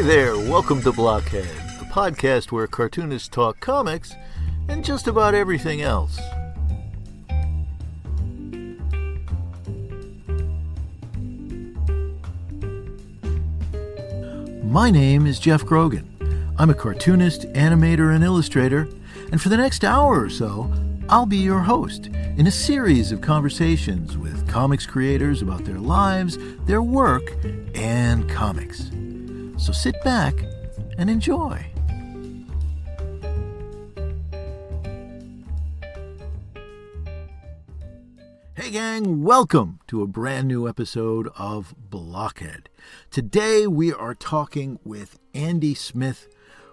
Hey there, welcome to Blockhead, the podcast where cartoonists talk comics and just about everything else. My name is Geoff Grogan. I'm a cartoonist, animator, and illustrator, and for the next hour or so, I'll be your host in a series of conversations with comics creators about their lives, their work, and comics. So sit back and enjoy. Hey gang, welcome to a brand new episode of Blockhead. Today we are talking with Andy Smith,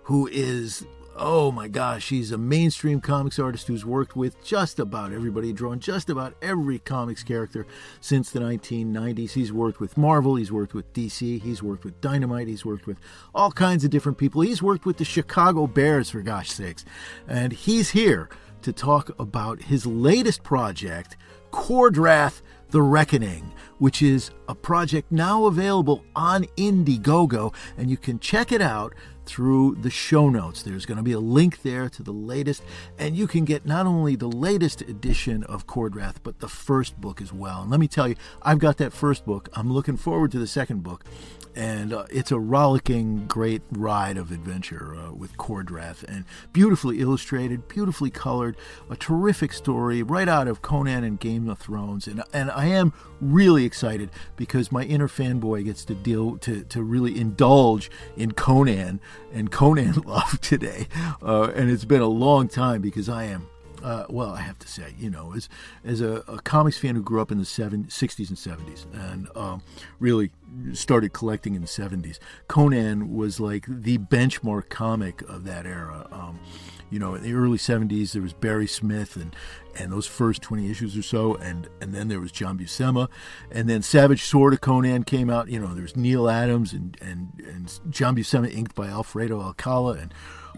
who is, oh my gosh, he's a mainstream comics artist who's worked with just about everybody, drawn just about every comics character since the 1990s. He's worked with Marvel, he's worked with DC, he's worked with Dynamite, he's worked with all kinds of different people. He's worked with the Chicago Bears, for gosh sakes. And he's here to talk about his latest project, Kor-Drath the Awakening, which is a project now available on Indiegogo, and you can check it out through the show notes. There's going to be a link there to the latest, and you can get not only the latest edition of Kor-Drath, but the first book as well. And let me tell you, I've got that first book. I'm looking forward to the second book, and it's a rollicking, great ride of adventure with Kor-Drath, and beautifully illustrated, beautifully colored, a terrific story right out of Conan and Game of Thrones. And I am really excited because my inner fanboy gets to really indulge in Conan and Conan love today. And it's been a long time because I am, I have to say, as a comics fan who grew up in the 60s and 70s and really started collecting in the 70s, Conan was like the benchmark comic of that era. In the early 70s, there was Barry Smith and those first 20 issues or so, and then there was John Buscema, and then Savage Sword of Conan came out. There's Neil Adams and John Buscema inked by Alfredo Alcala, and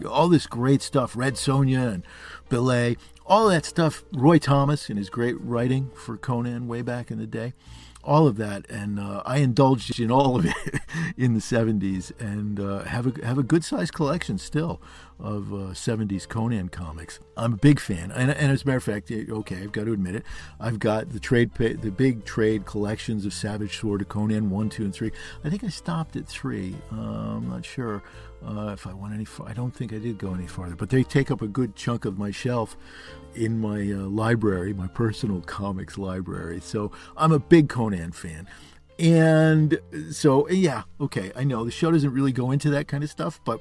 all this great stuff, Red Sonja and Belay, all that stuff, Roy Thomas and his great writing for Conan way back in the day. All of that, and I indulged in all of it in the 70s, and have a good-sized collection still of 70s Conan comics. I'm a big fan, and as a matter of fact, okay, I've got to admit it, I've got the big trade collections of Savage Sword of Conan 1, 2, and 3. I think I stopped at 3. I'm not sure if I went any farther. I don't think I did go any farther, but they take up a good chunk of my shelf in my library, my personal comics library. So I'm a big Conan fan. And so, yeah, okay, I know the show doesn't really go into that kind of stuff, but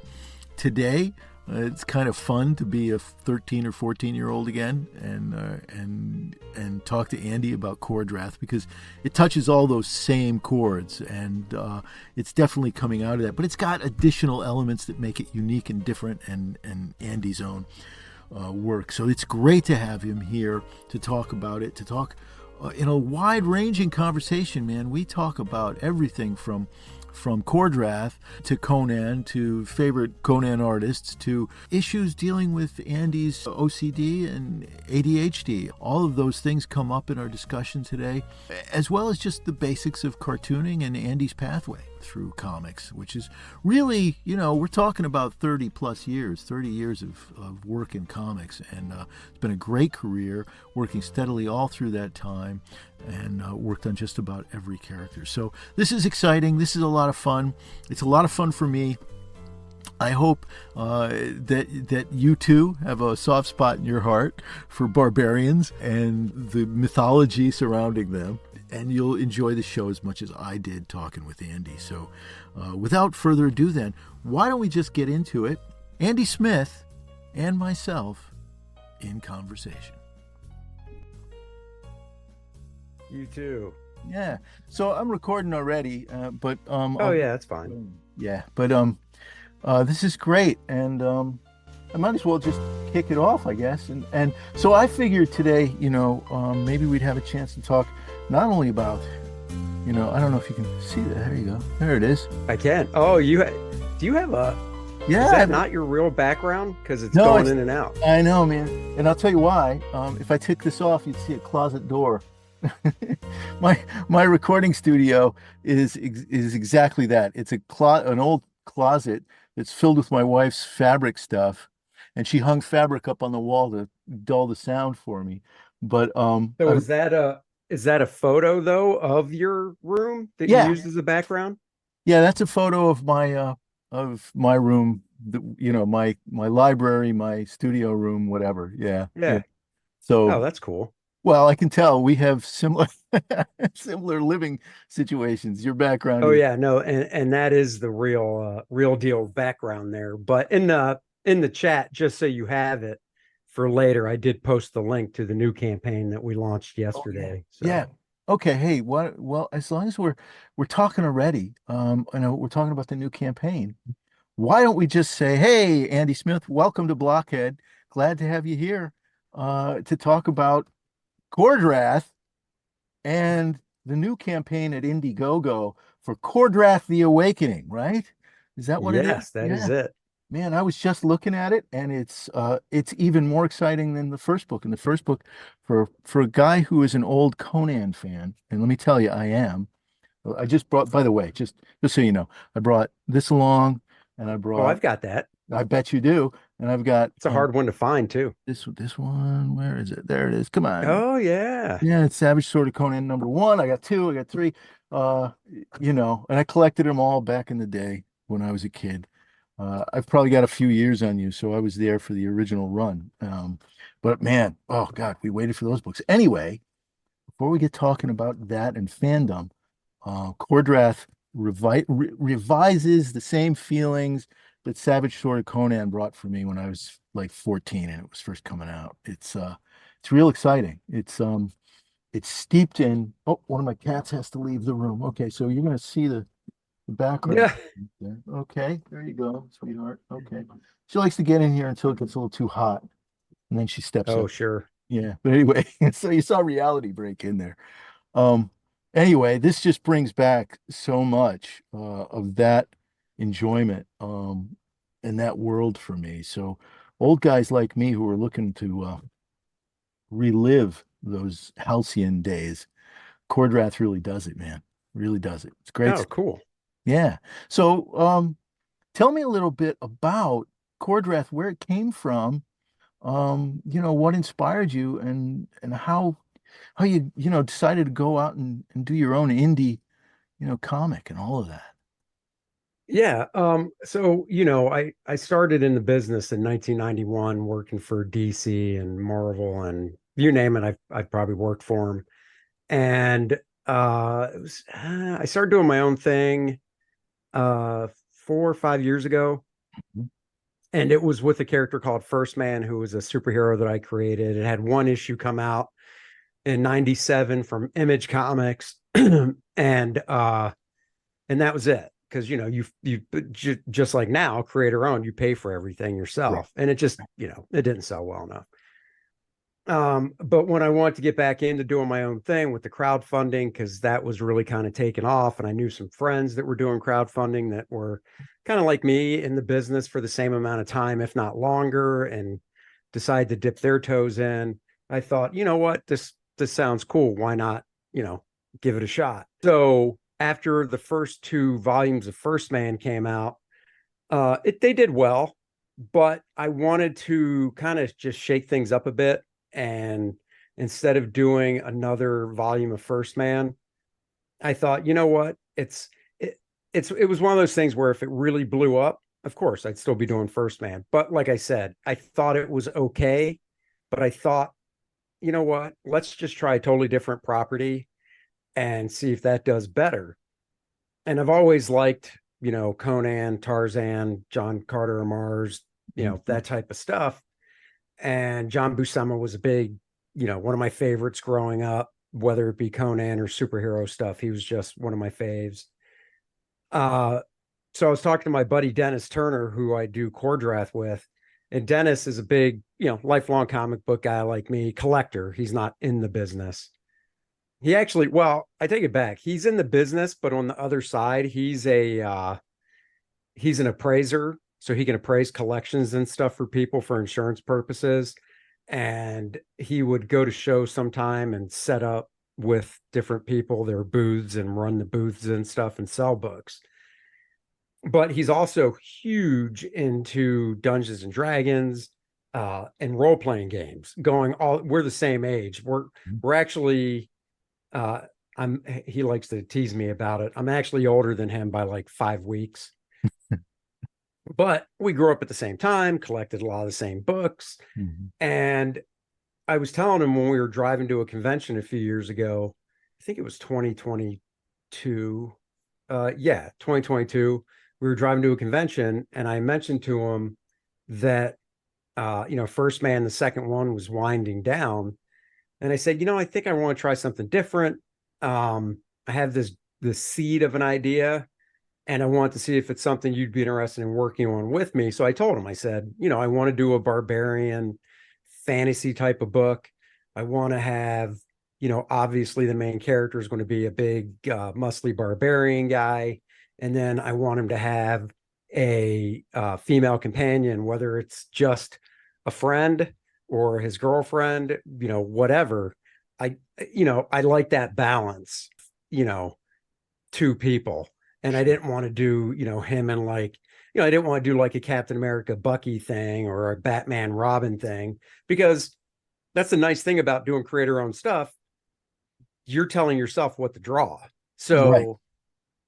today it's kind of fun to be a 13 or 14-year-old again and talk to Andy about Kor-Drath, because it touches all those same chords, and it's definitely coming out of that. But it's got additional elements that make it unique and different and Andy's own work. So it's great to have him here to talk about it, to talk in a wide-ranging conversation, man. We talk about everything from Kor-Drath to Conan, to favorite Conan artists, to issues dealing with Andy's OCD and ADHD. All of those things come up in our discussion today, as well as just the basics of cartooning and Andy's pathway through comics, which is really, we're talking about 30 years of work in comics, and it's been a great career, working steadily all through that time, and worked on just about every character. So this is exciting. This is a lot of fun. It's a lot of fun for me. I hope that you too have a soft spot in your heart for barbarians and the mythology surrounding them, and you'll enjoy the show as much as I did talking with Andy. So without further ado then, why don't we just get into it? Andy Smith and myself in conversation. You too. Yeah. So I'm recording already, but yeah, that's fine. Yeah, but this is great, and I might as well just kick it off, I guess. And so I figured today, maybe we'd have a chance to talk not only about, I don't know if you can see that. There you go. There it is. I can. Oh, do you have a? Yeah. Is that not your real background? Because it's going in and out. I know, man. And I'll tell you why. If I took this off, you'd see a closet door. My recording studio is exactly that. It's an old closet that's filled with my wife's fabric stuff, and she hung fabric up on the wall to dull the sound for me. But So is that a photo though of your room that you yeah, used as a background? yeah, that's a photo of my room, my library, my studio room, whatever. Yeah, yeah. Yeah. Oh, So, that's cool. well, I can tell we have similar similar living situations. Your background Oh is yeah, no, and that is the real deal background there. But in the chat, just so you have it for later, I did post the link to the new campaign that we launched oh yeah. yesterday. Yeah. So Okay, hey, what well, as long as we're talking already, I know we're talking about the new campaign. Why don't we just say, hey, Andy Smith, welcome to Blockhead. Glad to have you here to talk about Kor-Drath and the new campaign at Indiegogo for Kor-Drath the Awakening, right? Is that what it is? yes, that is Yeah. it. Man, I was just looking at it, and it's even more exciting than the first book. And the first book, for a guy who is an old Conan fan, and let me tell you, I am. I just brought, by the way, just so you know, I brought this along, and I Oh, brought, I've got that. I bet you do, and I've got It's a hard one to find too. this one. Where is it? There it is. Come on. Oh yeah. Yeah, it's Savage Sword of Conan number one. I got two, I got three. Uh, and I collected them all back in the day when I was a kid. I've probably got a few years on you, so I was there for the original run. But man, oh God, we waited for those books. Anyway, before we get talking about that and fandom, Kor-Drath revises the same feelings that Savage Sword of Conan brought for me when I was like 14 and it was first coming out. It's real exciting. It's steeped in, oh, one of my cats has to leave the room. Okay, so you're gonna see the background Yeah. there. Okay, there you go, sweetheart. Okay. She likes to get in here until it gets a little too hot, and then she steps Oh up. sure. Yeah, but anyway, so you saw reality break in there. Um, anyway, this just brings back so much of that enjoyment in that world for me. So old guys like me who are looking to relive those halcyon days, Kor-Drath really does it, man. Really does it. It's great Oh stuff. cool. Yeah. So tell me a little bit about Kor-Drath, where it came from, what inspired you and how you decided to go out and do your own indie, comic and all of that. Yeah. So, I started in the business in 1991 working for DC and Marvel and you name it, I've probably worked for them. And I started doing my own thing 4 or 5 years ago. Mhm. And it was with a character called First Man, who was a superhero that I created. It had one issue come out in 97 from Image Comics. and and that was it, because you just like now, creator owned, you pay for everything Right. yourself, and it just it didn't sell well enough. But when I wanted to get back into doing my own thing with the crowdfunding, because that was really kind of taken off, and I knew some friends that were doing crowdfunding that were kind of like me in the business for the same amount of time, if not longer, and decided to dip their toes in. I thought, you know what, this sounds cool. Why not, you know, give it a shot? So after the first two volumes of First Man came out, they did well, but I wanted to kind of just shake things up a bit. And instead of doing another volume of First Man, I thought, you know what? It was one of those things where if it really blew up, of course I'd still be doing First Man. But like I said, I thought it was okay. But I thought, you know what? Let's just try a totally different property and see if that does better. And I've always liked, Conan, Tarzan, John Carter of Mars, Mhm. that type of stuff. And John Buscema was a big, one of my favorites growing up, whether it be Conan or superhero stuff. He was just one of my faves. Uh, so I was talking to my buddy Dennis Turner, who I do Kor-Drath with, and Dennis is a big, lifelong comic book guy like me, collector. He's not in the business. He actually, well, I take it back. He's in the business, but on the other side, he's an appraiser, so he can appraise collections and stuff for people for insurance purposes. And he would go to shows sometime and set up with different people their booths and run the booths and stuff and sell books. but he's also huge into Dungeons and Dragons and role-playing games. We're the same age. We're actually he likes to tease me about it. I'm actually older than him by like 5 weeks. But we grew up at the same time, collected a lot of the same books. Mm-hmm. And I was telling him when we were driving to a convention a few years ago, I think it was 2022. 2022. We were driving to a convention, and I mentioned to him that, First Man, the second one was winding down. And I said, I think I want to try something different. I have this seed of an idea, and I want to see if it's something you'd be interested in working on with me. So I told him, I said, I want to do a barbarian fantasy type of book. I want to have, obviously the main character is going to be a big, muscly barbarian guy. And then I want him to have a female companion, whether it's just a friend or his girlfriend, whatever. I like that balance, two people. And I didn't want to do, him and like, I didn't want to do like a Captain America Bucky thing or a Batman Robin thing, because that's the nice thing about doing creator owned stuff. You're telling yourself what to draw. So Right.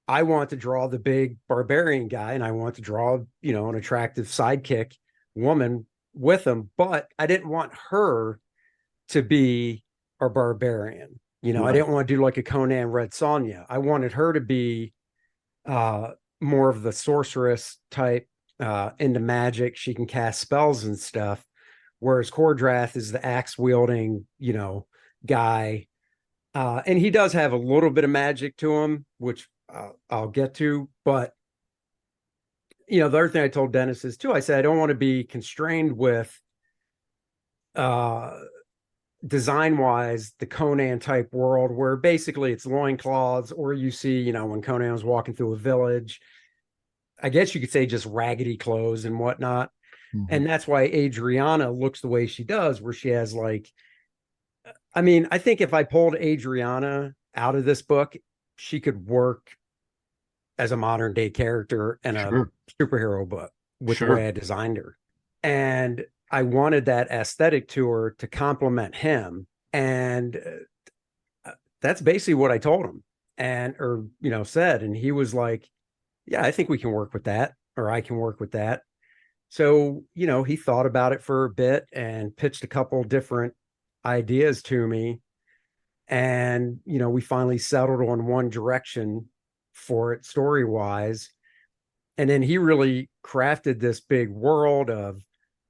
I want to draw the big barbarian guy, and I want to draw, an attractive sidekick woman with him, but I didn't want her to be a barbarian. I Right. didn't want to do like a Conan Red Sonja. I wanted her to be more of the sorceress type, into magic. She can cast spells and stuff, whereas Kor-Drath is the axe wielding, guy. And he does have a little bit of magic to him, which I'll get to. But, the other thing I told Dennis is too, I said, I don't want to be constrained with design wise, the Conan type world where basically it's loincloths, or you see, when Conan was walking through a village, I guess you could say just raggedy clothes and whatnot. Mm-hmm. And that's why Adriana looks the way she does, where she has like, I think if I pulled Adriana out of this book, she could work as a modern day character in a Sure. superhero book with the Sure. way I designed her. And I wanted that aesthetic to her to complement him. And that's basically what I told him said. And he was like, yeah, I think we can work with that, or I can work with that. So, he thought about it for a bit and pitched a couple different ideas to me. And, we finally settled on one direction for it story wise. And then he really crafted this big world of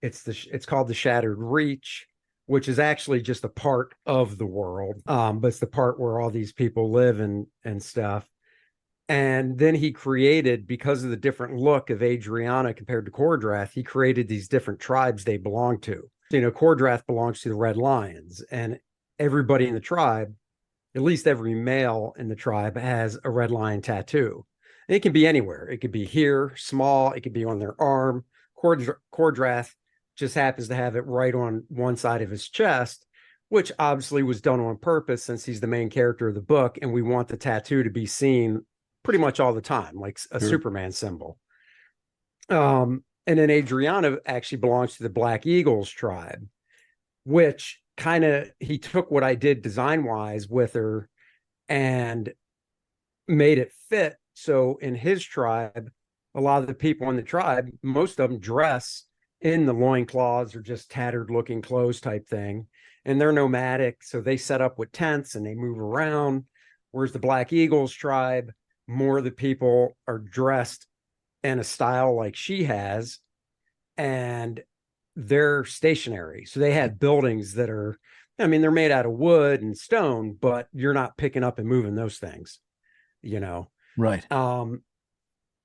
it's called the Shattered Reach, which is actually just a part of the world. But it's the part where all these people live and stuff. And then he created, because of the different look of Adriana compared to Kor-Drath, he created these different tribes they belong to. Kor-Drath belongs to the Red Lions, and everybody in the tribe, at least every male in the tribe, has a red lion tattoo. And it can be anywhere. It could be here, small. It could be on their arm. Kor-Drath just happens to have it right on one side of his chest, which obviously was done on purpose since he's the main character of the book, and we want the tattoo to be seen pretty much all the time, like a Sure. Superman symbol. And then Adriana actually belongs to the Black Eagles tribe, which he took what I did design wise with her and made it fit. So in his tribe, a lot of the people in the tribe, most of them dress in the loincloths or just tattered looking clothes type thing. And they're nomadic. So they set up with tents and they move around. Whereas the Black Eagles tribe, more of the people are dressed in a style like she has, and they're stationary. So they have buildings that are, they're made out of wood and stone, but you're not picking up and moving those things, Right. And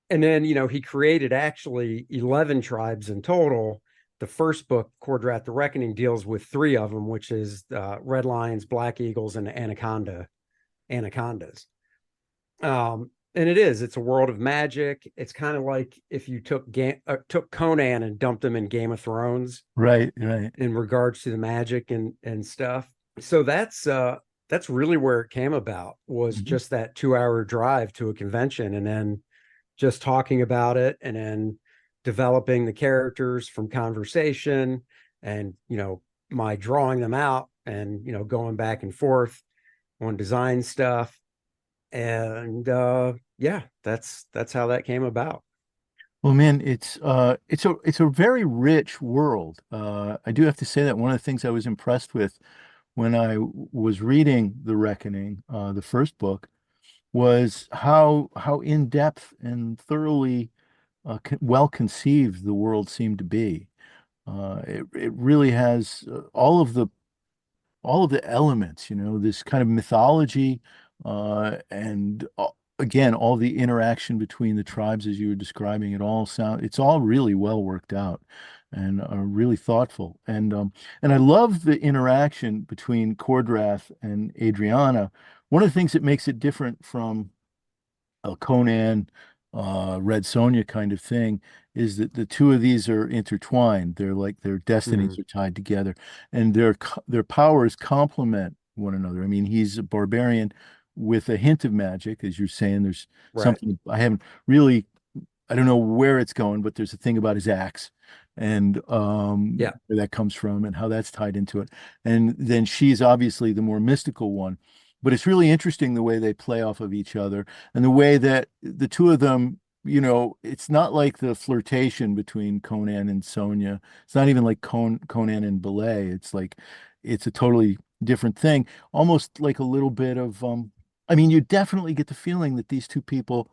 then, he created actually 11 tribes in total. The first book, Kor-Drath the Awakening, deals with 3 of them, which is Red Lions, Black Eagles, and anacondas. And it's a world of magic. It's kind of like if you took Conan and dumped him in Game of Thrones, Right. in regards to the magic and stuff. So that's really where it came about, was just that 2-hour drive to a convention. And then just talking about it and then developing the characters from conversation and, my drawing them out and, going back and forth on design stuff. And yeah, that's how that came about. Well, man, it's a very rich world. I do have to say that one of the things I was impressed with when I was reading The Reckoning, the first book, was how in depth and thoroughly well conceived the world seemed to be. It really has all of the elements, this kind of mythology, and again, all the interaction between the tribes as you were describing. It's all really well worked out and really thoughtful. And I love the interaction between Kor-Drath and Adriana. One of the things that makes it different from Conan, Red Sonja kind of thing, is that the two of these are intertwined. They're like their destinies Mhm. are tied together, and their powers complement one another. I mean, he's a barbarian with a hint of magic, as you're saying. There's Right. something I haven't really, I don't know where it's going, but there's a thing about his axe and Yeah. where that comes from and how that's tied into it. And then she's obviously the more mystical one. But it's really interesting the way they play off of each other and the way that the two of them, it's not like the flirtation between Conan and Sonia. It's not even like Conan and Belay. It's a totally different thing, almost like a little bit of, I mean, you definitely get the feeling that these two people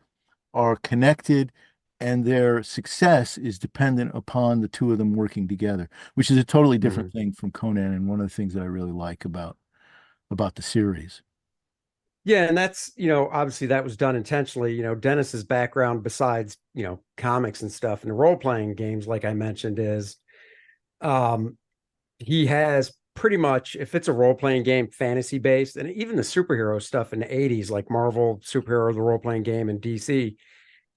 are connected and their success is dependent upon the two of them working together, which is a totally different Mhm. thing from Conan and one of the things that I really like about the series. Yeah, and that's, obviously that was done intentionally. Dennis's background besides, comics and stuff and the role-playing games, like I mentioned, is um he has pretty much, if it's a role-playing game, fantasy based, and even the superhero stuff in the 80s, like Marvel superhero, the role-playing game, and DC,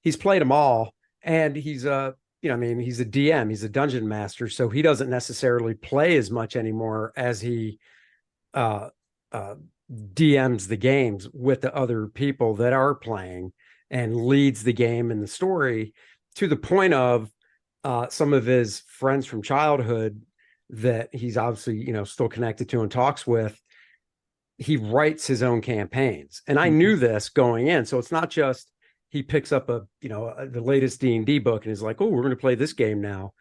he's played them all. And he's I mean, he's a DM, he's a dungeon master, so he doesn't necessarily play as much anymore as he uh, uh, DMs the games with the other people that are playing and leads the game and the story to the point of some of his friends from childhood that he's obviously, still connected to and talks with. He writes his own campaigns. And I Mhm. knew this going in. So it's not just he picks up the latest D&D book and is like, oh, we're going to play this game now.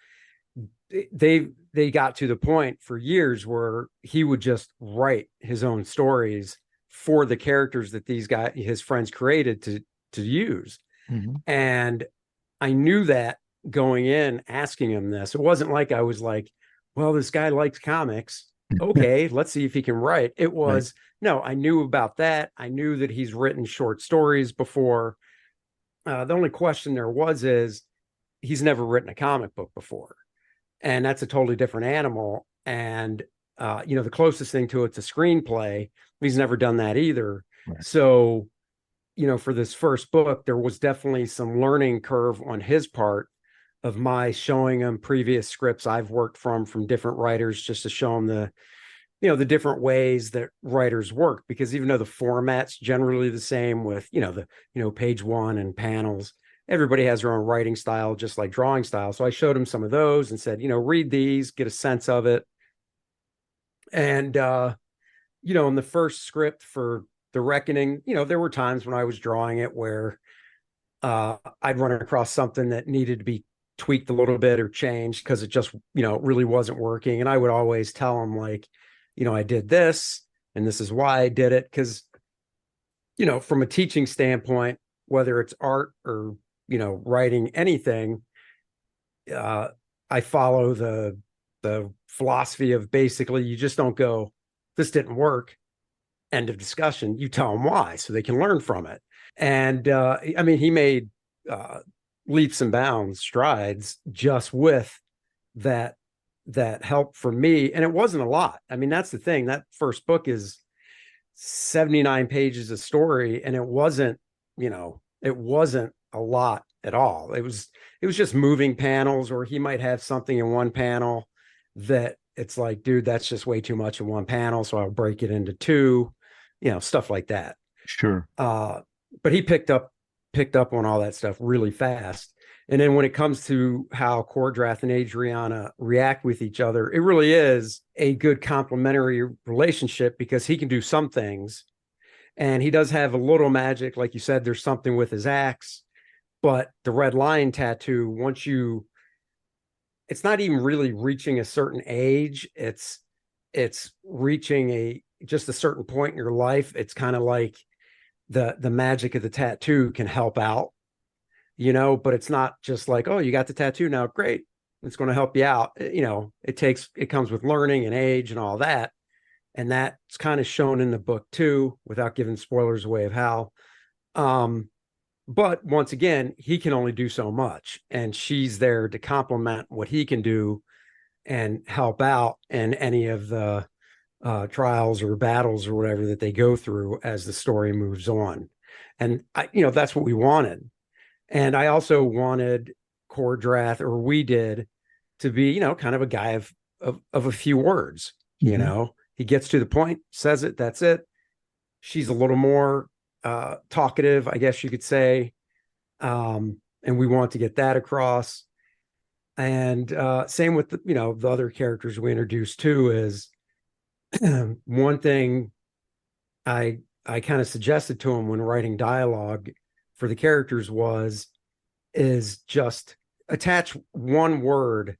They got to the point for years where he would just write his own stories for the characters that these guys, his friends, created to use. Mhm. And I knew that going in, asking him this. It wasn't like I was like, well, this guy likes comics, okay, let's see if he can write. It Right. was, no, I knew about that. I knew that he's written short stories before. The only question there was is he's never written a comic book before, and that's a totally different animal. And the closest thing to it's a screenplay. He's never done that either. Right. So, for this first book, there was definitely some learning curve on his part of my showing him previous scripts I've worked from different writers, just to show him the different ways that writers work. Because even though the format's generally the same with, page one and panels, everybody has their own writing style, just like drawing style. So I showed him some of those and said, read these, get a sense of it. And, in the first script for The Reckoning, there were times when I was drawing it where I'd run across something that needed to be tweaked a little bit or changed because it just, really wasn't working. And I would always tell him, like, I did this and this is why I did it. Because, from a teaching standpoint, whether it's art or, writing anything, uh, I follow the philosophy of basically you just don't go, this didn't work, end of discussion. You tell them why so they can learn from it. And I mean, he made uh, leaps and bounds, strides just with that help from me. And it wasn't a lot. I mean, that's the thing. That first book is 79 pages of story, and it wasn't a lot at all. It was just moving panels, or he might have something in one panel that it's like, dude, that's just way too much in one panel, so I'll break it into two, stuff like that. Sure. uh but he picked up picked up on all that stuff really fast. And then when it comes to how Kor-Drath and Adriana react with each other, it really is a good complementary relationship because he can do some things and he does have a little magic. Like you said, there's something with his axe, but the red lion tattoo, it's not even really reaching a certain age. It's reaching just a certain point in your life. It's kind of like the magic of the tattoo can help out, but it's not just like, oh, you got the tattoo now, great, it's going to help you out. It comes with learning and age and all that, and that's kind of shown in the book too, without giving spoilers away of how. But once again, he can only do so much, and she's there to complement what he can do and help out in any of the trials or battles or whatever that they go through as the story moves on. And that's what we wanted. And I also wanted Kor-Drath, or we did, to be, kind of a guy of a few words. Mm-hmm. He gets to the point, says it, that's it. She's a little more talkative, I guess you could say. And we want to get that across. And same with the other characters we introduced too. Is one thing I kind of suggested to him when writing dialogue for the characters is just attach one word,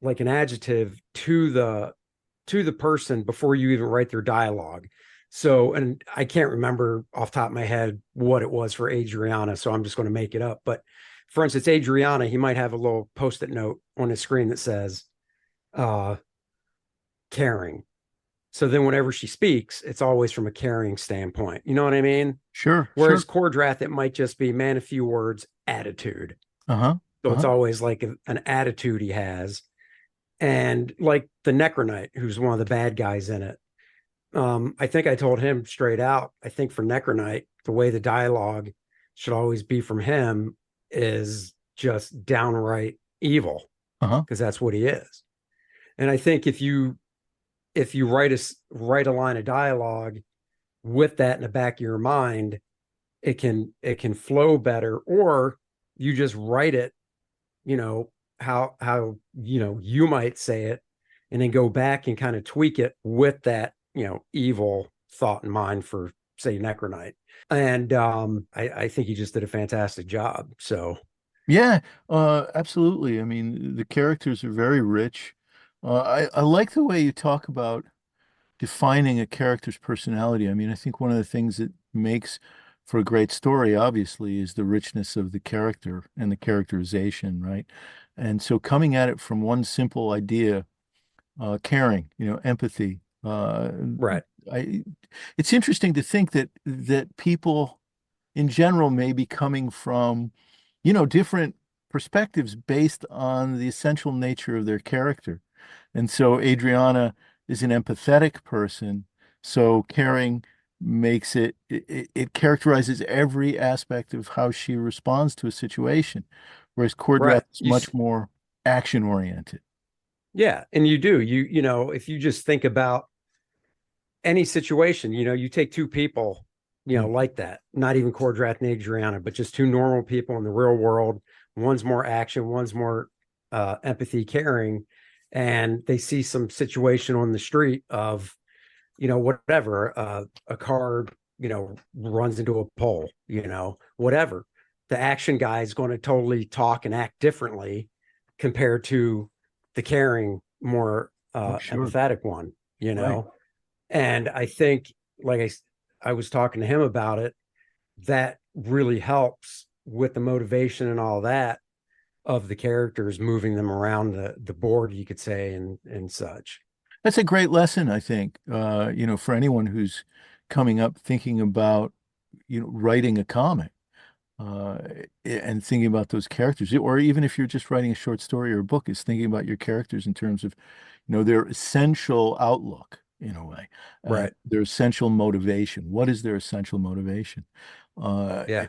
like an adjective, to the person before you even write their dialogue. So, and I can't remember off the top of my head what it was for Adriana, so I'm just going to make it up. But for instance, Adriana, he might have a little post-it note on his screen that says caring. So then whenever she speaks, it's always from a caring standpoint. You know what I mean? Sure, Whereas sure. Kor-Drath, it might just be, man, a few words, attitude. Uh-huh. So it's Uh-huh. always like an attitude he has. And like the Necronite, who's one of the bad guys in it. I think I told him straight out, I think for Necronite, the way the dialogue should always be from him is just downright evil, Uh-huh. because that's what he is. And I think if you write a line of dialogue with that in the back of your mind, it can flow better. Or you just write it, how you might say it, and then go back and kind of tweak it with that evil thought in mind for, say, Necronite. And I think he just did a fantastic job. So Yeah, absolutely. I mean, the characters are very rich. I like the way you talk about defining a character's personality. I mean, I think one of the things that makes for a great story, obviously, is the richness of the character and the characterization, right? And so coming at it from one simple idea, caring, empathy, right. I, it's interesting to think that people in general may be coming from, different perspectives based on the essential nature of their character. And so Adriana is an empathetic person. So caring makes it characterizes every aspect of how she responds to a situation, whereas Kor-Drath Right. is much more action oriented. Yeah, and you do. If you just think about any situation, you take two people, Mm. like that, not even Kor-Drath and Adriana, but just two normal people in the real world. One's more action, one's more empathy, caring, and they see some situation on the street of, whatever, a car, runs into a pole, whatever. The action guy is going to totally talk and act differently compared to the caring, more Oh, sure. empathetic one, you Right. know. And I think, like I was talking to him about it, that really helps with the motivation and all that of the characters, moving them around the board, you could say, and such. That's a great lesson, I think, for anyone who's coming up thinking about, writing a comic, uh, and thinking about those characters, or even if you're just writing a short story or a book, is thinking about your characters in terms of, their essential outlook in a way, Right. their essential motivation. What is their essential motivation? Uh, Yeah.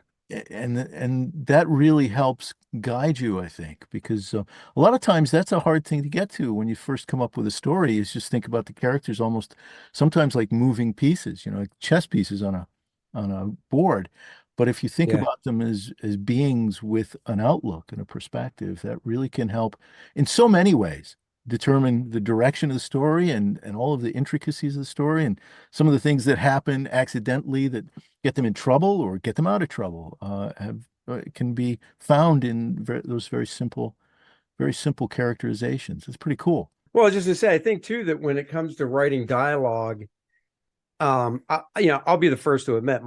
and that really helps guide you, I think, because a lot of times that's a hard thing to get to when you first come up with a story. Is just think about the characters almost sometimes like moving pieces, like chess pieces on a board. But if you think Yeah. about them as beings with an outlook and a perspective, that really can help in so many ways determine the direction of the story and all of the intricacies of the story and some of the things that happen accidentally that get them in trouble or get them out of trouble can be found in those very simple characterizations. It's pretty cool. Well, just to say, I think too that when it comes to writing dialogue, I'll be the first to admit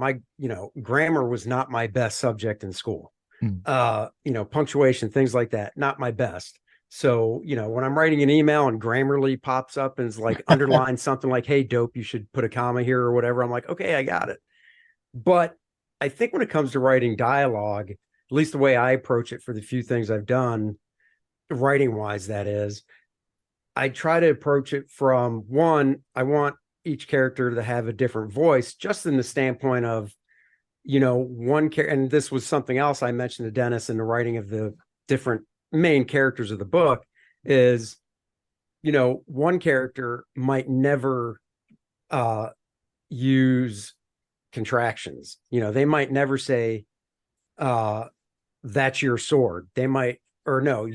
grammar was not my best subject in school. Mm. Punctuation, things like that, not my best. So, when I'm writing an email and Grammarly pops up and is like underline something like, "Hey, dope, you should put a comma here," or whatever, I'm like, okay, I got it. But I think when it comes to writing dialogue, at least the way I approach it for the few things I've done, writing wise, that is, I try to approach it from one, I want each character to have a different voice, just in the standpoint of, one character. And this was something else I mentioned to Dennis in the writing of the different main characters of the book is, one character might never use contractions. They might never say, "That's your sword." They might, or no,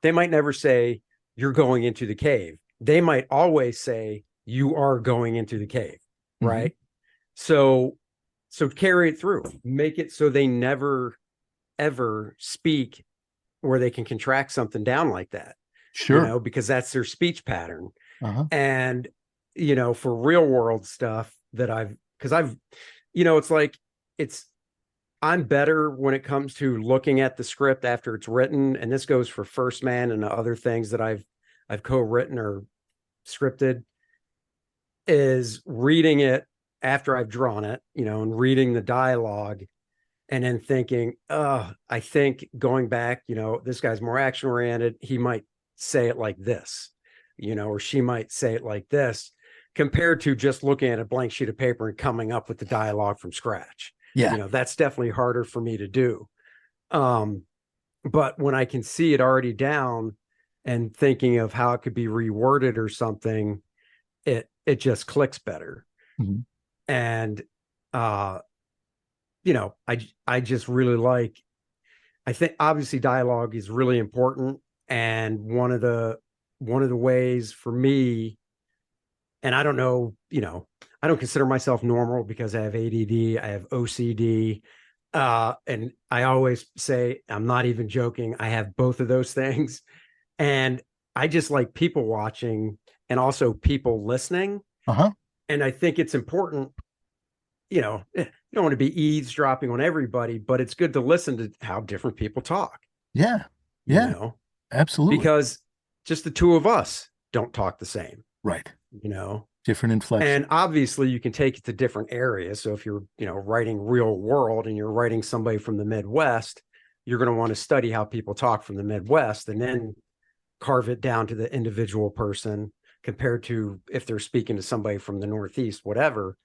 they might never say, "You're going into the cave." They might always say, "You are going into the cave." Right. Mm-hmm. So carry it through, make it so they never, ever speak where they can contract something down like that. Sure. Because that's their speech pattern. Uh-huh. And, for real world stuff that it's like, I'm better when it comes to looking at the script after it's written. And this goes for First Man and the other things that I've co-written or scripted, is reading it after I've drawn it, and reading the dialogue and then thinking, I think going back, this guy's more action oriented. He might say it like this, or she might say it like this, compared to just looking at a blank sheet of paper and coming up with the dialogue from scratch. Yeah. That's definitely harder for me to do. But when I can see it already down and thinking of how it could be reworded or something, it just clicks better. Mm-hmm. And I just really I think obviously dialogue is really important. And one of the ways for me, and I don't know, I don't consider myself normal because I have ADD, I have OCD. And I always say, I'm not even joking, I have both of those things. And I just like people watching and also people listening. Uh-huh. And I think it's important, you don't want to be eavesdropping on everybody, but it's good to listen to how different people talk. Yeah. Yeah. Absolutely. Because just the two of us don't talk the same. Right. Different inflection. And obviously you can take it to different areas. So if you're, writing real world and you're writing somebody from the Midwest, you're going to want to study how people talk from the Midwest and then carve it down to the individual person compared to if they're speaking to somebody from the Northeast, whatever.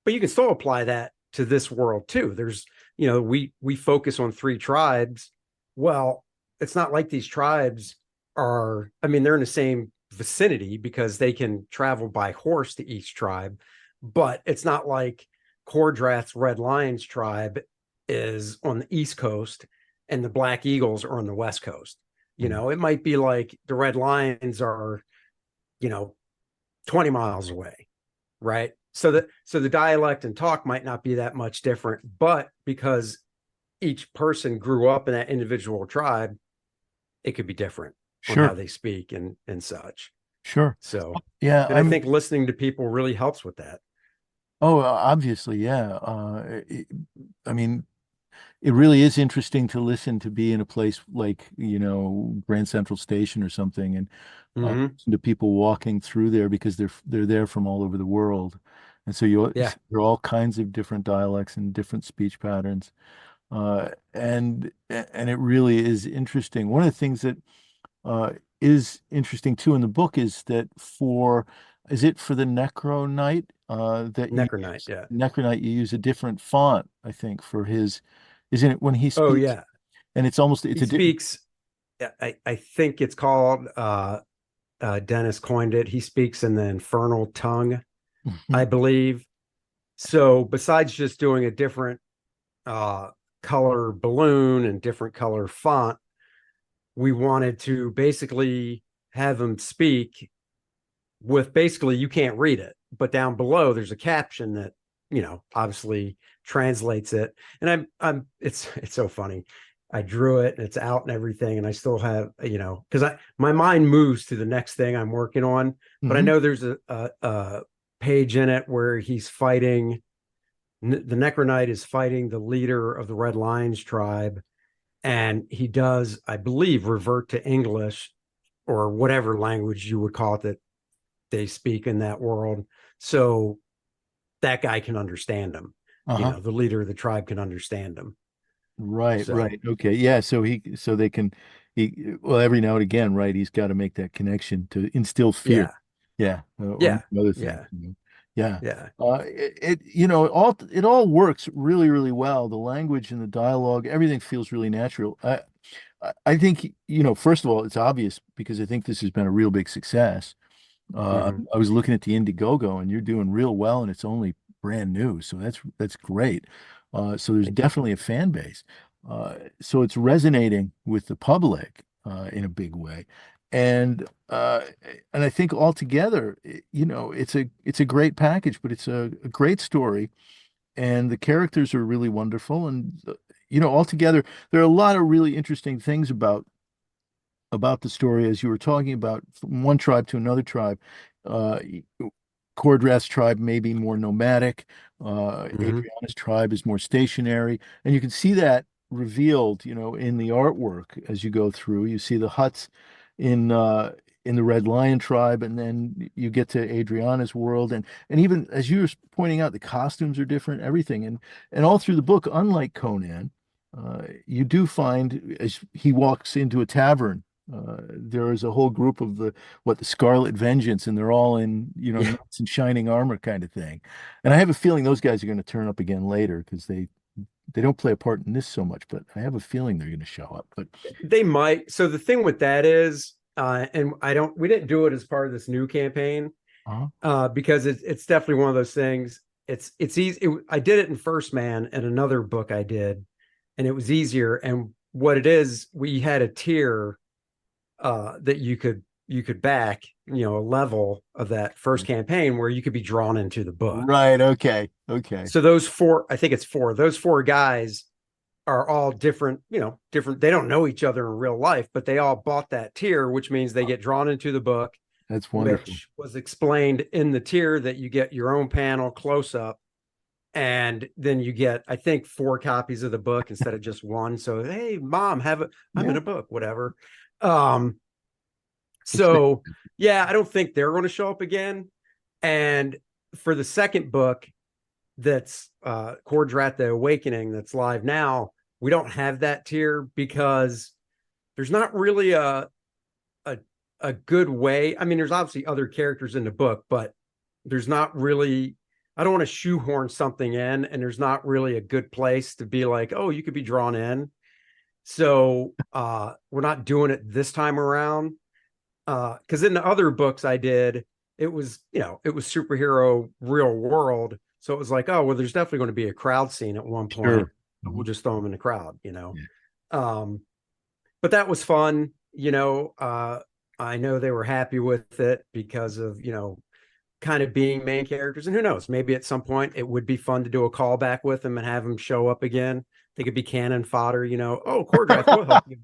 But you can still apply that to this world too. There's, we focus on 3 tribes. Well, it's not like these tribes they're in the same vicinity because they can travel by horse to each tribe, but it's not like Kor-Drath's Red Lions tribe is on the East Coast and the Black Eagles are on the West Coast. It might be like the Red Lions are, 20 miles away, right? So the dialect and talk might not be that much different, but because each person grew up in that individual tribe, it could be different on how they speak and such. Sure. So yeah, and I think listening to people really helps with that. Oh, obviously, yeah. It really is interesting to listen to be in a place like, Grand Central Station or something and listen to people walking through there because they're there from all over the world. And so there are all kinds of different dialects and different speech patterns. And it really is interesting. One of the things that is interesting too in the book is that is it for the Necro Knight Necronite, you use a different font, I think, for his, isn't it when he speaks? Oh yeah. And it's he speaks, I think it's called Dennis coined it. He speaks in the infernal tongue, I believe. So besides just doing a different uh, color balloon and different color font, we wanted to basically have them speak with basically you can't read it, but down below there's a caption that obviously translates it. And it's so funny. I drew it and it's out and everything, and I still have because my mind moves to the next thing I'm working on, but I Hmm. know there's a page in it where he's fighting the Necro Knight is fighting the leader of the Red Lions tribe, and he does, I believe, revert to English or whatever language you would call it that they speak in that world. So that guy can understand him. Uh-huh. The leader of the tribe can understand him. Right, So right. Okay. Yeah. So they can, well, every now and again, right, he's got to make that connection to instill fear. yeah, Yeah. Or yeah, other things. yeah, Yeah. yeah. It all works really, really well. The language and the dialogue, everything feels really natural. I think, first of all, it's obvious because I think this has been a real big success. Hmm. I was looking at the Indiegogo and you're doing real well and it's only brand new. So that's great. So there's Thank you. definitely a fan base. So it's resonating with the public in a big way. And uh, and I think altogether, it's a great package, but it's a great story and the characters are really wonderful. And altogether, there are a lot of really interesting things about the story as you were talking about from one tribe to another tribe. Uh, Kor-Drath's tribe may be more nomadic. Hmm. Adriana's tribe is more stationary, and you can see that revealed, in the artwork as you go through. You see the huts in uh, in the Red Lion tribe, and then you get to Adriana's world, and even as you were pointing out, the costumes are different, everything, and all through the book, unlike Conan, you do find as he walks into a tavern there is a whole group of the Scarlet Vengeance, and they're all in, Yeah. knights in shining armor kind of thing. And I have a feeling those guys are going to turn up again later because they don't play a part in this so much, but I have a feeling they're going to show up. But They might. So the thing with that is, and we didn't do it as part of this new campaign, uh because it's definitely one of those things. It's easy. I did it in First Man and another book I did, and it was easier. And what it is, we had a tier that you could back, a level of that first campaign where you could be drawn into the book. right, okay, okay, So those four, I think it's four, those four guys are all different, different. They don't know each other in real life, but they all bought that tier, which means they get drawn into the book, that's wonderful. which was explained in the tier that you get your own panel close up. And then you get, I think, four copies of the book instead of just one. So, hey, mom, I'm in Yeah, a book, whatever. Um, it's so yeah, I don't think they're going to show up again. And for the second book, that's Kor-Drath the Awakening, that's live now, we don't have that tier because there's not really a a good way. I mean, there's obviously other characters in the book, but there's not really. I don't want to shoehorn something in, and there's not really a good place to be like, oh, you could be drawn in. So we're not doing it this time around. Because in the other books I did, it was superhero real world. So it was like, oh, well, there's definitely going to be a crowd scene at one point. sure. We'll just throw them in the crowd. Yeah, Um, but that was fun. I know they were happy with it because of, kind of being main characters. And who knows, maybe at some point it would be fun to do a callback with them and have them show up again. They could be cannon fodder. Oh, Kor-Drath, we'll help you.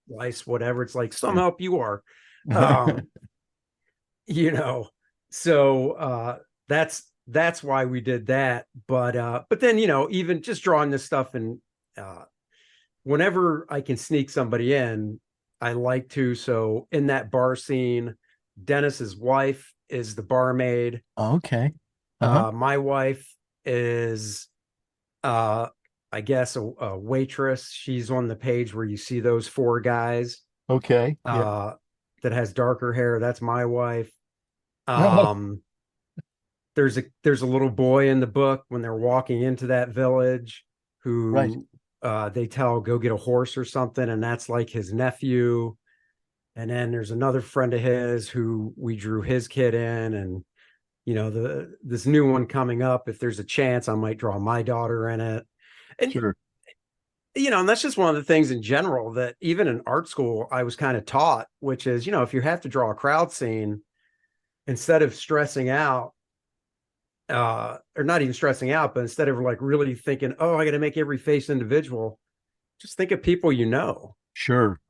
Slice, whatever. It's like, some help you are. Um, you know so that's why we did that. But then, even just drawing this stuff, and whenever I can sneak somebody in, I like to. So in that bar scene, Dennis's wife is the barmaid. okay. Uh-huh. My wife is, uh I guess, a waitress. She's on the page where you see those four guys, Okay. Yeah. uh that has darker hair. That's my wife. Oh, um there's a little boy in the book when they're walking into that village right. who, they tell go get a horse or something, and that's like his nephew. And then there's another friend of his who we drew his kid in, and this new one coming up, if there's a chance I might draw my daughter in it. And Sure. and that's just one of the things in general that even in art school I was kind of taught, which is, if you have to draw a crowd scene, instead of stressing out, or not even stressing out, but instead of like really thinking, oh, I got to make every face individual, just think of people Sure.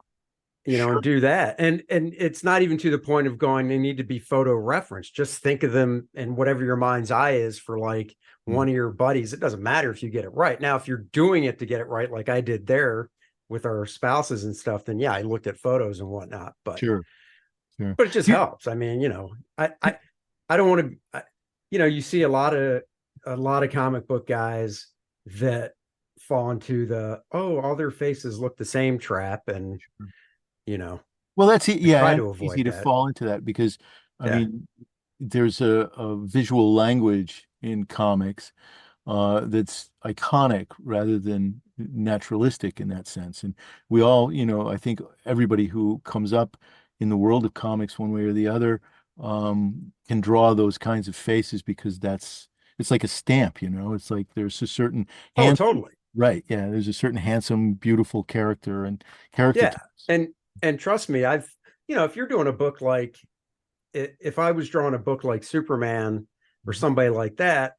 and Sure. do that. And it's not even to the point of going, they need to be photo reference. Just think of them and whatever your mind's eye is for like Mm. one of your buddies. It doesn't matter if you get it right. Now, if you're doing it to get it right, like I did there with our spouses and stuff, then yeah, I looked at photos and whatnot. But Sure. Sure. but it just You, helps. I mean, I don't want to. You see a lot of comic book guys that fall into the, oh, all their faces look the same trap, and you know well, I yeah, try and to it's easy avoid to that. fall into that because, I Yeah. mean, there's a visual language in comics that's iconic rather than naturalistic in that sense. And we all, I think everybody who comes up in the world of comics one way or the other can draw those kinds of faces because it's like a stamp, It's like there's a certain Oh, handsome, totally. right? Yeah, there's a certain handsome, beautiful character and character Yeah. types. And trust me, if you're doing a book like, if I was drawing a book like Superman or Mhm. somebody like that,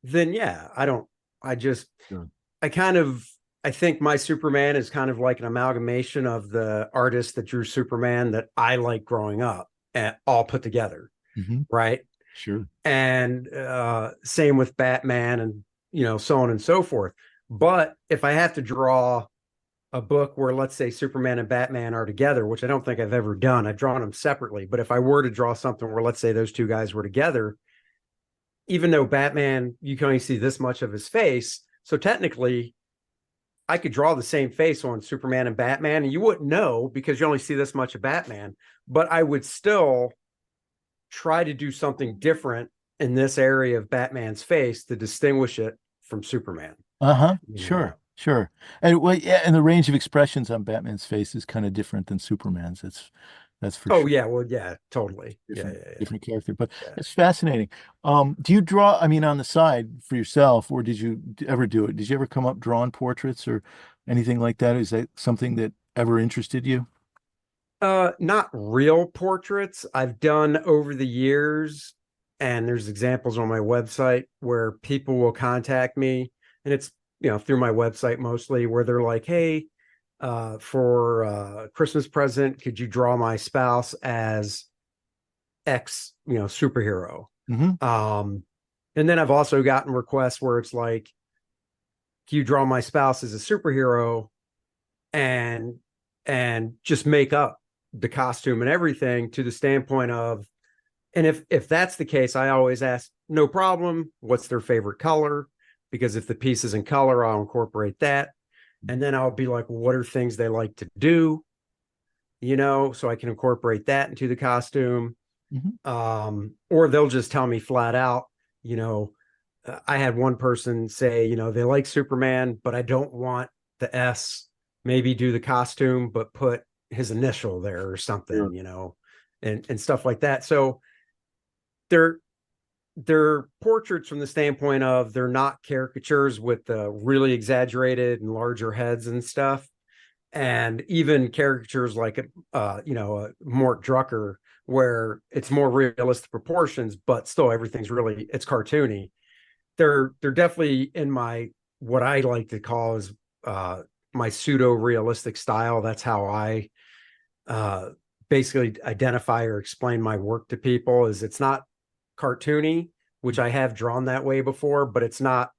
then yeah, I don't, I just, Sure. I kind of, I think my Superman is kind of like an amalgamation of the artist that drew Superman that I like growing up, and all put together, Hmm. right? Sure. And same with Batman, and so on and so forth. But if I have to draw a book where, let's say, Superman and Batman are together, which I don't think I've ever done, I've drawn them separately. But if I were to draw something where, let's say, those two guys were together, even though Batman, you can only see this much of his face, so technically I could draw the same face on Superman and Batman, and you wouldn't know because you only see this much of Batman. But I would still try to do something different in this area of Batman's face to distinguish it from Superman. Uh-huh. You know. Sure. Sure. And well, yeah, and the range of expressions on Batman's face is kind of different than Superman's. That's for Oh sure. yeah, well yeah, totally. Yeah, Different yeah, yeah. different character, but Yeah. it's fascinating. Do you draw, I mean, on the side for yourself, or did you ever do it? Did you ever come up drawing portraits or anything like that? Is that something that ever interested you? Not real portraits. I've done over the years, and there's examples on my website where people will contact me, and it's through my website mostly, where they're like, "Hey, for Christmas present, could you draw my spouse as X, superhero?" Hmm. Um, and then I've also gotten requests where it's like, "Can you draw my spouse as a superhero and just make up the costume and everything to the standpoint of," and if that's the case, I always ask, no problem, what's their favorite color? Because if the piece is in color, I'll incorporate that. And then I'll be like, well, what are things they like to do? So I can incorporate that into the costume. Hmm. Or they'll just tell me flat out, you know, I had one person say, they like Superman, but I don't want the S. Maybe do the costume, but put his initial there or Sure. something, and stuff like that. So they're they're portraits from the standpoint of they're not caricatures with the really exaggerated and larger heads and stuff. And even caricatures like Mort Drucker, where it's more realistic proportions, but still everything's really, it's cartoony. They're definitely in my, what I like to call is my pseudo realistic style. That's how I uh, basically identify or explain my work to people. Is it's not cartoony, which I have drawn that way before, but it's not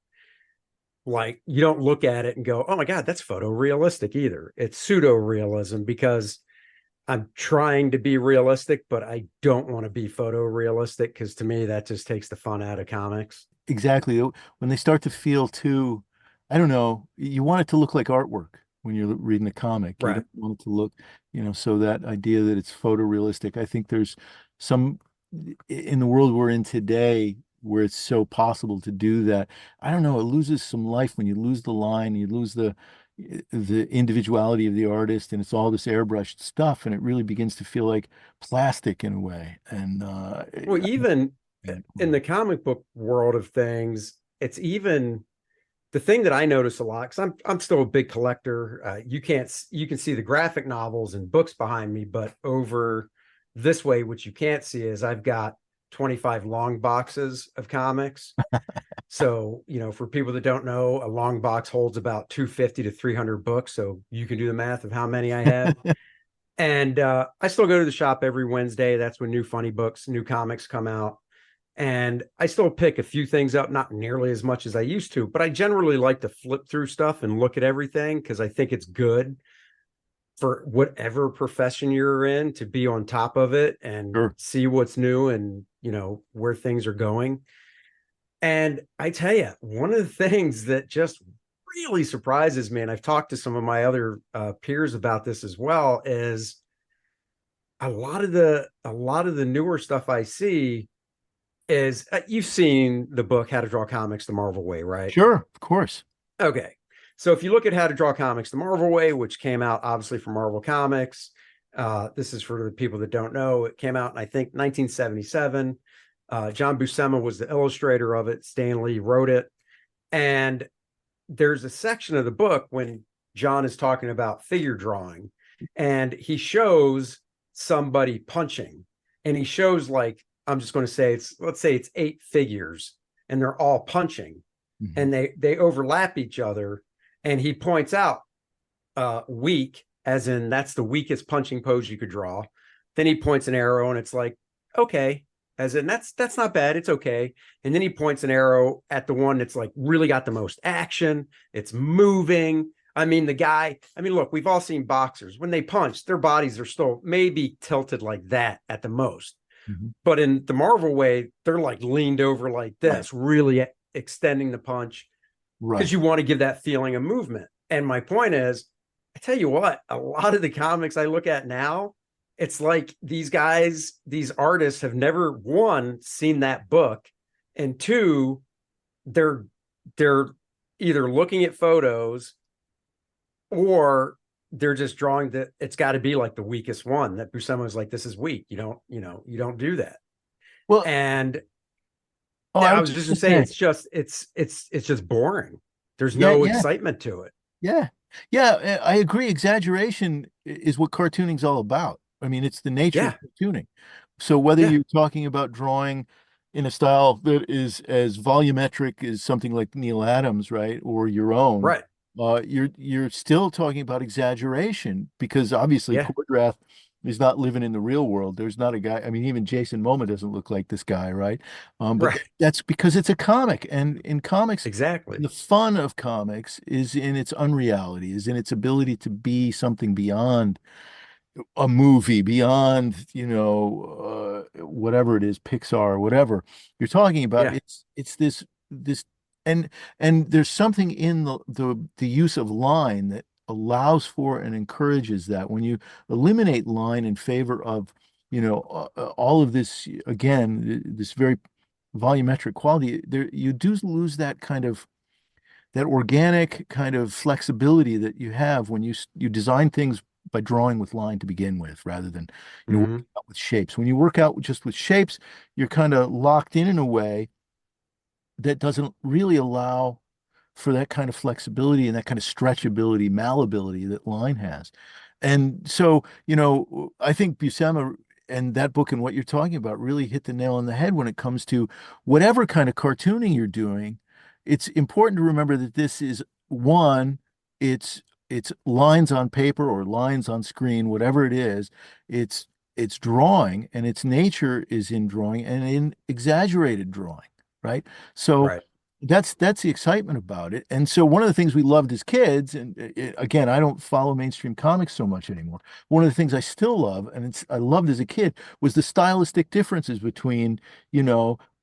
like, you don't look at it and go, oh my God, that's photorealistic either. It's pseudo realism because I'm trying to be realistic, but I don't want to be photorealistic because to me, that just takes the fun out of comics. Exactly. When they start to feel too, I don't know, you want it to look like artwork when you're reading a comic. You Right. don't want it to look, so that idea that it's photorealistic. I think there's some in the world we're in today where it's so possible to do that. I don't know, it loses some life when you lose the line, you lose the individuality of the artist, and it's all this airbrushed stuff, and it really begins to feel like plastic in a way. And Well, even in the comic book world of things, it's even the thing that I notice a lot, because I'm still a big collector. You can see the graphic novels and books behind me, but over this way, what you can't see is I've got 25 long boxes of comics. So, for people that don't know, a long box holds about 250 to 300 books. So you can do the math of how many I have. And I still go to the shop every Wednesday. That's when new funny books, new comics come out. And I still pick a few things up, not nearly as much as I used to, but I generally like to flip through stuff and look at everything because I think it's good for whatever profession you're in to be on top of it and Sure. see what's new and, where things are going. And I tell you, one of the things that just really surprises me, and I've talked to some of my other peers about this as well, is a lot of the newer stuff I see is you've seen the book How to Draw Comics the Marvel Way, right? Sure, of course. Okay. So if you look at How to Draw Comics the Marvel Way, which came out obviously from Marvel Comics, this is for the people that don't know, it came out in, I think, 1977. John Buscema was the illustrator of it. Stan Lee wrote it. And there's a section of the book when John is talking about figure drawing, and he shows somebody punching, and he shows, like, I'm just going to say let's say it's 8 figures and they're all punching, Mhm. and they overlap each other, and he points out weak, as in that's the weakest punching pose you could draw. Then he points an arrow and it's like, okay, as in that's not bad, it's okay. And then he points an arrow at the one that's like really got the most action, it's moving. I mean, look, we've all seen boxers when they punch, their bodies are still maybe tilted like that at the most. Mhm. But in the Marvel way, they're like leaned over like this, really extending the punch because Right. you want to give that feeling of movement. And my point is, I tell you what, a lot of the comics I look at now, it's like these guys, these artists have never, one, seen that book, and two, they're they're either looking at photos or they're just drawing that it's got to be like the weakest one, that Buscema was like, this is weak. You don't do that. Well, And I I was was just just gonna gonna say, say, it's just boring. There's yeah, no yeah, excitement to it. yeah, yeah. I agree. Exaggeration is what cartooning's all about. I mean, it's the nature of Yeah, cartooning. So whether yeah, you're talking about drawing in a style that is as volumetric as something like Neil Adams, right, or your own, right. you're still talking about exaggeration because obviously Yeah, Kor-Drath is not living in the real world. There's not a guy. I mean, even Jason Momoa doesn't look like this guy, right? But right. that's because it's a comic, and in comics, Exactly. the fun of comics is in its unreality, is in its ability to be something beyond a movie, beyond, whatever it is, Pixar, whatever you're talking about. Yeah, It's this and there's something in the use of line that allows for and encourages that. When you eliminate line in favor of, all of this, again, this very volumetric quality, there you do lose that organic kind of flexibility that you have when you design things by drawing with line to begin with, rather than hmm, working out with shapes. When you work out just with shapes, you're kind of locked in a way that doesn't really allow for that kind of flexibility and that kind of stretchability, malleability that line has. And so, I think Buscema and that book and what you're talking about really hit the nail on the head when it comes to whatever kind of cartooning you're doing. It's important to remember that this is one, it's lines on paper or lines on screen, whatever it is. It's drawing, and its nature is in drawing and in exaggerated drawing, right? So right. that's the excitement about it. And so one of the things we loved as kids, and again, I don't follow mainstream comics so much anymore. One of the things I still love, and I loved as a kid, was the stylistic differences between,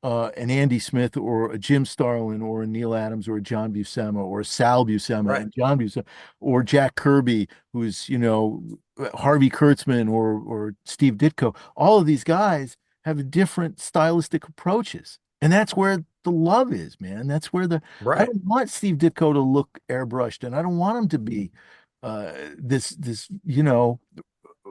an Andy Smith or a Jim Starlin or a Neil Adams or a John Buscema or a Sal Buscema Right. and John Buscema or Jack Kirby, who's, Harvey Kurtzman or Steve Ditko. All of these guys have different stylistic approaches. And that's where the love is, man. That's where I Right. don't want Steve Ditko to look airbrushed, and I don't want him to be this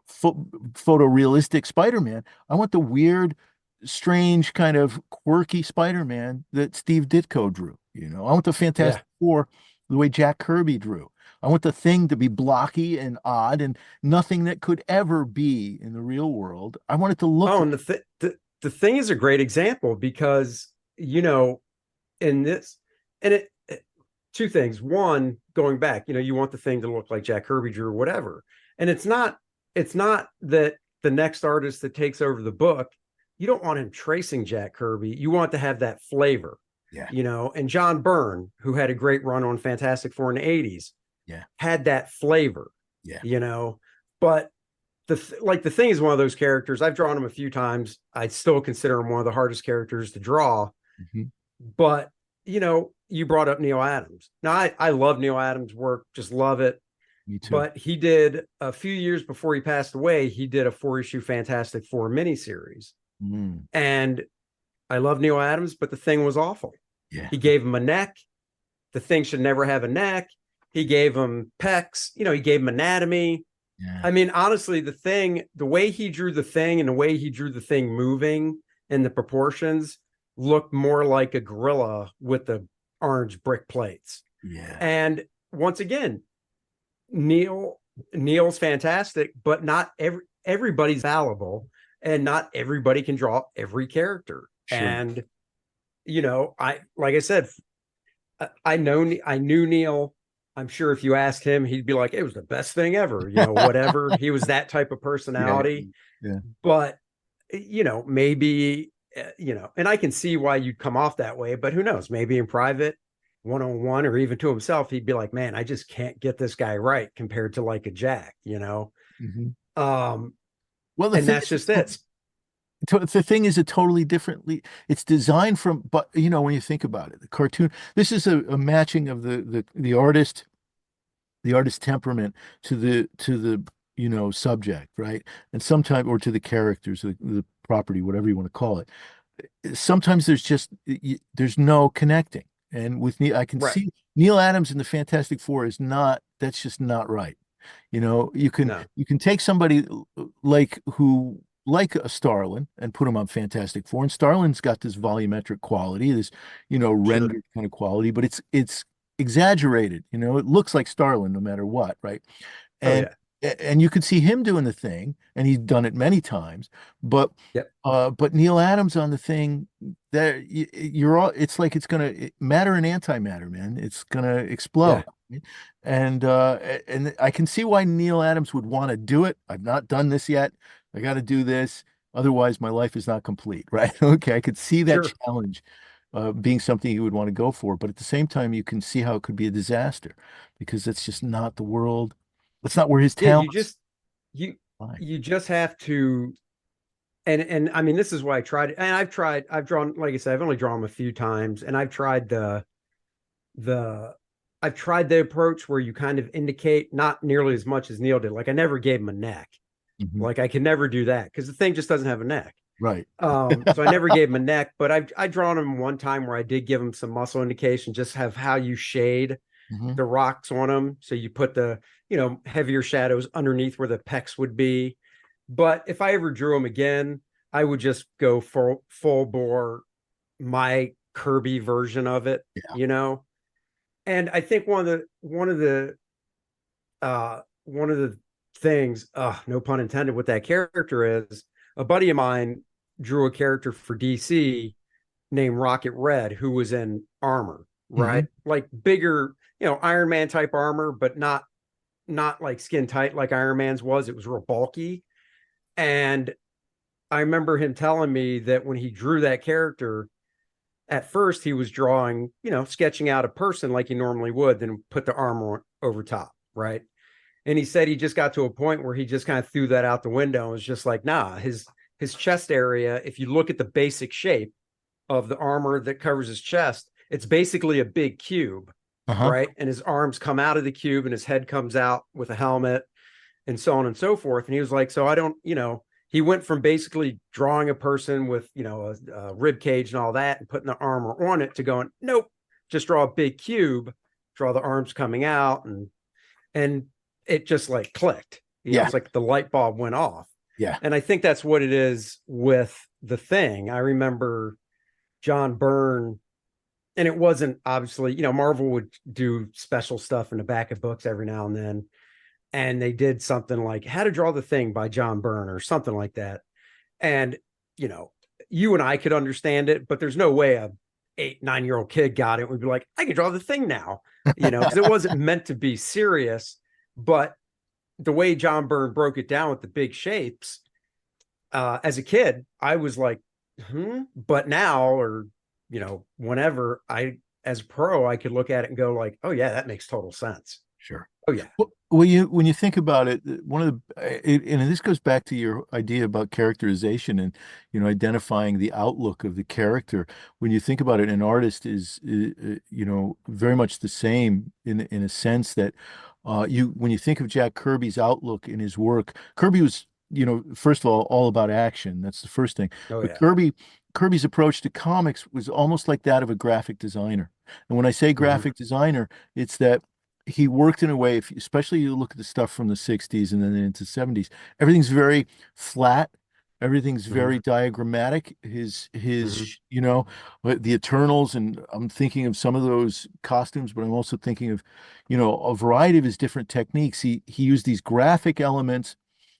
photorealistic Spider-Man. I want the weird, strange, kind of quirky Spider-Man that Steve Ditko drew. I want the Fantastic Yeah. Four the way Jack Kirby drew. I want the thing to be blocky and odd and nothing that could ever be in the real world. I want it to look Oh, like. and the thing is a great example because, in this, and two things. One, going back, you want the thing to look like Jack Kirby drew or whatever. And it's not that the next artist that takes over the book, you don't want him tracing Jack Kirby. You want to have that flavor, Yeah, and John Byrne, who had a great run on Fantastic Four in the 80s, yeah, had that flavor, yeah. but the thing is one of those characters. I've drawn him a few times. I still consider him one of the hardest characters to draw. Mhm. But you brought up Neil Adams. Now I love Neil Adams' work, just love it. Me too. But he did, a few years before he passed away, he did a 4-issue Fantastic Four miniseries. Mm, And I love Neil Adams, but the thing was awful. yeah, He gave him a neck. The thing should never have a neck. He gave him pecs. He gave him anatomy. yeah, I mean, honestly, the way he drew the thing and the way he drew the thing moving and the proportions looked more like a gorilla with the orange brick plates. yeah. And once again, Neil's fantastic, but not everybody's fallible, and not everybody can draw every character. Sure. And I like I said, I knew Neil. I'm sure if you asked him, he'd be like, it was the best thing ever, whatever. He was that type of Yeah, personality. yeah. But maybe and I can see why you'd come off that way, but who knows? Maybe in private, one-on-one, or even to himself, he'd be like, man, I just can't get this guy right compared to like a Jack. Mhm. um Well, the and thing that's is, just it. the thing is a totally differently. It's designed from, but when you think about it, the cartoon. This is a matching of the artist temperament to the subject, right? And sometimes, or to the characters, the property, whatever you want to call it. Sometimes there's no connecting. And with Neil, I can Right. see Neil Adams in the Fantastic Four is not, that's just not right. You can No. take somebody like a Starlin and put him on Fantastic Four. And Starlin's got this volumetric quality, this, Sure. rendered kind of quality, but it's exaggerated. It looks like Starlin no matter what, right? Oh and yeah. and you could see him doing the thing, and he's done it many times. But Yep. but Neil Adams on the thing, there you're all. It's like it's gonna matter and antimatter, man. It's gonna Yeah. explode. And I can see why Neil Adams would want to do it. I've not done this yet. I got to do this. Otherwise, my life is not complete, right? Okay, I could see that Sure. challenge being something he would want to go for. But at the same time, you can see how it could be a disaster because that's just not the world. That's not where his Yeah, talents you lie. you just have to. And I mean, this is why I tried, and I've drawn, like I said, I've only drawn them a few times, and the I've tried the approach where you kind of indicate, not nearly as much as Neil did. Like I never gave him a neck. Mhm. Like I can never do that because the thing just doesn't have a neck. Right. So I never gave him a neck, but I drawn him one time where I did give him some muscle indication, just have how you shade Mhm. the rocks on them. So you put the, heavier shadows underneath where the pecs would be. But if I ever drew him again, I would just go full bore, my Kirby version of it, Yeah. And I think one of the things, no pun intended, with that character is a buddy of mine drew a character for DC named Rocket Red, who was in armor, right? Mhm. Like bigger, Iron Man type armor, but not like skin tight like Iron Man's was. It was real bulky. And I remember him telling me that when he drew that character, at first he was drawing, sketching out a person like he normally would, then put the armor over top, right? And he said he just got to a point where he just kind of threw that out the window and was just like, nah, his chest area, if you look at the basic shape of the armor that covers his chest, it's basically a big cube, Uh-huh. right? And his arms come out of the cube and his head comes out with a helmet and so on and so forth. And he was like, so I don't, he went from basically drawing a person with, a rib cage and all that and putting the armor on it to going, nope, just draw a big cube, draw the arms coming out. And it just like clicked, Yeah. it's like the light bulb went off. Yeah. And I think that's what it is with the thing. I remember John Byrne, and it wasn't obviously, Marvel would do special stuff in the back of books every now and then. And they did something like How to Draw the Thing by John Byrne or something like that. And, you know, you and I could understand it, but there's no way a 8, 9-year-old kid got it would be like, I can draw the thing now, because it wasn't meant to be serious. But the way John Byrne broke it down with the big shapes, as a kid, I was like, but now, or, whenever as a pro, I could look at it and go like, oh yeah, that makes total sense. Sure. Oh yeah. Well, when you think about it, one of and this goes back to your idea about characterization and identifying the outlook of the character. When you think about it, an artist is very much the same in a sense that when you think of Jack Kirby's outlook in his work, Kirby was first of all about action. That's the first thing. Oh But yeah. Kirby's approach to comics was almost like that of a graphic designer. And when I say Mhm. graphic designer, it's that he worked in a way, especially you look at the stuff from the 60s and then into 70s, everything's very flat. Everything's Mhm. very diagrammatic. Mhm. The Eternals, and I'm thinking of some of those costumes, but I'm also thinking of, a variety of his different techniques. He used these graphic elements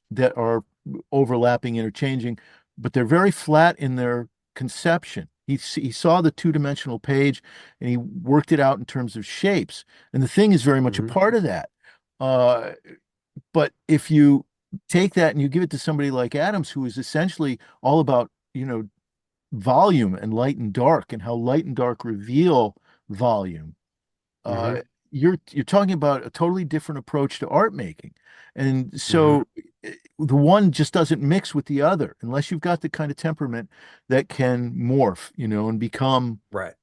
that are overlapping, interchanging, but they're very flat in their conception. He saw the two-dimensional page and he worked it out in terms of shapes. And the thing is very much a Mhm. part of that. Uh, but if you take that and you give it to somebody like Adams, who is essentially all about, volume and light and dark and how light and dark reveal volume, uh, Mhm. you're talking about a totally different approach to art making. And Mhm. so the one just doesn't mix with the other unless you've got the kind of temperament that can morph, and become, Right.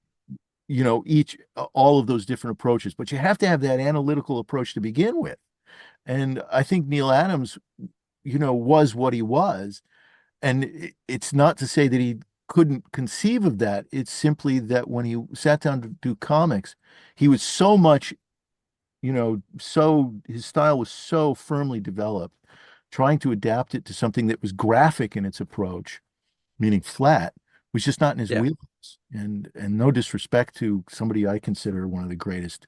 all of those different approaches. But you have to have that analytical approach to begin with. And I think Neil Adams, was what he was. And it's not to say that he couldn't conceive of that. It's simply that when he sat down to do comics, he was so much, his style was so firmly developed, trying to adapt it to something that was graphic in its approach, meaning flat, was just not in his Yeah. wheelhouse. And no disrespect to somebody I consider one of the greatest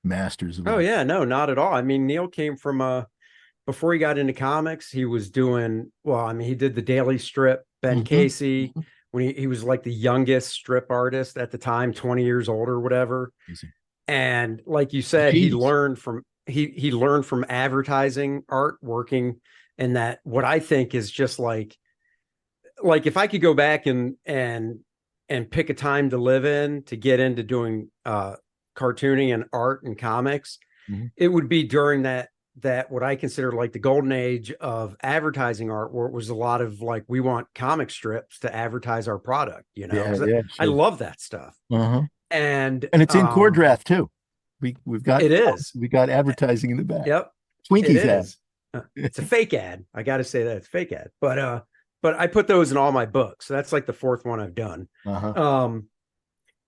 masters of Oh all. yeah. No, not at all. I mean, Neil came from before he got into comics, he was doing, well, I mean, he did the Daily Strip, Ben Mhm. Casey, Mhm. when he was like the youngest strip artist at the time, 20 years old or whatever. Amazing. And like you said, Genius. he learned from advertising art, working in that, what I think is just like if I could go back and pick a time to live in to get into doing cartooning and art and comics, Mhm. it would be during that what I consider like the golden age of advertising art, where it was a lot of like, we want comic strips to advertise our product, Yeah, because yeah, I sure. love that stuff. Uh-huh. And And it's in Kor-Drath too. We've got it is. we got advertising in the back. Yep, it Twinkies ad. is. It's a fake ad. I got to say that it's a fake ad, but I put those in all my books. So that's like the fourth one I've done. Uh-huh. Um,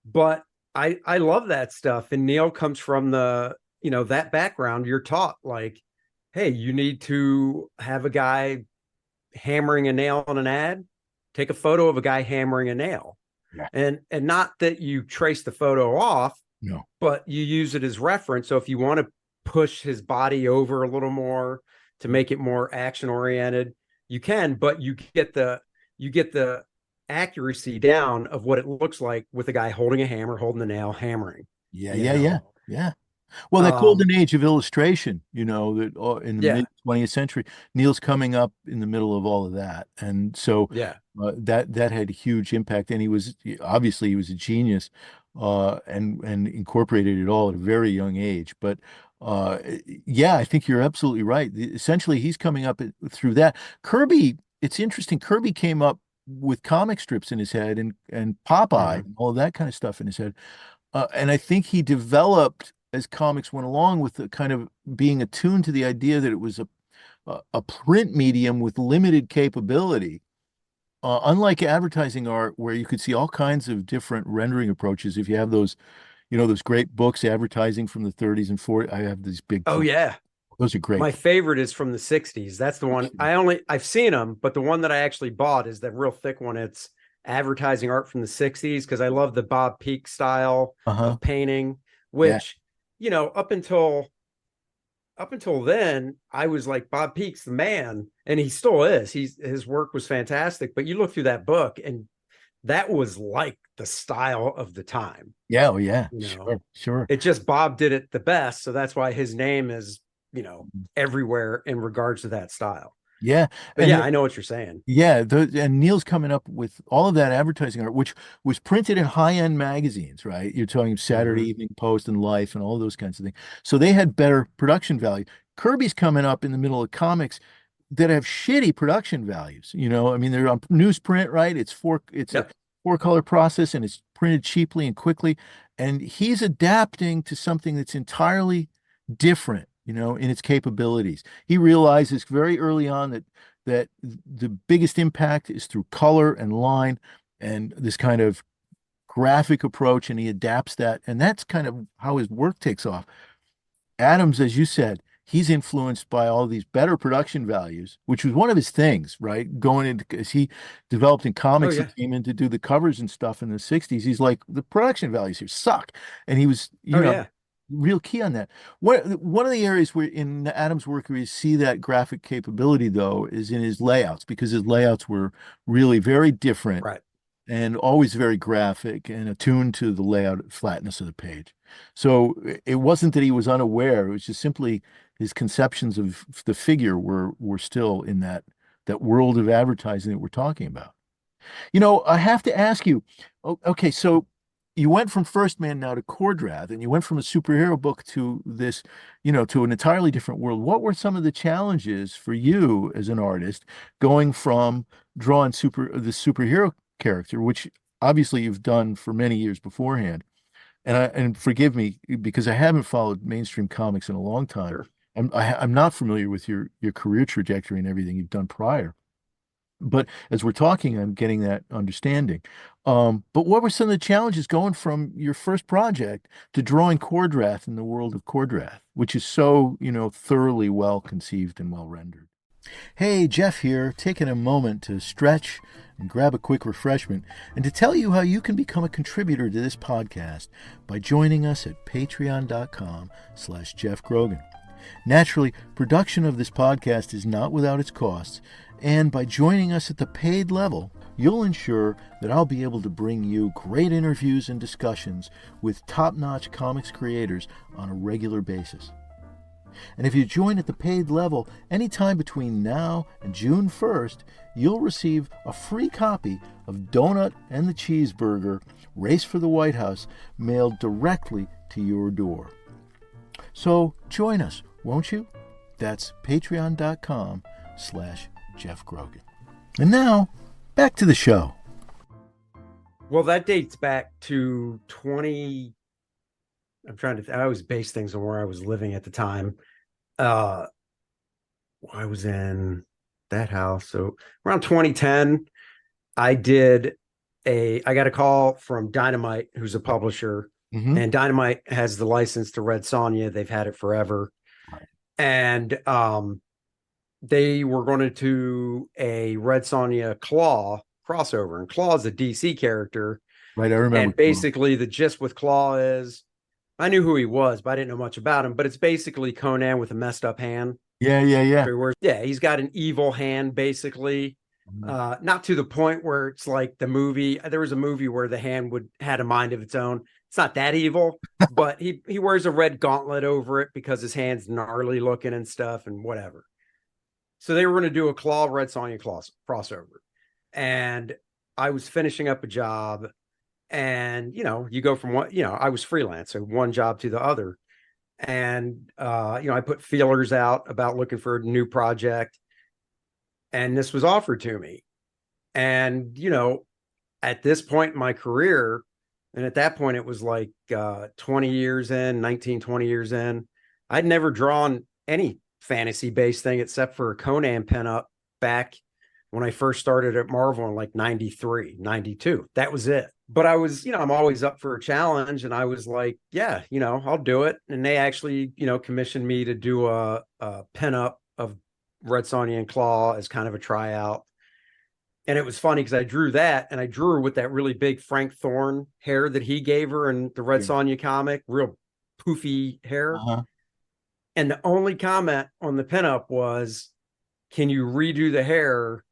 but I love that stuff. And Neil comes from that background. You're taught like, hey, you need to have a guy hammering a nail on an ad. Take a photo of a guy hammering a nail, Yeah. and not that you trace the photo off, No. but you use it as reference. So if you want to push his body over a little more to make it more action oriented, you can, but you get the accuracy down of what it looks like with a guy holding a hammer, holding the nail, hammering, Yeah, you yeah, yeah. know. Yeah. Well, that Um, golden age of illustration, that in the yeah, mid 20th century, Neil's coming up in the middle of all of that. And so yeah. that had a huge impact. And obviously he was a genius, and incorporated it all at a very young age. But uh, yeah, I think you're absolutely right. Essentially, he's coming up through that. Kirby, it's interesting. Kirby came up with comic strips in his head and Popeye Mhm. and all of that kind of stuff in his head. And I think he developed as comics went along with the kind of being attuned to the idea that it was a print medium with limited capability. Unlike advertising art, where you could see all kinds of different rendering approaches. If you have those great books, advertising from the 30s and 40s, I have these big Oh collections. yeah. Those are great. My favorite is from the 60s. That's the one I've seen them, but the one that I actually bought is that real thick one. advertising art from the 60s because I love the Bob Peak style Uh-huh. of painting, Yeah. which, up until then, I was like, Bob Peak's the man, and he still is. His work was fantastic. But you look through that book, and that was like the style of the time. Yeah. Oh, yeah. You know, Sure. Sure. it just Bob did it the best, so that's why his name is everywhere in regards to that style. Yeah. But And yeah, I know what you're saying. yeah, and Neil's coming up with all of that advertising art, which was printed in high-end magazines, right? You're talking Saturday Mm-hmm. Evening Post and Life and all those kinds of things. So they had better production value. Kirby's coming up in the middle of comics that have shitty production values. I mean, they're on newsprint, right? It's a Yep. four-color process and it's printed cheaply and quickly. And he's adapting to something that's entirely different, in its capabilities. He realizes very early on that the biggest impact is through color and line and this kind of graphic approach, and he adapts that. And that's kind of how his work takes off. Adams, as you said, he's influenced by all these better production values, which was one of his things, right? Going into, as he developed in Oh comics, he yeah. came in to do the covers and stuff in the 60s. He's like, the production values here suck. And he was, Oh yeah. real key on that. One of the areas where in Adam's work where you see that graphic capability, though, is in his layouts, because his layouts were really very different Right. and always very graphic and attuned to the layout flatness of the page. So it wasn't that he was unaware, it was just simply his conceptions of the figure were still in that world of advertising that we're talking about. I have to ask you, okay, so you went from First Man now to Kor-Drath, and you went from a superhero book to this, to an entirely different world. What were some of the challenges for you as an artist going from drawing the superhero character, which obviously you've done for many years beforehand? And forgive me because I haven't followed mainstream comics in a long time. Sure. I'm not familiar with your career trajectory and everything you've done prior. But as we're talking, I'm getting that understanding. But what were some of the challenges going from your first project to drawing Kor-Drath in the world of Kor-Drath, which is so, thoroughly well conceived and well rendered? Hey, Geoff here, taking a moment to stretch and grab a quick refreshment and to tell you how you can become a contributor to this podcast by joining us at patreon.com/Geoff Grogan. Naturally, production of this podcast is not without its costs, and by joining us at the paid level, you'll ensure that I'll be able to bring you great interviews and discussions with top-notch comics creators on a regular basis. And if you join at the paid level anytime between now and June 1st, you'll receive a free copy of Donut and the Cheeseburger, Race for the White House, mailed directly to your door. So join us, won't you? That's patreon.com/Geoff Grogan. And now, back to the show. Well, that dates back to 20. I always base things on where I was living at the time. I was in that house. So around 2010, I got a call from Dynamite, who's a publisher, Mm-hmm. and Dynamite has the license to Red Sonja. They've had it forever. And they were going to do a Red Sonja Claw crossover. And Claw is a DC character. Right, I remember. And basically the gist with Claw is, I knew who he was, but I didn't know much about him. But it's basically Conan with a messed up hand. Yeah, yeah, yeah. Yeah, he's got an evil hand, basically. Not to the point where it's like the movie. There was a movie where the hand had a mind of its own. It's not that evil, but he wears a red gauntlet over it because his hand's gnarly looking and stuff and whatever. So they were going to do a Red Sonja crossover, and I was finishing up a job. And, you go from I was freelance, so one job to the other. And, I put feelers out about looking for a new project. And this was offered to me. And, at this point in my career, and at that point, it was like 20 years in, 19, 20 years in, I'd never drawn any fantasy based thing except for a Conan pinup back when I first started at Marvel in like 93, 92. That was it. But I was, I'm always up for a challenge. And I was like, yeah, I'll do it. And they actually, commissioned me to do a pinup of Red Sonja and Claw as kind of a tryout. And it was funny because I drew that, and I drew her with that really big Frank Thorne hair that he gave her in the Red Yeah. Sonja comic, real poofy hair. Uh-huh. And the only comment on the pinup was, can you redo the hair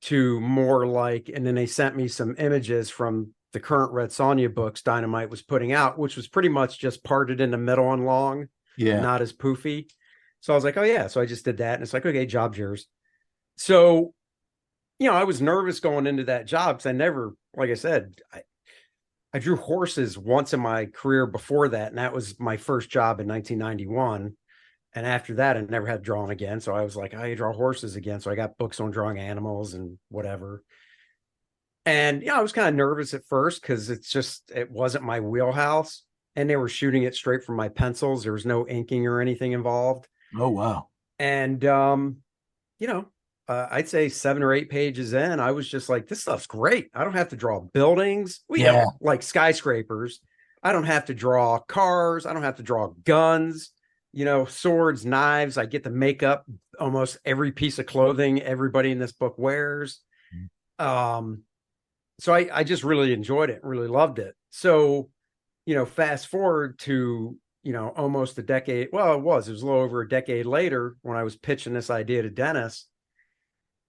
to more like, and then they sent me some images from the current Red Sonja books Dynamite was putting out, which was pretty much just parted in the middle and long, Yeah. not as poofy. So I was like, oh yeah. So I just did that. And it's like, okay, job's yours. So, I was nervous going into that job because I never, like I said, I drew horses once in my career before that. And that was my first job in 1991. And after that, I never had drawn again. So I was like, I draw horses again. So I got books on drawing animals and whatever. And I was kind of nervous at first because it wasn't my wheelhouse. And they were shooting it straight from my pencils. There was no inking or anything involved. Oh, wow. And, you know, I'd say 7 or 8 pages in, I was just like, this stuff's great. I don't have to draw buildings. Yeah. Like skyscrapers. I don't have to draw cars. I don't have to draw guns, swords, knives. I get to make up almost every piece of clothing everybody in this book wears. So I just really enjoyed it, really loved it. So, fast forward to, almost a decade. Well, it was a little over a decade later when I was pitching this idea to Dennis.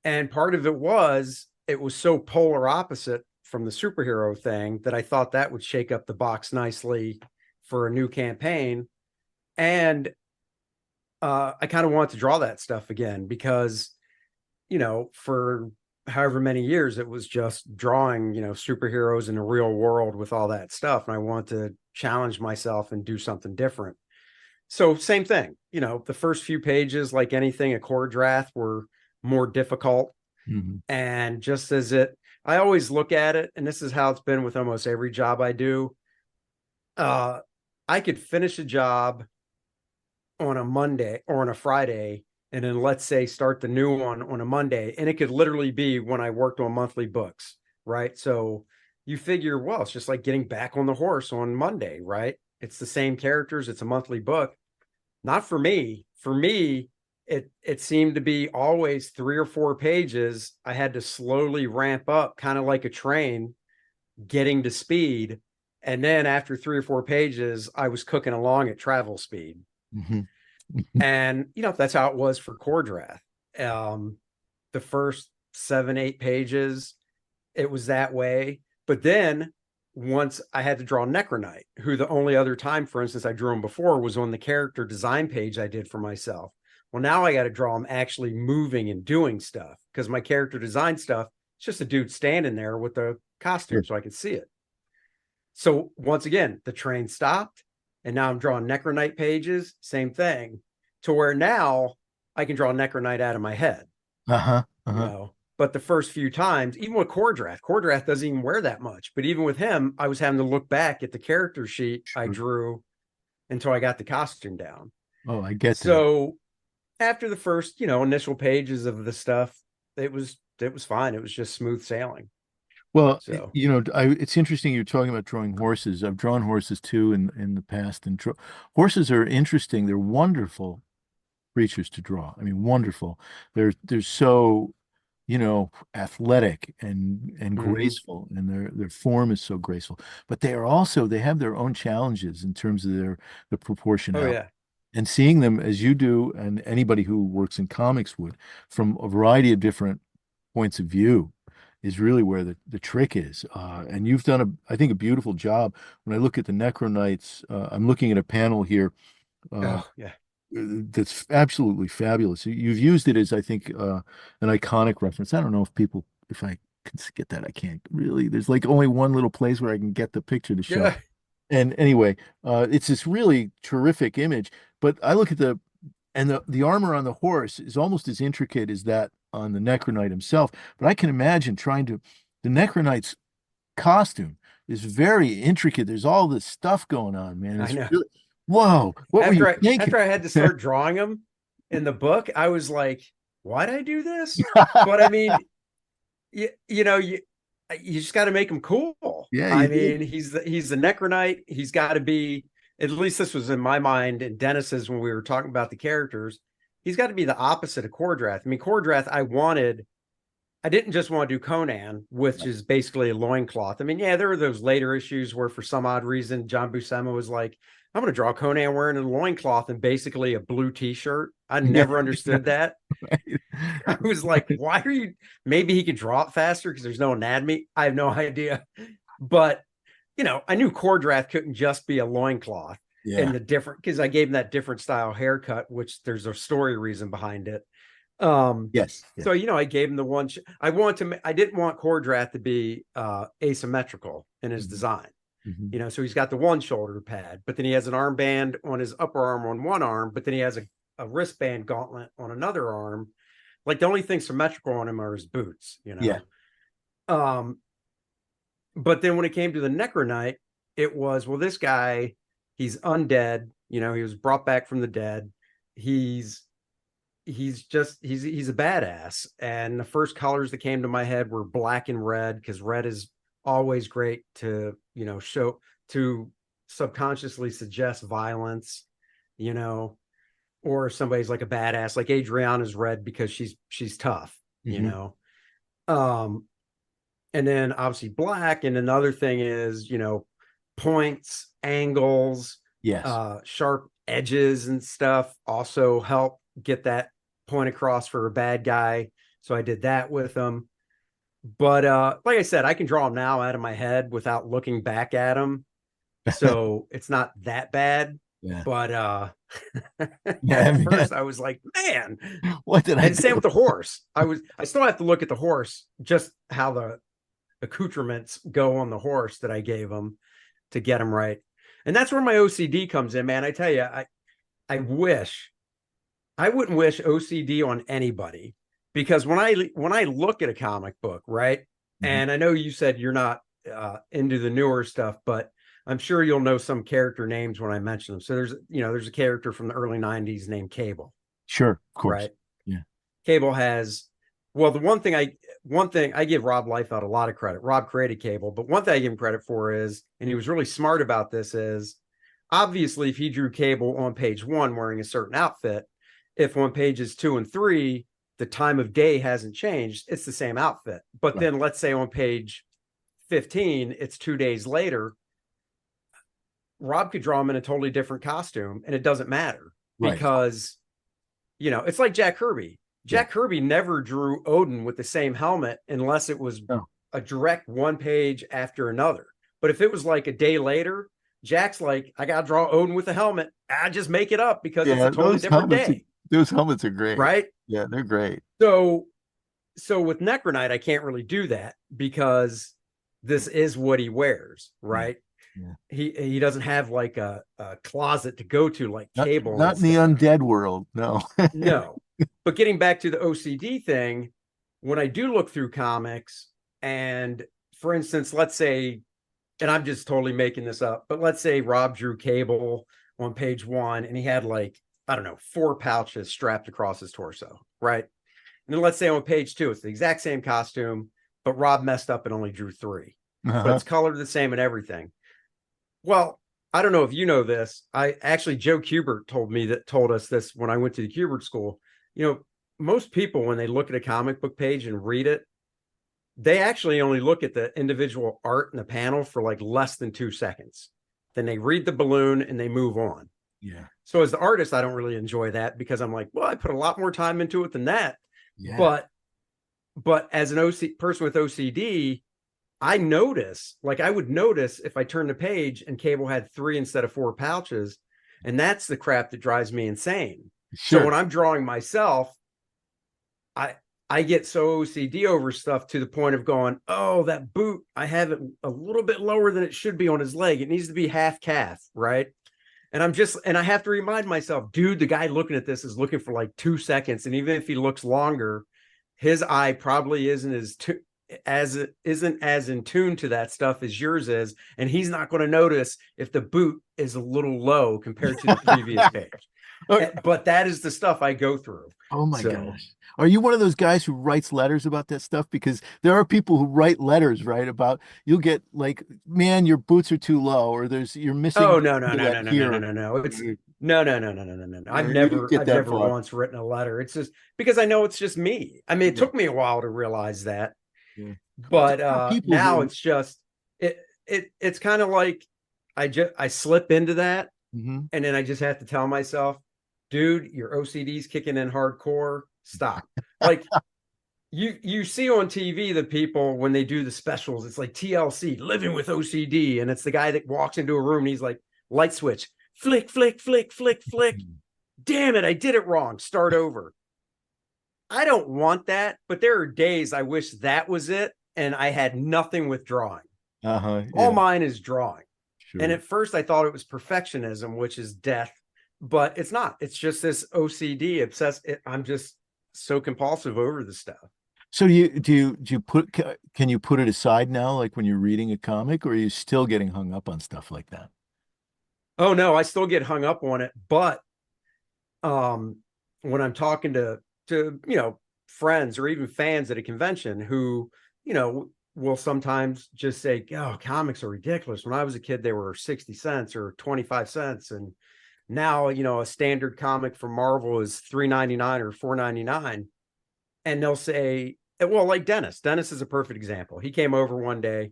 And part of it was so polar opposite from the superhero thing that I thought that would shake up the box nicely for a new campaign. And I kind of want to draw that stuff again because, for however many years it was just drawing, superheroes in the real world with all that stuff. And I want to challenge myself and do something different. So same thing, the first few pages, like anything at Kor-Drath, were more difficult. Mm-hmm. And just as I always look at it, and this is how it's been with almost every job I do. I could finish a job on a Monday or on a Friday, and then let's say start the new one on a Monday. And it could literally be when I worked on monthly books, right? So you figure, well, it's just like getting back on the horse on Monday, right? It's the same characters. It's a monthly book. Not for me. For me, it seemed to be always 3 or 4 pages. I had to slowly ramp up, kind of like a train getting to speed. And then after 3 or 4 pages, I was cooking along at travel speed. Mm-hmm. And, that's how it was for Kor-Drath. The first 7, 8 pages, it was that way. But then once I had to draw Necronite, who the only other time, for instance, I drew him before was on the character design page I did for myself. Well, now I got to draw him actually moving and doing stuff because my character design stuff, it's just a dude standing there with the costume so I could see it. So once again, the train stopped and now I'm drawing Necronite pages, same thing, to where now I can draw Necronite out of my head. But the first few times, even with Kor-Drath doesn't even wear that much. But even with him, I was having to look back at the character sheet I drew until I got the costume down. Oh, I get that. So after the first, initial pages of the stuff, it was fine. It was just smooth sailing. Well, it's interesting you're talking about drawing horses. I've drawn horses too in the past, and horses are interesting. They're wonderful creatures to draw. I mean, wonderful. They're so, athletic and graceful, and their form is so graceful. But they have their own challenges in terms of the proportionality. Oh yeah. And seeing them as you do, and anybody who works in comics would, from a variety of different points of view, is really where the trick is. And you've done, I think, a beautiful job. When I look at the Necronites, I'm looking at a panel here that's absolutely fabulous. You've used it as, I think, an iconic reference. I don't know if I can get that. I can't really. There's like only one little place where I can get the picture to show. Yeah. And anyway, it's this really terrific image. But I look at the armor on the horse is almost as intricate as that on the Necronite himself. But I can imagine the Necronite's costume is very intricate. There's all this stuff going on, man. I know. Really, whoa, what were you thinking? After I had to start drawing them in the book, I was like, why'd I do this? But I mean, you just got to make him cool. Yeah, I mean, he's the Necronite. He's got to be, at least this was in my mind and Dennis's when we were talking about the characters, he's got to be the opposite of Kor-Drath. I mean, Kor-Drath, I wanted I didn't just want to do Conan, which is basically a loincloth. I mean, yeah, there are those later issues where for some odd reason, John Buscema was like, I'm going to draw Conan wearing a loincloth and basically a blue t-shirt. I never understood that. I was like, why are you, maybe he could draw it faster because there's no anatomy. I have no idea. But, I knew Kor-Drath couldn't just be a loincloth and the different, because I gave him that different style haircut, which there's a story reason behind it. Yes. So, I gave him the one, I didn't want Kor-Drath to be asymmetrical in his design. So he's got the one shoulder pad, but then he has an armband on his upper arm on one arm, but then he has a wristband gauntlet on another arm. Like the only thing symmetrical on him are his boots, Yeah. But then when it came to the Necronite, it was, well, this guy, he's undead. He was brought back from the dead. He's a badass. And the first colors that came to my head were black and red, because red is always great to, show, to subconsciously suggest violence, or somebody's like a badass, like Adriana's red because she's tough, and then obviously black. And another thing is, points, angles, sharp edges and stuff also help get that point across for a bad guy. So I did that with them. But like I said, I can draw them now out of my head without looking back at them. So it's not that bad. Yeah. But at first I was like, man, what did I do? And same with the horse. I still have to look at the horse, just how the accoutrements go on the horse that I gave him to get him right. And that's where my OCD comes in, man. I tell you, I wouldn't wish OCD on anybody, because when I look at a comic book, right? And I know you said you're not into the newer stuff, but I'm sure you'll know some character names when I mention them. So there's a character from the early 90s named Cable. Sure, of course. Right? Yeah. Cable has, well, the one thing I give Rob Liefeld a lot of credit. Rob created Cable, but one thing I give him credit for is, and he was really smart about this, is obviously if he drew Cable on page 1 wearing a certain outfit, if on pages 2 and 3 the time of day hasn't changed, it's the same outfit. But then let's say on page 15 it's 2 days later, Rob could draw him in a totally different costume and it doesn't matter, because it's like Jack Kirby. Jack Kirby never drew Odin with the same helmet unless it was a direct one page after another. But if it was like a day later, Jack's like, I gotta draw Odin with a helmet. I just make it up because it's a totally different day. Those helmets are great, right? Yeah, they're great. So with Necronite, I can't really do that because this is what he wears, right? Yeah. He doesn't have like a closet to go to like Cable. Not in the undead world, no. No. But getting back to the OCD thing, when I do look through comics, and for instance, let's say, and I'm just totally making this up, but let's say Rob drew Cable on page 1 and he had like, I don't know, 4 pouches strapped across his torso, right? And then let's say on page 2, it's the exact same costume, but Rob messed up and only drew 3. But it's colored the same and everything. Well, I don't know if you know this. Joe Kubert told us this when I went to the Kubert school. Most people, when they look at a comic book page and read it, they actually only look at the individual art in the panel for like less than 2 seconds. Then they read the balloon and they move on. Yeah. So as the artist, I don't really enjoy that, because I'm like, well, I put a lot more time into it than that. Yeah. But as an person with OCD, I would notice if I turned the page and Cable had 3 instead of 4 pouches, and that's the crap that drives me insane. Sure. So when I'm drawing myself, I get so OCD over stuff to the point of going, oh, that boot, I have it a little bit lower than it should be on his leg. It needs to be half calf, right? And I have to remind myself, dude, the guy looking at this is looking for like 2 seconds. And even if he looks longer, his eye probably isn't as in tune to that stuff as yours is. And he's not going to notice if the boot is a little low compared to the previous page. Or- But that is the stuff I go through. oh my So, gosh. Are you one of those guys who writes letters about that stuff? Because there are people who write letters, right? About you'll get like, man, your boots are too low, or you're missing oh the no, no, no, that no, no, no, no, here. no, no. It's You no, no, no, no, no, no, no, no. you didn't get I've that never far. once written a letter. It's just because I know it's just me. I mean, it Yeah. took me a while to realize that, Yeah. There but are people now who it's just it it's kind of like I slip into that, mhm. and then I just have to tell myself, dude, your OCD's kicking in hardcore. Stop. Like you see on TV the people when they do the specials, it's like TLC, living with OCD, and it's the guy that walks into a room and he's like, light switch, flick, flick, flick, flick, flick. Damn it, I did it wrong. Start over. I don't want that, but there are days I wish that was it and I had nothing with drawing. Uh-huh. All Yeah, mine is drawing. And sure. at first I thought it was perfectionism, which is death, but it's not. It's just this OCD obsessed. I'm just so compulsive over the stuff. So do you put can you put it aside now, like when you're reading a comic, or are you still getting hung up on stuff like that? Oh no, I still get hung up on it, but um when I'm talking to friends or even fans at a convention who, will sometimes just say, "Oh, comics are ridiculous. When I was a kid they were 60 cents or 25 cents and now, a standard comic from Marvel is 3.99 or 4.99." And they'll say, well, like Dennis. Dennis is a perfect example. He came over one day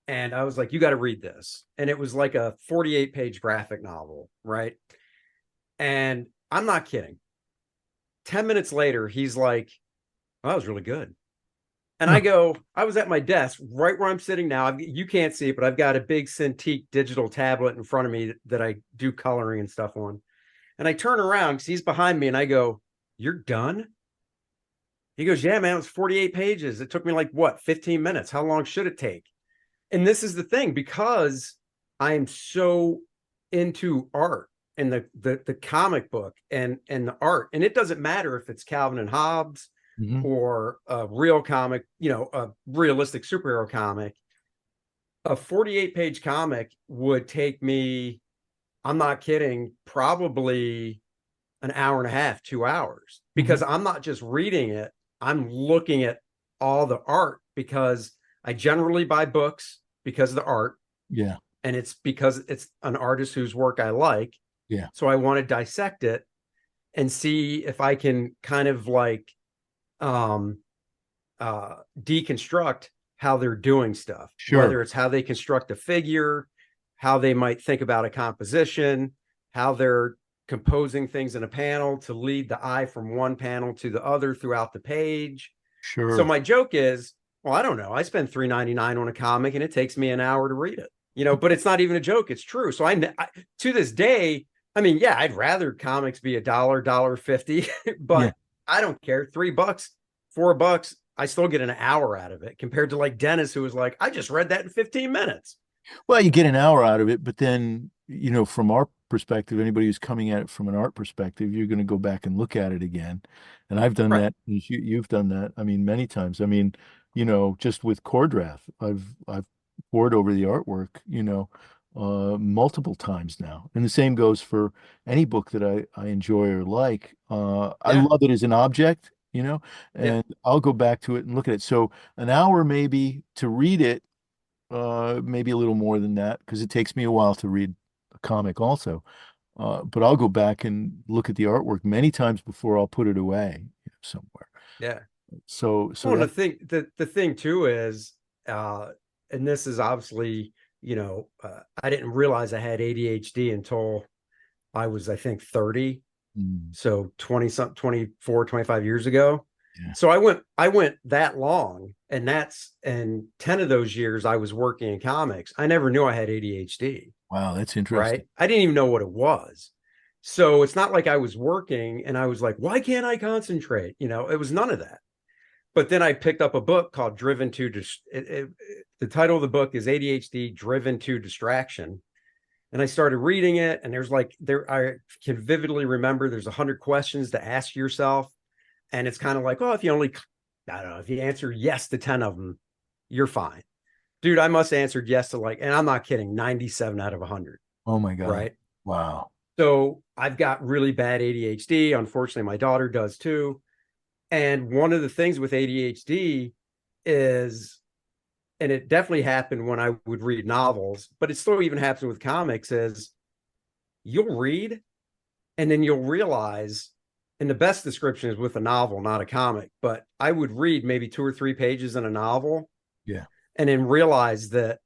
and I was like, you got to read this. And it was like a 48-page graphic novel, right? And I'm not kidding. 10 minutes later, he's like, oh, that was really good. And I go, I was at my desk right where I'm sitting now. You can't see it, but I've got a big Cintiq digital tablet in front of me that I do coloring and stuff on. And I turn around because he's behind me and I go, you're done? He goes, yeah, man, it was 48 pages. It took me like what, 15 minutes? How long should it take? And this is the thing, because I am so into art and the comic book and the art. And it doesn't matter if it's Calvin and Hobbes Mhm. or a real comic, a realistic superhero comic. A 48-page comic would take me, I'm not kidding, probably an hour and a half, 2 hours, Mhm. because I'm not just reading it, I'm looking at all the art, because I generally buy books because of the art, Yeah, and it's because it's an artist whose work I like. yeah, So I want to dissect it and see if I can kind of like um deconstruct how they're doing stuff, sure, whether it's how they construct a figure, how they might think about a composition, how they're composing things in a panel to lead the eye from one panel to the other throughout the page. So sure. my joke is, well, I don't know. I spend $3.99 on a comic and it takes me an hour to read it. But it's not even a joke. It's true. So I to this day, I mean, yeah, I'd rather comics be $1, 50, Yeah. but I don't care. $3, $4, I still get an hour out of it compared to like Dennis, who was like, I just read that in 15 minutes. Well, you get an hour out of it, but then, from our perspective, anybody who's coming at it from an art perspective, you're going to go back and look at it again. And I've done Right. that. You've done that. I mean, many times. I mean, just with Kor-Drath, I've pored over the artwork, multiple times now. And the same goes for any book that I enjoy or like. I Yeah. love it as an object, Yeah. and I'll go back to it and look at it. So an hour maybe to read it, maybe a little more than that because it takes me a while to read a comic also. But I'll go back and look at the artwork many times before I'll put it away somewhere. Yeah. So Well, and that, the thing too is, uh, and this is obviously, I didn't realize I had ADHD until I was, I think, 30. mm, So 20 something, 24, 25 years ago. yeah. So I went that long, and 10 of those years I was working in comics. I never knew I had ADHD, Wow, that's right? interesting. I didn't even know what it was. So it's not like I was working and I was like, why can't I concentrate? It was none of that. But then I picked up a book called Driven to the title of the book is ADHD Driven to Distraction. And I started reading it, and I can vividly remember there's 100 questions to ask yourself. And it's kind of like, oh, I don't know, if you answer yes to 10 of them, you're fine. Dude, I must have answered yes to and I'm not kidding, 97 out of 100. Oh my God. Right. Wow. So I've got really bad ADHD. Unfortunately, my daughter does too. And one of the things with ADHD is, and it definitely happened when I would read novels, but it still even happens with comics, is you'll read and then you'll realize, and the best description is with a novel, not a comic, but I would read maybe 2 or 3 pages in a novel Yeah. and then realize that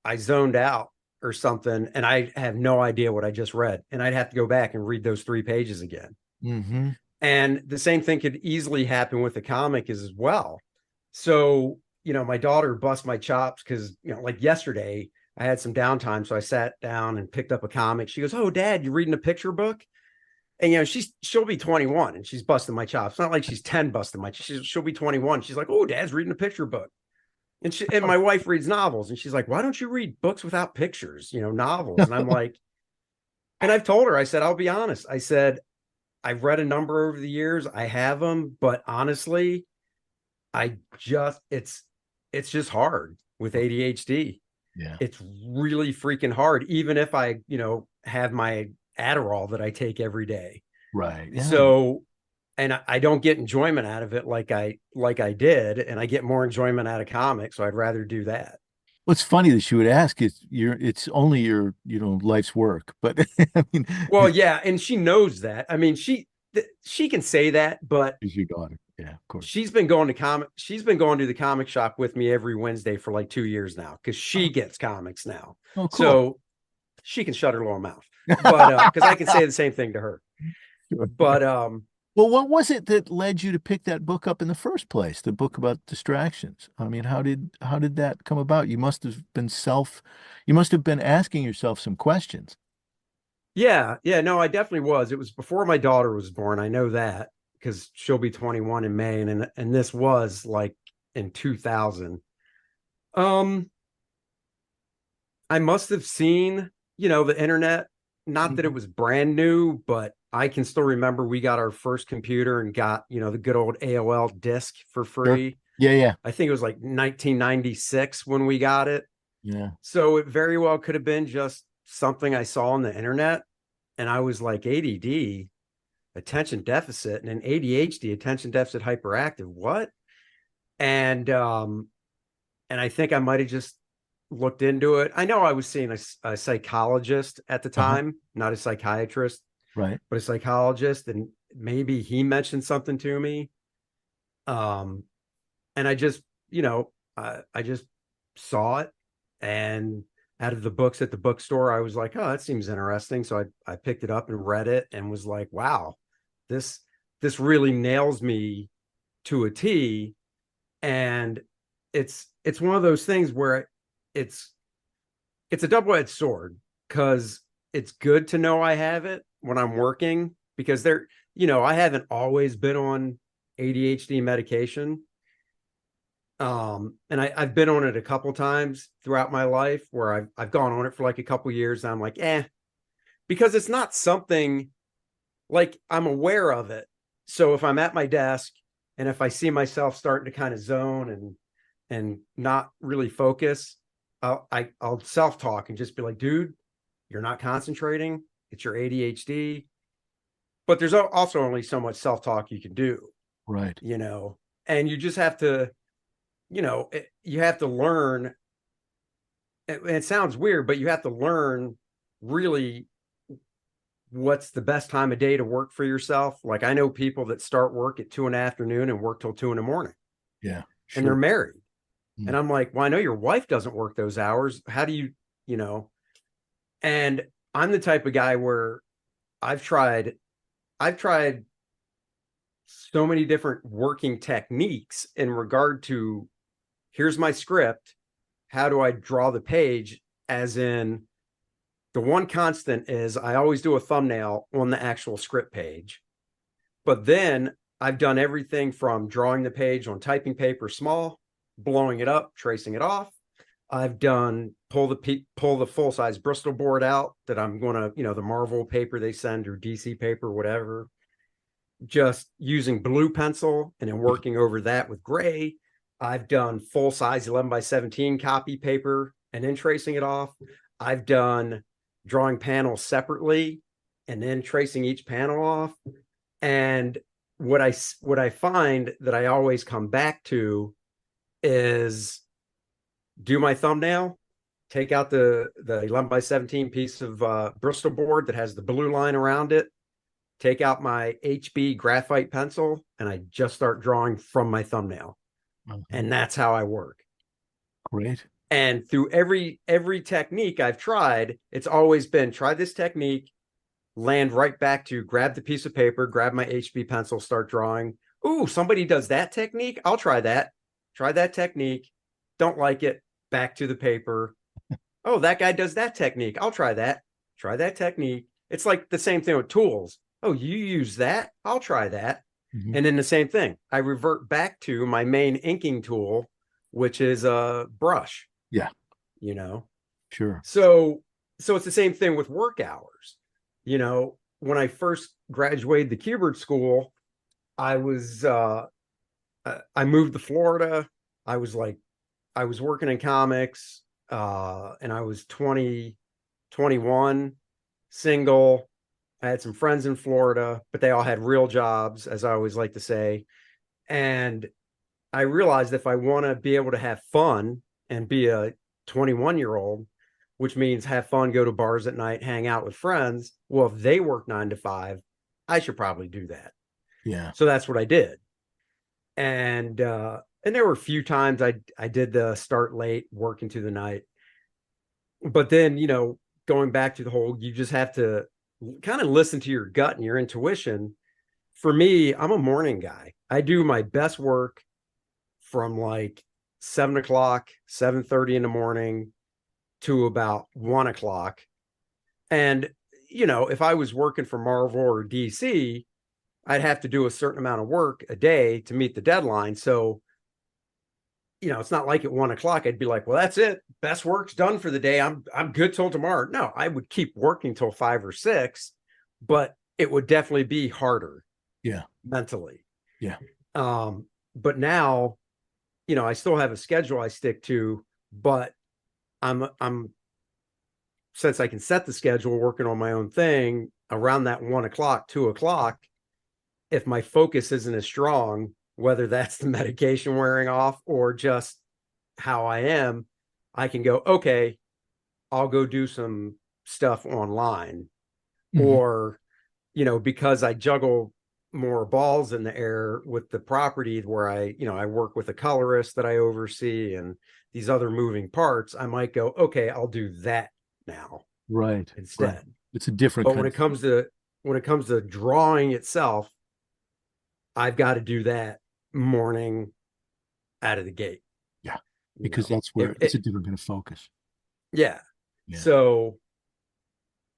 I zoned out or something and I have no idea what I just read. And I'd have to go back and read those 3 pages again. Mm-hmm. And the same thing could easily happen with the comic as well. So, my daughter bust my chops because, like yesterday, I had some downtime. So I sat down and picked up a comic. She goes, "Oh, Dad, you reading a picture book?" And, she'll be 21 and she's busting my chops. It's not like she's 10 busting my chops. She'll be 21. She's like, "Oh, Dad's reading a picture book." And my wife reads novels and she's like, "Why don't you read books without pictures, novels?" And I'm like, and I've told her, I said, I'll be honest. I said, I've read a number over the years. I have them, but honestly, it's just hard with ADHD. Yeah. It's really freaking hard, even if I, have my Adderall that I take every day. Right. Yeah. So, and I don't get enjoyment out of it like I did, and I get more enjoyment out of comics. So I'd rather do that. Well, it's funny that you would ask. It's only your, life's work. But I mean, Well, yeah, and she knows that. I mean, she can say that, but it's your daughter. Yeah, of course. she's been going to the comic shop with me every Wednesday for like 2 years now because she Oh, gets comics now. oh, cool. So she can shut her little mouth, but because I can say the same thing to her. But Well, what was it that led you to pick that book up in the first place? The book about distractions. I mean, how did that come about? You must have been asking yourself some questions. yeah, no, I definitely was. It was before my daughter was born. I know that because she'll be 21 in May, and this was like in 2000. Um, I must have seen, the internet. Not that it Mhm. was brand new, but I can still remember we got our first computer and got, the good old AOL disk for Sure. free. Yeah, yeah, I think it was like 1996 when we got it. yeah. So it very well could have been just something I saw on the internet. And I was like, ADD, attention deficit, and an ADHD, attention deficit hyperactive. What? And and I think I might have just looked into it. I know I was seeing a psychologist at the Uh-huh. time, not a psychiatrist, Right. but a psychologist, and maybe he mentioned something to me. Um, and I just, I just saw it, and out of the books at the bookstore, I was like, oh, that seems interesting. So I picked it up and read it and was like, wow, this this really nails me to a T. And it's one of those things where it's it's a double-edged sword because it's good to know I have it when I'm working because I haven't always been on ADHD medication. And I've been on it a couple times throughout my life where I've gone on it for like a couple years and I'm like, because it's not something like I'm aware of it. So if I'm at my desk and if I see myself starting to kind of zone and not really focus, I'll self-talk and just be like, dude, you're not concentrating. It's your ADHD. But there's also only so much self-talk you can do, Right. and you just have to, you have to learn. It sounds weird, but you have to learn really what's the best time of day to work for yourself. Like I know people that start work at 2 in the afternoon and work till 2 in the morning Yeah, and they're sure. married. Mm. And I'm like, well, I know your wife doesn't work those hours. How do you, you know, and I'm the type of guy where I've tried, I've tried so many different working techniques in regard to here's my script. How do I draw the page? As in, the one constant is I always do a thumbnail on the actual script page. But then I've done everything from drawing the page on typing paper small, blowing it up, tracing it off. I've done pull the full size Bristol board out that I'm going to, the Marvel paper they send or DC paper, whatever, just using blue pencil and then Yeah. working over that with gray. I've done full size 11 by 17 copy paper and then tracing it off. I've done drawing panels separately and then tracing each panel off. And what I find that I always come back to is do my thumbnail, take out the 11 by 17 piece of Bristol board that has the blue line around it, take out my HB graphite pencil, and I just start drawing from my thumbnail. And that's how I work. Great. And through every technique I've tried, it's always been try this technique, land right back to grab the piece of paper, grab my HB pencil, start drawing. Ooh, somebody does that technique. I'll try that. Try that technique. Don't like it. Back to the paper. Oh, that guy does that technique. I'll try that. Try that technique. It's like the same thing with tools. Oh, you use that? I'll try that. Mm-hmm. And then the same thing. I revert back to my main inking tool, which is a brush. Yeah. You know? Sure. So it's the same thing with work hours. You know, when I first graduated the Kubert school, I was I moved to Florida. I was working in comics, and I was 20, 21, single. I had some friends in Florida, but they all had real jobs, as I always like to say. And I realized if I want to be able to have fun and be a 21-year-old, which means have fun, go to bars at night, hang out with friends. Well, if they work 9 to 5, I should probably do that. Yeah. So that's what I did. And there were a few times I did the start late, work into the night. But then, you know, going back to the whole, you just have to kind of listen to your gut and your intuition. For me, I'm a morning guy. I do my best work from like 7 o'clock, 7:30 in the morning to about 1 o'clock. And, you know, if I was working for Marvel or DC, I'd have to do a certain amount of work a day to meet the deadline. So, you know, it's not like at 1 o'clock, I'd be like, well, that's it. Best work's done for the day. I'm good till tomorrow. No, I would keep working till 5 or 6, but it would definitely be harder. Yeah. Mentally. Yeah. But now, you know, I still have a schedule I stick to, but I'm since I can set the schedule working on my own thing around that 1 o'clock, 2 o'clock, if my focus isn't as strong, whether that's the medication wearing off or just how I am, I can go, okay, I'll go do some stuff online. Mm-hmm. Or, you know, because I juggle more balls in the air with the property where I work with a colorist that I oversee and these other moving parts, I might go, okay, I'll do that now. Right. Instead. Right. It's a different. But when it comes to drawing itself, I've got to do that morning out of the gate. Yeah. Because that's where it's a different kind of focus. Yeah. So,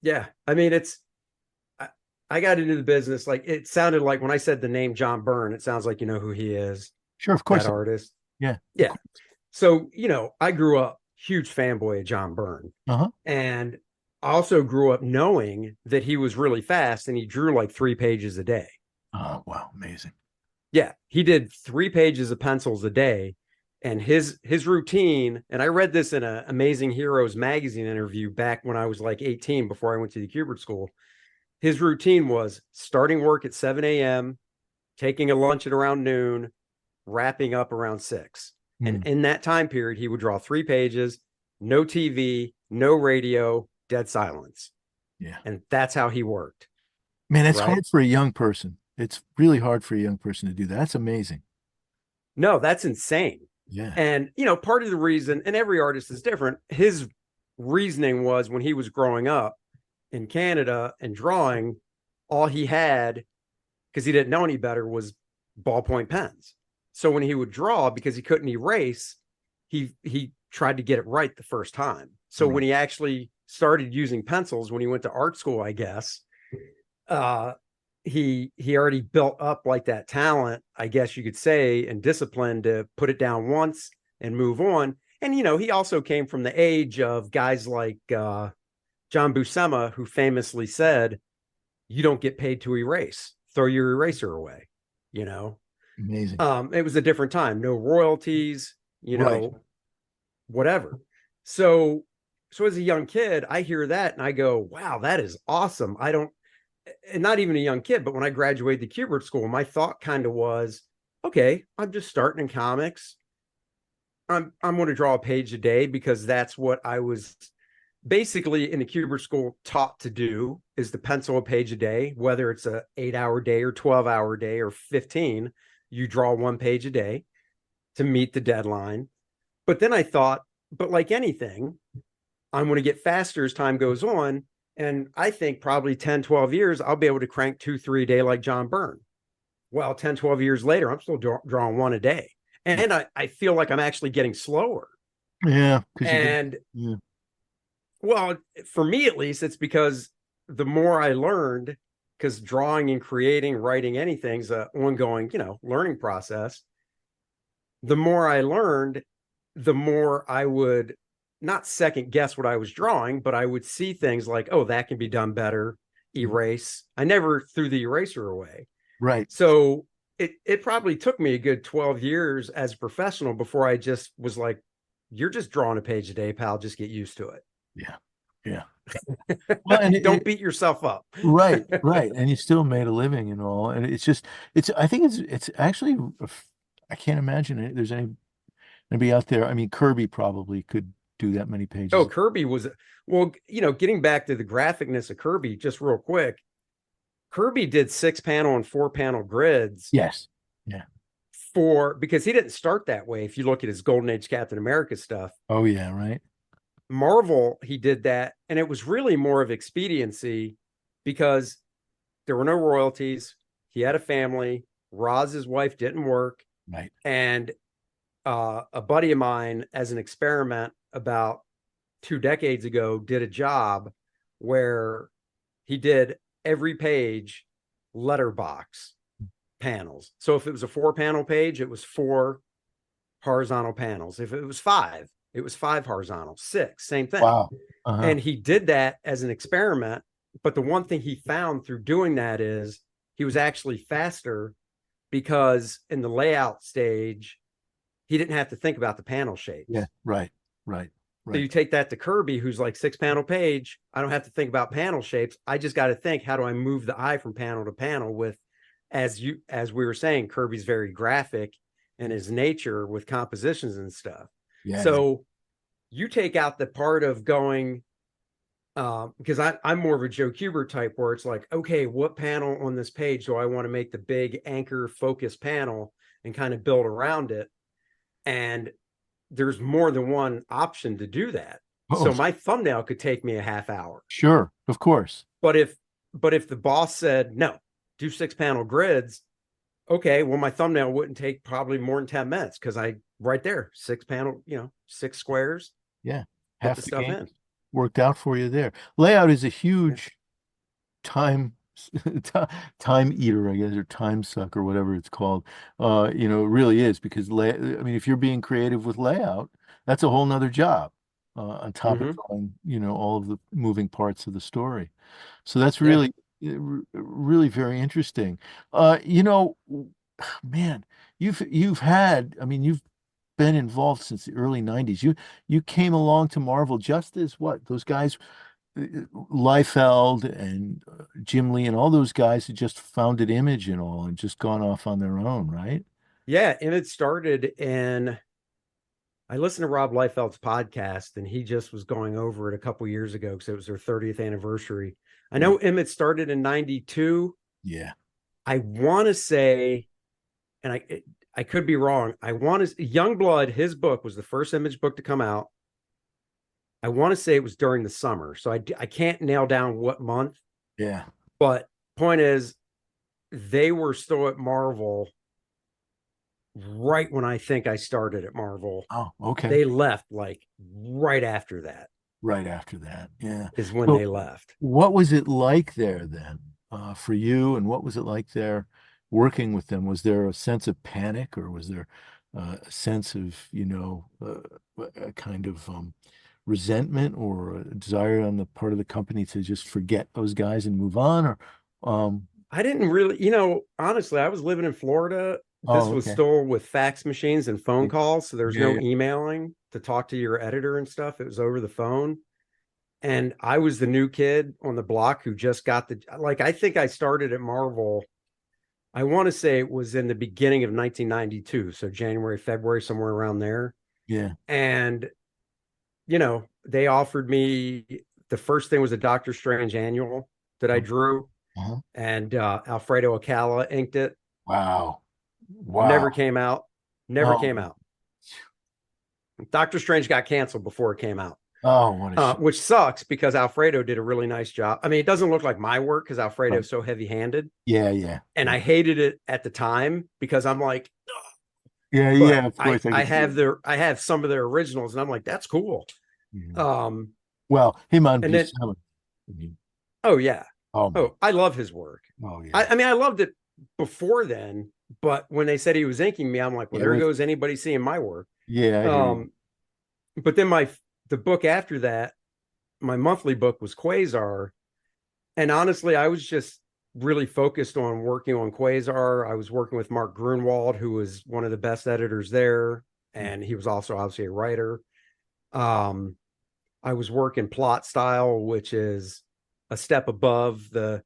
yeah, I mean, I got into the business. Like it sounded like when I said the name John Byrne, it sounds like, you know who he is. Sure. Of course. That artist. Yeah. Yeah. So, you know, I grew up huge fanboy of John Byrne. Uh-huh. And I also grew up knowing that he was really fast and he drew like 3 pages a day. Oh, wow. Amazing. Yeah. He did 3 pages of pencils a day. And his routine, and I read this in an Amazing Heroes magazine interview back when I was like 18 before I went to the Kubert school. His routine was starting work at 7 a.m., taking a lunch at around noon, wrapping up around 6. And in that time period, he would draw 3 pages, no TV, no radio, dead silence. Yeah. And that's how he worked. Man, it's hard for a young person. It's really hard for a young person to do that. That's amazing. No, that's insane. Yeah. And, you know, part of the reason, and every artist is different, his reasoning was when he was growing up in Canada and drawing, all he had, because he didn't know any better, was ballpoint pens. So when he would draw, because he couldn't erase, he tried to get it right the first time. So when he actually started using pencils, when he went to art school, I guess, he already built up like that talent, I guess you could say, and discipline to put it down once and move on. And, you know, he also came from the age of guys like John Buscema, who famously said, you don't get paid to erase, throw your eraser away, you know. Amazing. It was a different time, no royalties, you know, whatever. So so as a young kid, I hear that and I go, wow, that is awesome. And not even a young kid, but when I graduated the Kubert School, my thought kind of was, okay, I'm just starting in comics. I'm going to draw a page a day because that's what I was basically in the Kubert School taught to do, is to pencil a page a day, whether it's a 8-hour day or 12-hour day or 15, you draw one page a day to meet the deadline. But then I thought, but like anything, I'm going to get faster as time goes on. And I think probably 10, 12 years, I'll be able to crank 2, 3 a day like John Byrne. Well, 10, 12 years later, I'm still drawing one a day. And I feel like I'm actually getting slower. Yeah. And well, for me, at least, it's because the more I learned, because drawing and creating, writing anything is an ongoing, learning process. The more I learned, the more I would not second guess what I was drawing, but I would see things like, oh, that can be done better. Erase. I never threw the eraser away. Right. So it probably took me a good 12 years as a professional before I just was like, you're just drawing a page a day, pal. Just get used to it. Yeah. Yeah. Well, and don't beat yourself up. Right. And you still made a living and all. And I think it's actually, I can't imagine there's anybody out there. I mean, Kirby probably could do that many pages. Oh, Kirby was, well, getting back to the graphicness of Kirby, just real quick. Kirby did 6-panel and 4-panel grids. Yes. Yeah. Because he didn't start that way. If you look at his Golden Age Captain America stuff. Oh, yeah. Right. Marvel, he did that. And it was really more of expediency because there were no royalties. He had a family. Roz, his wife, didn't work. Right. And a buddy of mine, as an experiment about 2 decades ago, did a job where he did every page letterbox panels. So if it was a 4-panel page, it was 4 horizontal panels. If it was 5, it was 5 horizontal. 6, same thing. Wow. And he did that as an experiment. But the one thing he found through doing that is he was actually faster because in the layout stage, he didn't have to think about the panel shapes. Yeah. Right. So you take that to Kirby, who's like 6-panel page. I don't have to think about panel shapes. I just got to think, how do I move the eye from panel to panel with, as we were saying, Kirby's very graphic in his nature with compositions and stuff. Yeah. So you take out the part of going, because I'm more of a Joe Kubert type where it's like, okay, what panel on this page do I want to make the big anchor focus panel and kind of build around it? And there's more than one option to do that. So my thumbnail could take me a half hour. Sure, of course. But if the boss said, no, do 6-panel grids, okay, well, my thumbnail wouldn't take probably more than 10 minutes because I right there, 6-panel, 6 squares. Yeah. Half the stuff in. Worked out for you there. Layout is a huge time eater, I guess, or time suck, or whatever it's called. It really is, because if you're being creative with layout, that's a whole nother job on top of drawing, all of the moving parts of the story. So that's really very interesting. Man, you've been involved since the early 90s. You came along to Marvel just as those guys, Liefeld and Jim Lee and all those guys had just founded Image and all and just gone off on their own, right? Yeah, Image started I listened to Rob Liefeld's podcast, and he just was going over it a couple years ago because it was their 30th anniversary. I know Image started in 92. Yeah. I want to say, and I could be wrong, Youngblood, his book was the first Image book to come out. I want to say it was during the summer. So I can't nail down what month. Yeah. But point is, they were still at Marvel right when I think I started at Marvel. Oh, okay. They left like right after that. Right after that. Yeah. Is when they left. What was it like there then for you? And what was it like there working with them? Was there a sense of panic, or was there a sense of, a kind of resentment or a desire on the part of the company to just forget those guys and move on? Or I didn't really, honestly, I was living in Florida. This was still with fax machines and phone calls, so there's no emailing to talk to your editor and stuff. It was over the phone. And I was the new kid on the block who just got I think I started at Marvel. I want to say it was in the beginning of 1992. So January, February, somewhere around there. Yeah. And, they offered me, the first thing was a Doctor Strange annual that I drew, Uh-huh. and Alfredo Acala inked it. Wow. Never Wow. came out. Never Oh, came out. Doctor Strange got canceled before it came out. oh, what a shame. Which sucks because Alfredo did a really nice job. I mean, it doesn't look like my work because Alfredo Right. is so heavy handed. Yeah, yeah. And Yeah. I hated it at the time because I'm like, Yeah, but yeah, of I, course I I could see have it. I have some of their originals and I'm like, that's cool. Mhm. Um, Well, him on and then, Buscema. Mhm. oh yeah. Oh my. Oh, I love his work. Oh yeah. I mean, I loved it before then, but when they said he was inking me, I'm like, well, Yeah, there goes anybody seeing my work. yeah, I hear you. Um, but then the book after that, my monthly book was Quasar. And honestly, I was just really focused on working on Quasar. I was working with Mark Grunwald, who was one of the best editors there, and he was also obviously a writer. Um, I was working plot style, which is a step above the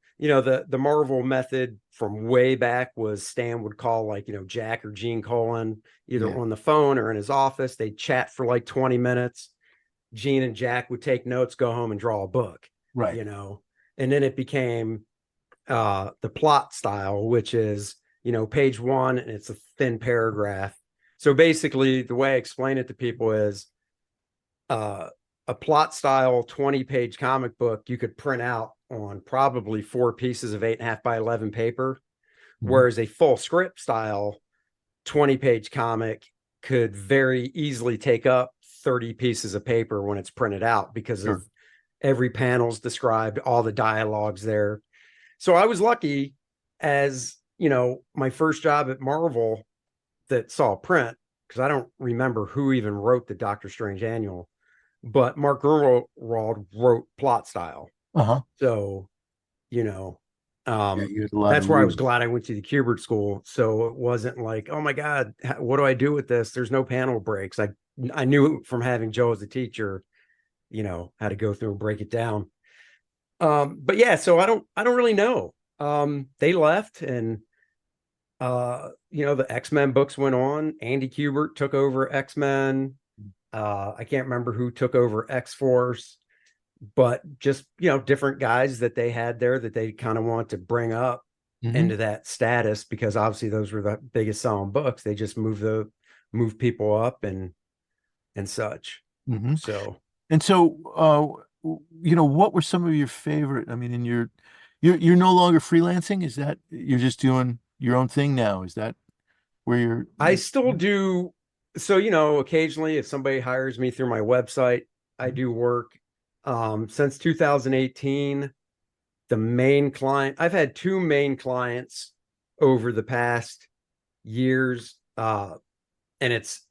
Marvel method from way back was Stan would call Jack or Gene Colan either Yeah. on the phone or in his office. They'd chat for like 20 minutes. Gene and Jack would take notes, go home and draw a book, Right. you know. And then it became the plot style, which is, page one and it's a thin paragraph. So basically, the way I explain it to people is uh, a plot style 20-page comic book you could print out on probably 4 pieces of 8.5 by 11 paper, Mhm. whereas a full script style 20-page comic could very easily take up 30 pieces of paper when it's printed out because of Sure. every panel's described, all the dialogues there. So I was lucky as, my first job at Marvel that saw print, because I don't remember who even wrote the Doctor Strange annual, but Mark Grunwald wrote plot style. Uh-huh. So, you know, Yeah, um, you had a lot of that's where I was leeway. glad I went to the Kubert school. So it wasn't like, oh my God, what do I do with this? There's no panel breaks. I knew from having Joe as a teacher, how to go through and break it down. But yeah, so I don't really know. They left and the X-Men books went on. Andy Kubert took over X-Men. I can't remember who took over X-Force, but just, different guys that they had there that they kind of want to bring up Hmm. into that status because obviously those were the biggest selling books. They just move people up and such. Hmm. So And so, what were some of your favorite? I mean, you're no longer freelancing. Is that you're just doing your own thing now? Is that where you're? I still do. So, occasionally if somebody hires me through my website, I do work. Since 2018, the main client, I've had two main clients over the past years. And it's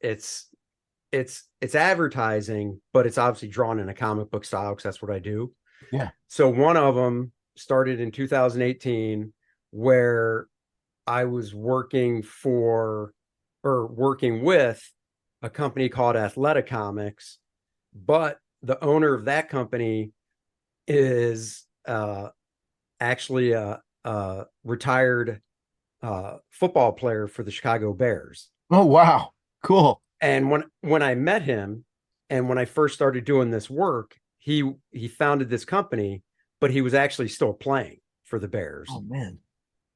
advertising, but it's obviously drawn in a comic book style because that's what I do. Yeah. So one of them started in 2018 where I was working for or working with a company called Athletic Comics, but the owner of that company is actually a retired football player for the Chicago Bears. Oh, wow. Cool. And when I met him and when I first started doing this work, he founded this company, but he was actually still playing for the Bears. Oh man.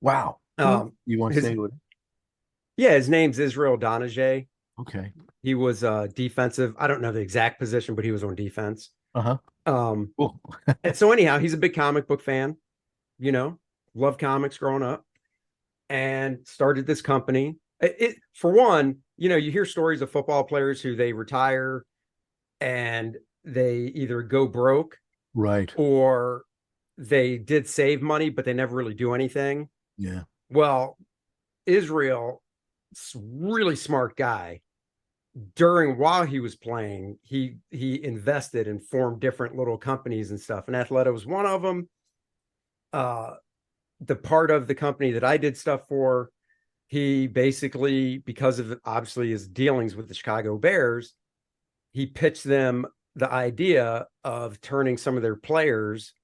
Wow. Who Um, you want to his say what? Yeah, his name's Israel Donajay. Okay. He was defensive. I don't know the exact position, but he was on defense. Uh-huh. Um, Cool. and so anyhow, he's a big comic book fan, you know, loved comics growing up and started this company. For one, you hear stories of football players who they retire and they either go broke Right. or they did save money, but they never really do anything. Yeah. Well, Israel, really smart guy. While he was playing, he invested and formed different little companies and stuff. And Athleta was one of them. The part of the company that I did stuff for, he basically, because of obviously his dealings with the Chicago Bears, he pitched them the idea of turning some of their players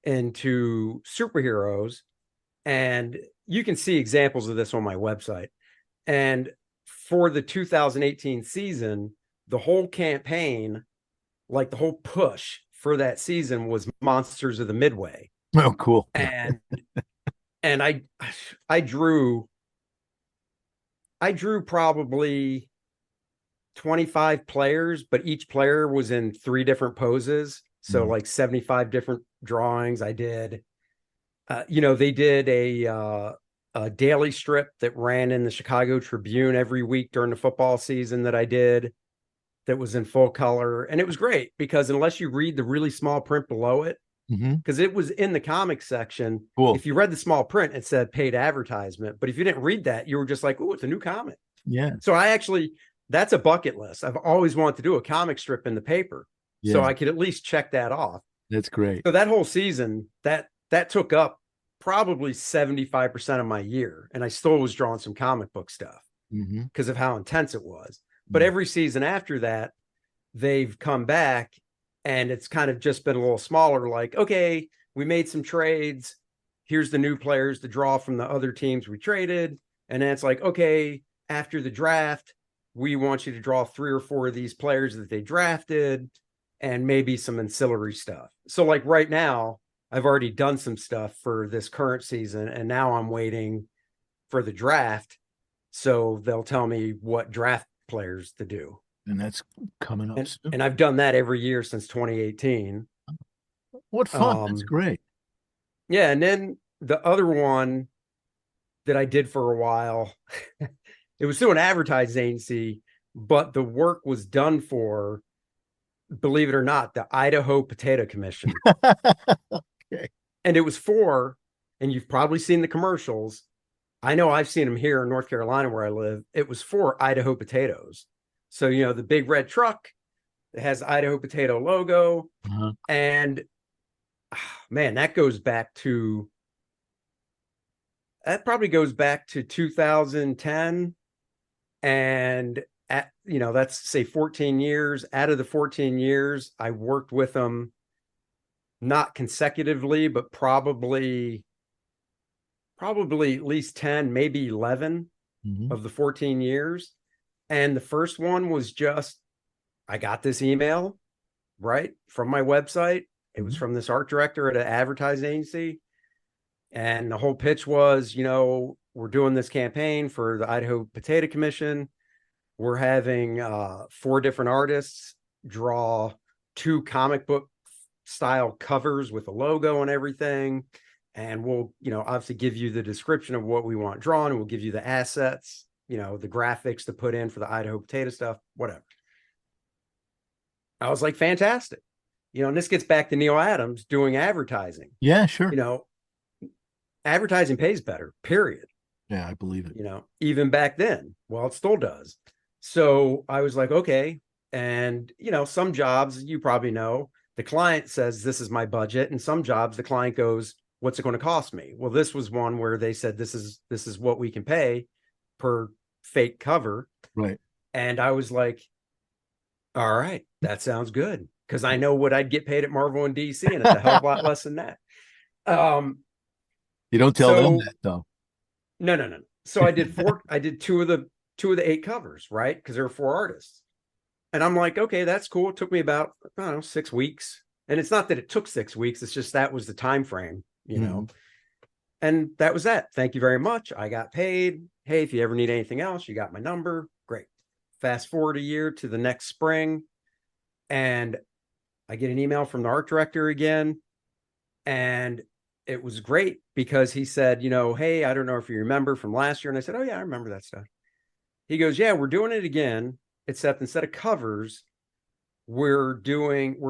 into superheroes. And you can see examples of this on my website. And for the 2018 season, the whole campaign, like the whole push for that season, was Monsters of the Midway. Oh, cool. And and I drew probably 25 players, but each player was in 3 different poses. So like 75 different drawings I did. They did a daily strip that ran in the Chicago Tribune every week during the football season that I did, that was in full color. And it was great because unless you read the really small print below it, because it was in the comic section. Cool. If you read the small print, it said paid advertisement. But if you didn't read that, you were just like, oh, it's a new comic. Yeah. So that's a bucket list. I've always wanted to do a comic strip in the paper. Yeah. So I could at least check that off. That's great. So that whole season, that took up probably 75% of my year. And I still was drawing some comic book stuff because of how intense it was. But every season after that, they've come back and it's kind of just been a little smaller. Like, okay, we made some trades. Here's the new players to draw from the other teams we traded. And then it's like, okay, after the draft, we want you to draw 3 or 4 of these players that they drafted and maybe some ancillary stuff. So like right now, I've already done some stuff for this current season, and now I'm waiting for the draft. So they'll tell me what draft players to do. And that's coming up soon. And I've done that every year since 2018. What fun. That's great. Yeah. And then the other one that I did for a while, it was through an advertising agency, but the work was done for, believe it or not, the Idaho Potato Commission. Okay. And it was for, and you've probably seen the commercials. I know I've seen them here in North Carolina where I live. It was for Idaho potatoes. So, the big red truck that has the Idaho potato logo. And man, that probably goes back to 2010. And that's say 14 years. Out of the 14 years, I worked with them not consecutively, but probably at least 10, maybe 11 of the 14 years. And the first one was just, I got this email, right, from my website. It was from this art director at an advertising agency. And the whole pitch was, we're doing this campaign for the Idaho Potato Commission. We're having 4 different artists draw 2 comic book style covers with a logo and everything. And we'll, obviously give you the description of what we want drawn. And we'll give you the assets, the graphics to put in for the Idaho potato stuff, whatever. I was like, fantastic. And this gets back to Neil Adams doing advertising. Yeah, sure. Advertising pays better, period. Yeah, I believe it. Even back then. Well, it still does. So I was like, okay. And, some jobs, you probably know, the client says, this is my budget. And some jobs, the client goes, what's it going to cost me? Well, this was one where they said, this is what we can pay per fake cover. Right. And I was like, all right, that sounds good. Because I know what I'd get paid at Marvel and DC, and it's a hell of a lot less than that. You don't tell them that, though. No. So I did 2 of the 8 covers, right? Because there were 4 artists. And I'm like, okay, that's cool. It took me about, 6 weeks. And it's not that it took 6 weeks. It's just that was the time frame, And that was that. Thank you very much. I got paid. Hey, if you ever need anything else, you got my number. Great. Fast forward a year to the next spring. And I get an email from the art director again. And it was great because he said, hey, I don't know if you remember from last year. And I said, oh yeah, I remember that stuff. He goes, yeah, we're doing it again, except instead of covers, we're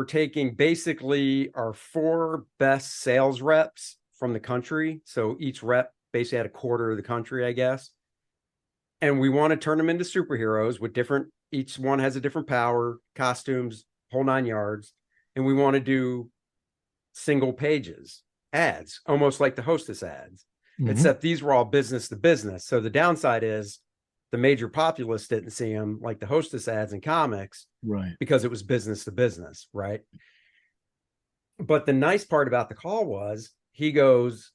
taking basically our 4 best sales reps from the country. So each rep basically had a quarter of the country, I guess. And we want to turn them into superheroes with each one has a different power, costumes, whole 9 yards. And we want to do single pages, ads, almost like the Hostess ads, except these were all business to business. So the downside is the major populace didn't see them, like the hostess ads in comics, Right. because it was business to business, right? But the nice part about the call was he goes,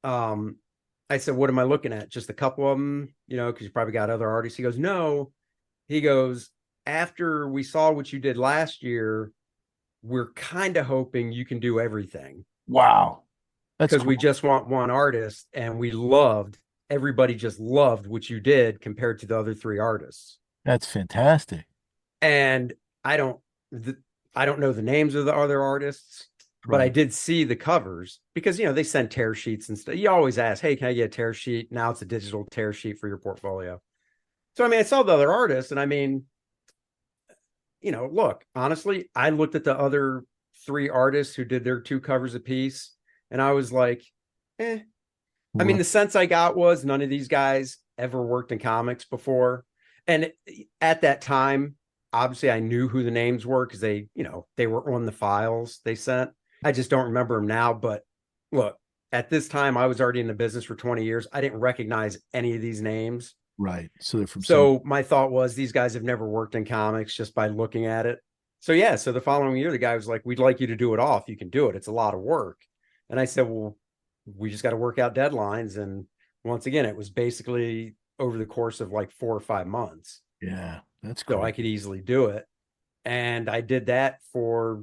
I said, what am I looking at? Just a couple of them, because you probably got other artists. He goes, no. He goes, after we saw what you did last year, we're kind of hoping you can do everything. Wow. That's because cool. we just want one artist, and everybody just loved what you did compared to the other three artists. That's fantastic. And I don't know the names of the other artists, but I did see the covers because, they send tear sheets and stuff. You always ask, hey, can I get a tear sheet? Now it's a digital tear sheet for your portfolio. So, I saw the other artists, and look, honestly, I looked at the other three artists who did their 2 covers apiece, and I was like, eh. The sense I got was none of these guys ever worked in comics before. And at that time, obviously I knew who the names were because they were on the files they sent. I just don't remember them now. But look, at this time, I was already in the business for 20 years. I didn't recognize any of these names. Right. So they're from. So my thought was these guys have never worked in comics just by looking at it. So yeah. So the following year, the guy was like, we'd like you to do it all if you can do it. It's a lot of work. And I said, well, we just got to work out deadlines. And once again, it was basically over the course of like 4 or 5 months. Yeah, that's cool. So I could easily do it. And I did that for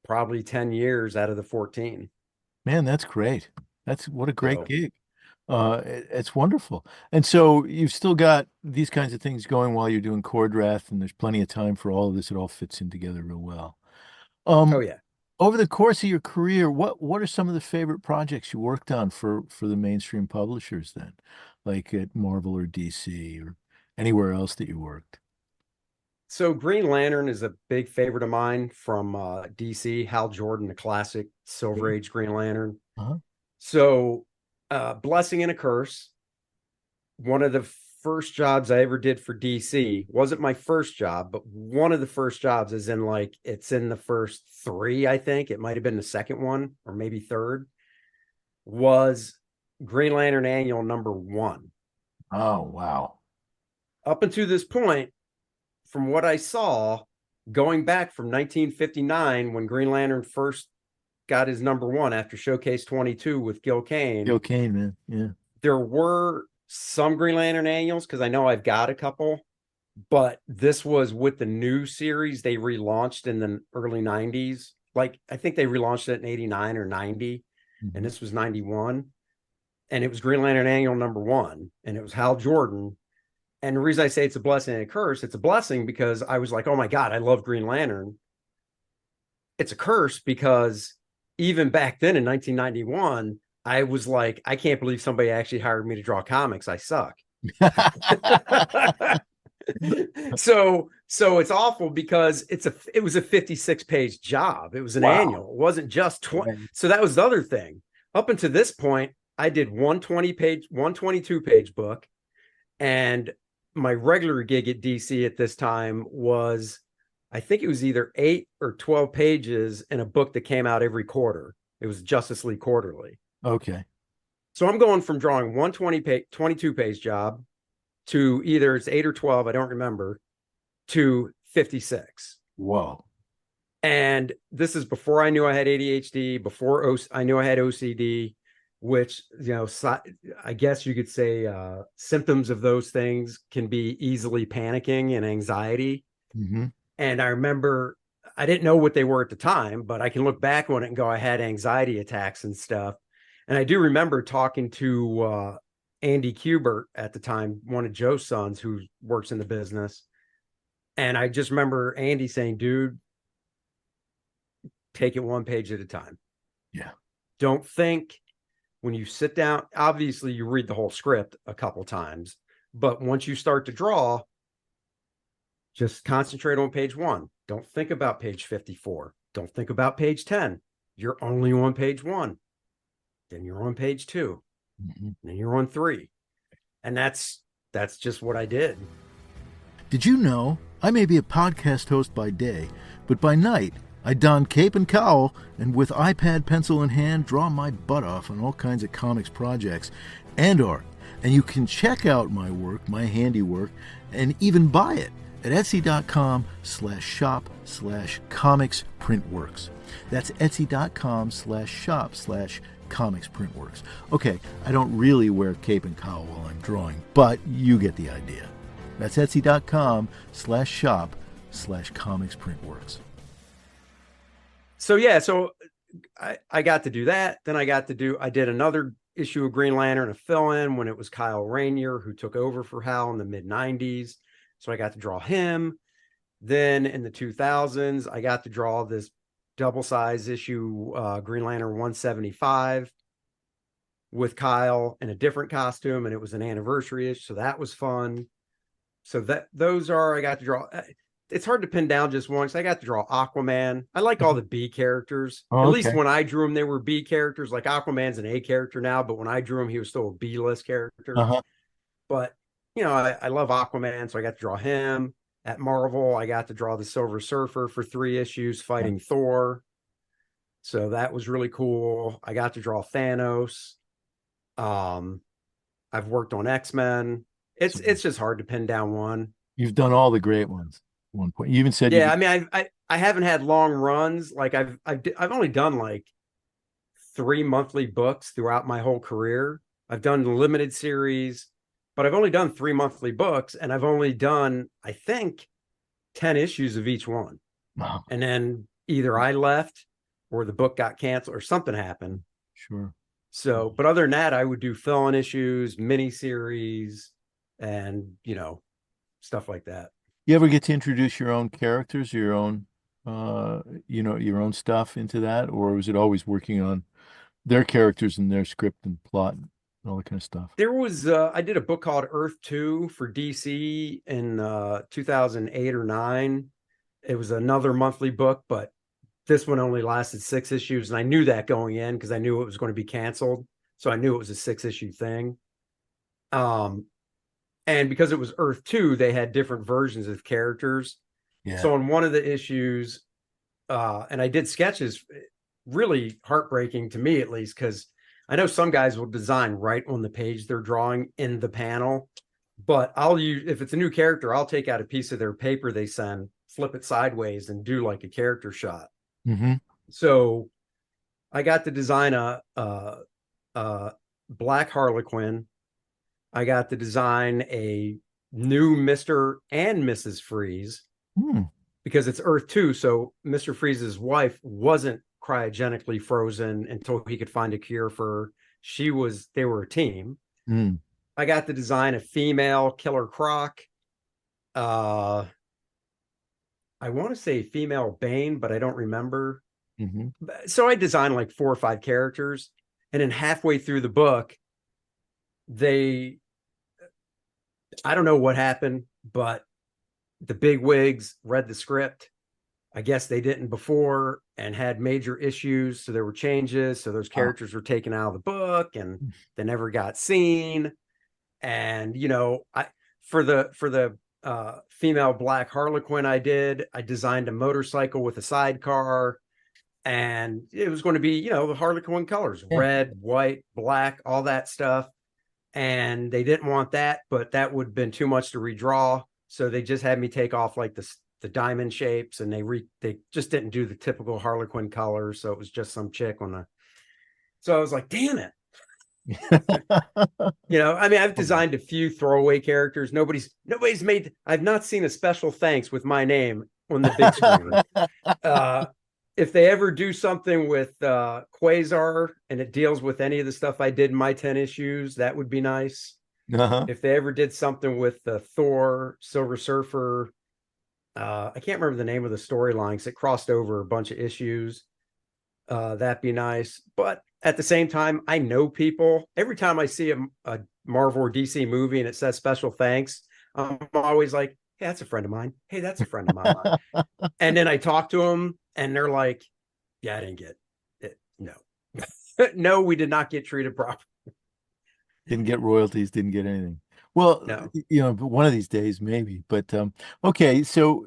probably 10 years out of the 14. Man, that's great. What a great gig. It's wonderful. And so you've still got these kinds of things going while you're doing Kor-Drath, and there's plenty of time for all of this. It all fits in together real well. Oh yeah. Over the course of your career, what are some of the favorite projects you worked on for the mainstream publishers then, like at Marvel or DC or anywhere else that you worked? So Green Lantern is a big favorite of mine from DC. Hal Jordan, the classic Silver Age Green Lantern. Uh-huh. So Blessing and a Curse, one of the first jobs I ever did for DC, wasn't my first job, but one of the first jobs, is in like, it's in the first 3, I think. It might have been the second one or maybe third, was Green Lantern Annual #1. Oh, wow. Up until this point, from what I saw, going back from 1959, when Green Lantern first got his #1 after Showcase 22 with Gil Kane. Gil Kane, man. Yeah. There were some Green Lantern annuals, because I know I've got a couple, but this was with the new series they relaunched in the early 90s. Like, I think they relaunched it in 89 or 90, and this was 91. And it was Green Lantern Annual #1, and it was Hal Jordan. And the reason I say it's a blessing and a curse, it's a blessing because I was like, oh my God, I love Green Lantern. It's a curse because even back then in 1991, I was like, I can't believe somebody actually hired me to draw comics. I suck. So it's awful because it was a 56-page job. It was an annual. It wasn't just 20. Right. So that was the other thing. Up until this point, I did 122-page book, and my regular gig at DC at this time was, I think it was either 8 or 12 pages in a book that came out every quarter. It was Justice League Quarterly. Okay. So I'm going from drawing 22-page job to either it's 8 or 12, I don't remember, to 56. Whoa. And this is before I knew I had ADHD, before I knew I had OCD, which, I guess you could say symptoms of those things can be easily panicking and anxiety. Mm-hmm. And I remember, I didn't know what they were at the time, but I can look back on it and go, I had anxiety attacks and stuff. And I do remember talking to Andy Kubert at the time, one of Joe's sons who works in the business. And I just remember Andy saying, dude, take it one page at a time. Yeah. Don't think when you sit down, obviously you read the whole script a couple times, but once you start to draw, just concentrate on page 1. Don't think about page 54. Don't think about page 10. You're only on page 1. Then you're on page 2. Mm-hmm. Then you're on 3. And that's just what I did. Did you know I may be a podcast host by day, but by night I don cape and cowl and with iPad pencil in hand draw my butt off on all kinds of comics projects and/or And you can check out my work, my handiwork, and even buy it at etsy.com/shop/comicsprintworks. That's etsy.com/shop/comicsprintworks. Okay, I don't really wear cape and cowl while I'm drawing, but you get the idea. That's etsy.com/shop/comicsprintworks. So yeah, so I got to do that. Then I did another issue of Green Lantern, a fill-in when it was Kyle Rainier who took over for Hal in the mid-90s. So I got to draw him. Then in the 2000s, I got to draw this double-size issue Green Lantern 175 with Kyle in a different costume, and it was an anniversary issue, so that was fun. So I got to draw. It's hard to pin down just one, because I got to draw Aquaman. I like all the B characters. Oh, At okay. least when I drew them, they were B characters. Like Aquaman's an A character now, but when I drew him, he was still a B-list character. Uh-huh. But, I love Aquaman, so I got to draw him. At Marvel, I got to draw the Silver Surfer for 3 issues fighting Thor. So that was really cool. I got to draw Thanos. I've worked on X-Men. It's just hard to pin down one. You've done all the great ones at one point. You even said I mean, I haven't had long runs. Like I've only done like 3 monthly books throughout my whole career. I've done the limited series, but I've only done 3 monthly books, and I've only done, I think, 10 issues of each one. Wow. And then either I left or the book got canceled or something happened. Sure. So, but other than that, I would do fill-in issues, mini series, and stuff like that. You ever get to introduce your own characters, your own your own stuff into that, or was it always working on their characters and their script and plot and all that kind of stuff? There was I did a book called Earth 2 for DC in 2008 or 9. It was another monthly book, but this one only lasted 6 issues, and I knew that going in because I knew it was going to be canceled. So I knew it was a 6-issue thing. And because it was Earth 2, they had different versions of characters. Yeah. So in one of the issues, and I did sketches, really heartbreaking to me, at least, because I know some guys will design right on the page they're drawing in the panel, but if it's a new character, I'll take out a piece of their paper they send, flip it sideways, and do like a character shot. Mm-hmm. So I got to design a Black Harlequin. I got to design a new Mr. and Mrs. Freeze because it's Earth 2. So Mr. Freeze's wife wasn't cryogenically frozen until he could find a cure for her. They were a team. I got to design a female Killer Croc. I want to say female Bane, but I don't remember. Mm-hmm. So I designed like 4 or 5 characters, and then halfway through the book, I don't know what happened, but the bigwigs read the script. I guess they didn't before and had major issues. So there were changes. So those characters were taken out of the book and they never got seen. And, for the female Black Harlequin I designed a motorcycle with a sidecar, and it was going to be, the Harlequin colors, red, white, black, all that stuff. And they didn't want that, but that would have been too much to redraw. So they just had me take off like the diamond shapes, and they just didn't do the typical Harlequin colors. So it was just some chick so I was like, damn it. I mean, I've designed a few throwaway characters. I've not seen a special thanks with my name on the big screen. If they ever do something with Quasar and it deals with any of the stuff I did in my 10 issues, that would be nice. Uh-huh. If they ever did something with Thor, Silver Surfer, I can't remember the name of the storylines. It crossed over a bunch of issues. That'd be nice. But at the same time, I know people. Every time I see a Marvel or DC movie and it says special thanks, I'm always like, hey, that's a friend of mine. Hey, that's a friend of mine. And then I talk to them and they're like, yeah, I didn't get it. No. No, we did not get treated properly. Didn't get royalties, didn't get anything. Well, no. But one of these days, maybe. But okay, so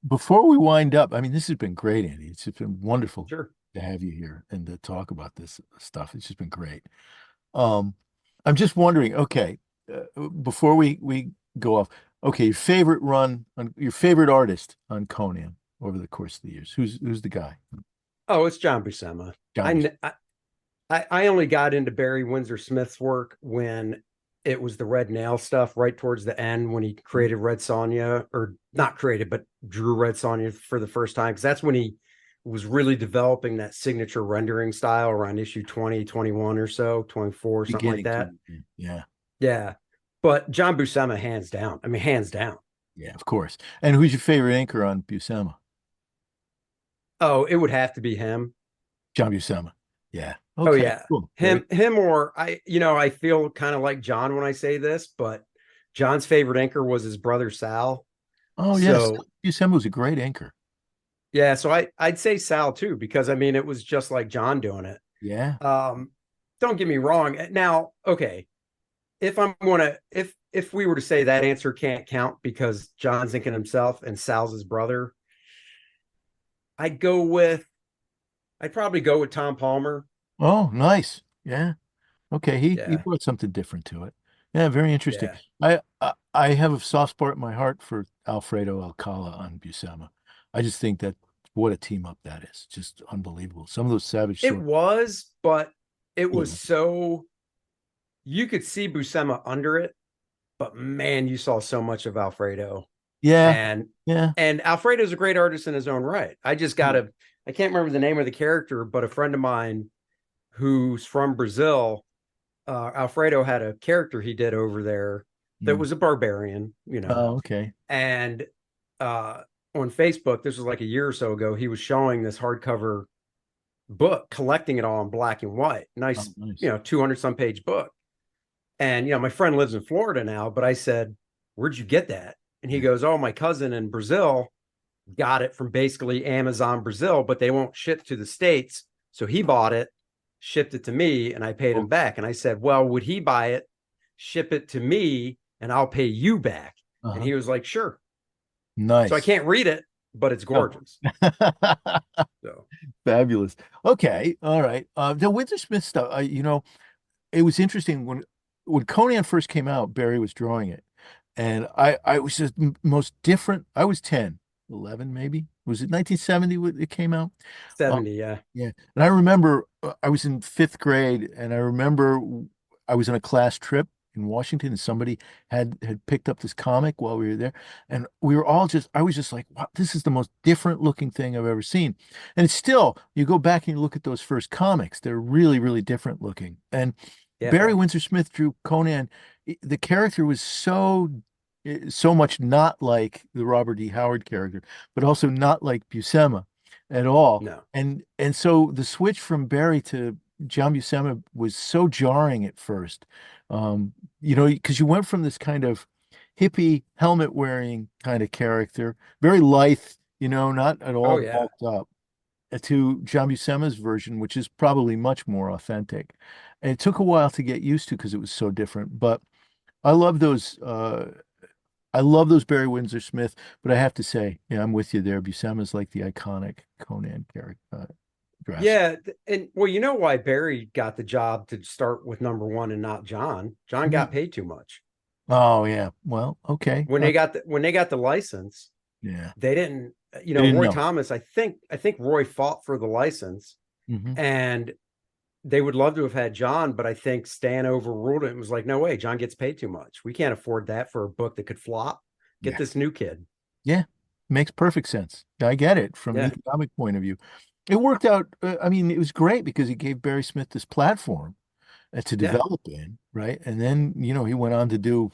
before we wind up, I mean, this has been great, Andy. It's just been wonderful to have you here and to talk about this stuff. It's just been great. I'm just wondering, okay, before we go off, okay, your favorite artist on Conan over the course of the years. Who's the guy? Oh, it's John Buscema. John Buscema. I only got into Barry Windsor Smith's work when it was the Red Nail stuff right towards the end when he created Red Sonja, or not created, but drew Red Sonja for the first time. Because that's when he was really developing that signature rendering style around issue 20, 21 or so, 24, something like Beginning that. to, yeah, Yeah. But John Buscema, hands down. I mean, hands down. yeah, of course. And who's your favorite anchor on Buscema? Oh, it would have to be him. John Buscema. Yeah. Oh Okay. yeah. Cool. Him or I feel kind of like John when I say this, but John's favorite anchor was his brother Sal. Oh yes, So Buscema was a great anchor. yeah, so I'd say Sal too, because I mean it was just like John doing it. Yeah. Um, don't get me wrong. Now, okay, if we were to say that answer can't count because John's inking himself and Sal's his brother, I'd go with I'd probably go with Tom Palmer. Oh, nice. Yeah. Okay. He Yeah, brought something different to it. Yeah, very interesting. yeah. I have a soft spot in my heart for Alfredo Alcala on Buscema. I just think that what a team up that is. Just unbelievable. Some of those savage It sword. was, but it Yeah. was so you could see Buscema under it, but man, you saw so much of Alfredo. Yeah. And Yeah. and Alfredo's a great artist in his own right. I can't remember the name of the character, but a friend of mine who's from Brazil, Alfredo had a character he did over there that Mm. was a barbarian, you know. Oh, okay. And on Facebook, this was like a year or so ago, he was showing this hardcover book, collecting it all in black and white. Oh, Nice, nice. 200 some page book. And, my friend lives in Florida now, but I said, where'd you get that? And he Yeah. goes, oh, my cousin in Brazil got it from basically Amazon Brazil, but they won't ship to the States. So he bought it, shipped it to me, and I paid him Oh, back. And I said, well, would he buy it, ship it to me, and I'll pay you back? And uh-huh. he was like, sure. So I Nice. can't read it, but it's Oh. gorgeous. So Fabulous. Okay. All right. The Winter Smith stuff, it was interesting when Conan first came out, Barry was drawing it. And I was just most different. I was 10, 11 maybe. Was it 1970 when it came out? Um, 70, yeah. yeah. And I remember I was in fifth grade and I remember I was on a class trip in Washington and somebody had picked up this comic while we were there. And we were all I was just like, wow, this is the most different looking thing I've ever seen. And it's still, you go back and you look at those first comics, they're really, really different looking. And Yeah. Barry Windsor Smith drew Conan. The character was so much not like the Robert D. Howard character, but also not like Buscema at all. No. And so the switch from Barry to John Buscema was so jarring at first. Because you went from this kind of hippie helmet wearing kind of character, very lithe, not at Oh all yeah. bulked up, to John Buscema's version, which is probably much more authentic. And it took a while to get used to because it was so different. But I love those. I love those Barry Windsor Smith, but I have to say, yeah, I'm with you there. Buscema's like the iconic Conan character dress. Yeah. And well, you know why Barry got the job to start with number one and not John? John got Hmm. paid too much. Oh yeah. Well, okay. When they got the license, Yeah. they didn't, I didn't Roy know. Thomas, I think Roy fought for the license Hmm. and they would love to have had John, but I think Stan overruled it and was like, no way, John gets paid too much. We can't afford that for a book that could flop. Get Yeah. this new kid. Yeah. Makes perfect sense. I get it from an Yeah. economic point of view. It worked out. I mean, it was great because it gave Barry Smith this platform to Yeah. develop in, right? And then, he went on to do,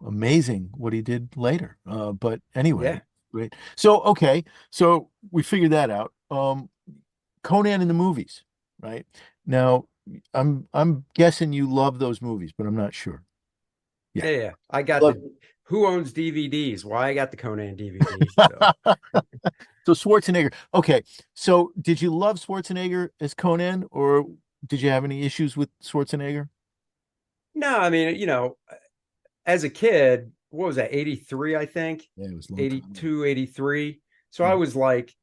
amazing what he did later. But anyway, Yeah. great. So, okay. So we figured that out. Conan in the movies, right? Now, I'm guessing you love those movies, but I'm not sure. Yeah. Yeah. Yeah. I got Love the who owns DVDs? Why I got the Conan DVD. So it. So Schwarzenegger. Okay. So did you love Schwarzenegger as Conan, or did you have any issues with Schwarzenegger? no, I mean, as a kid, what was that, 83, I think? Yeah, it was a long time ago. 82, 83. So I Mhm. was like,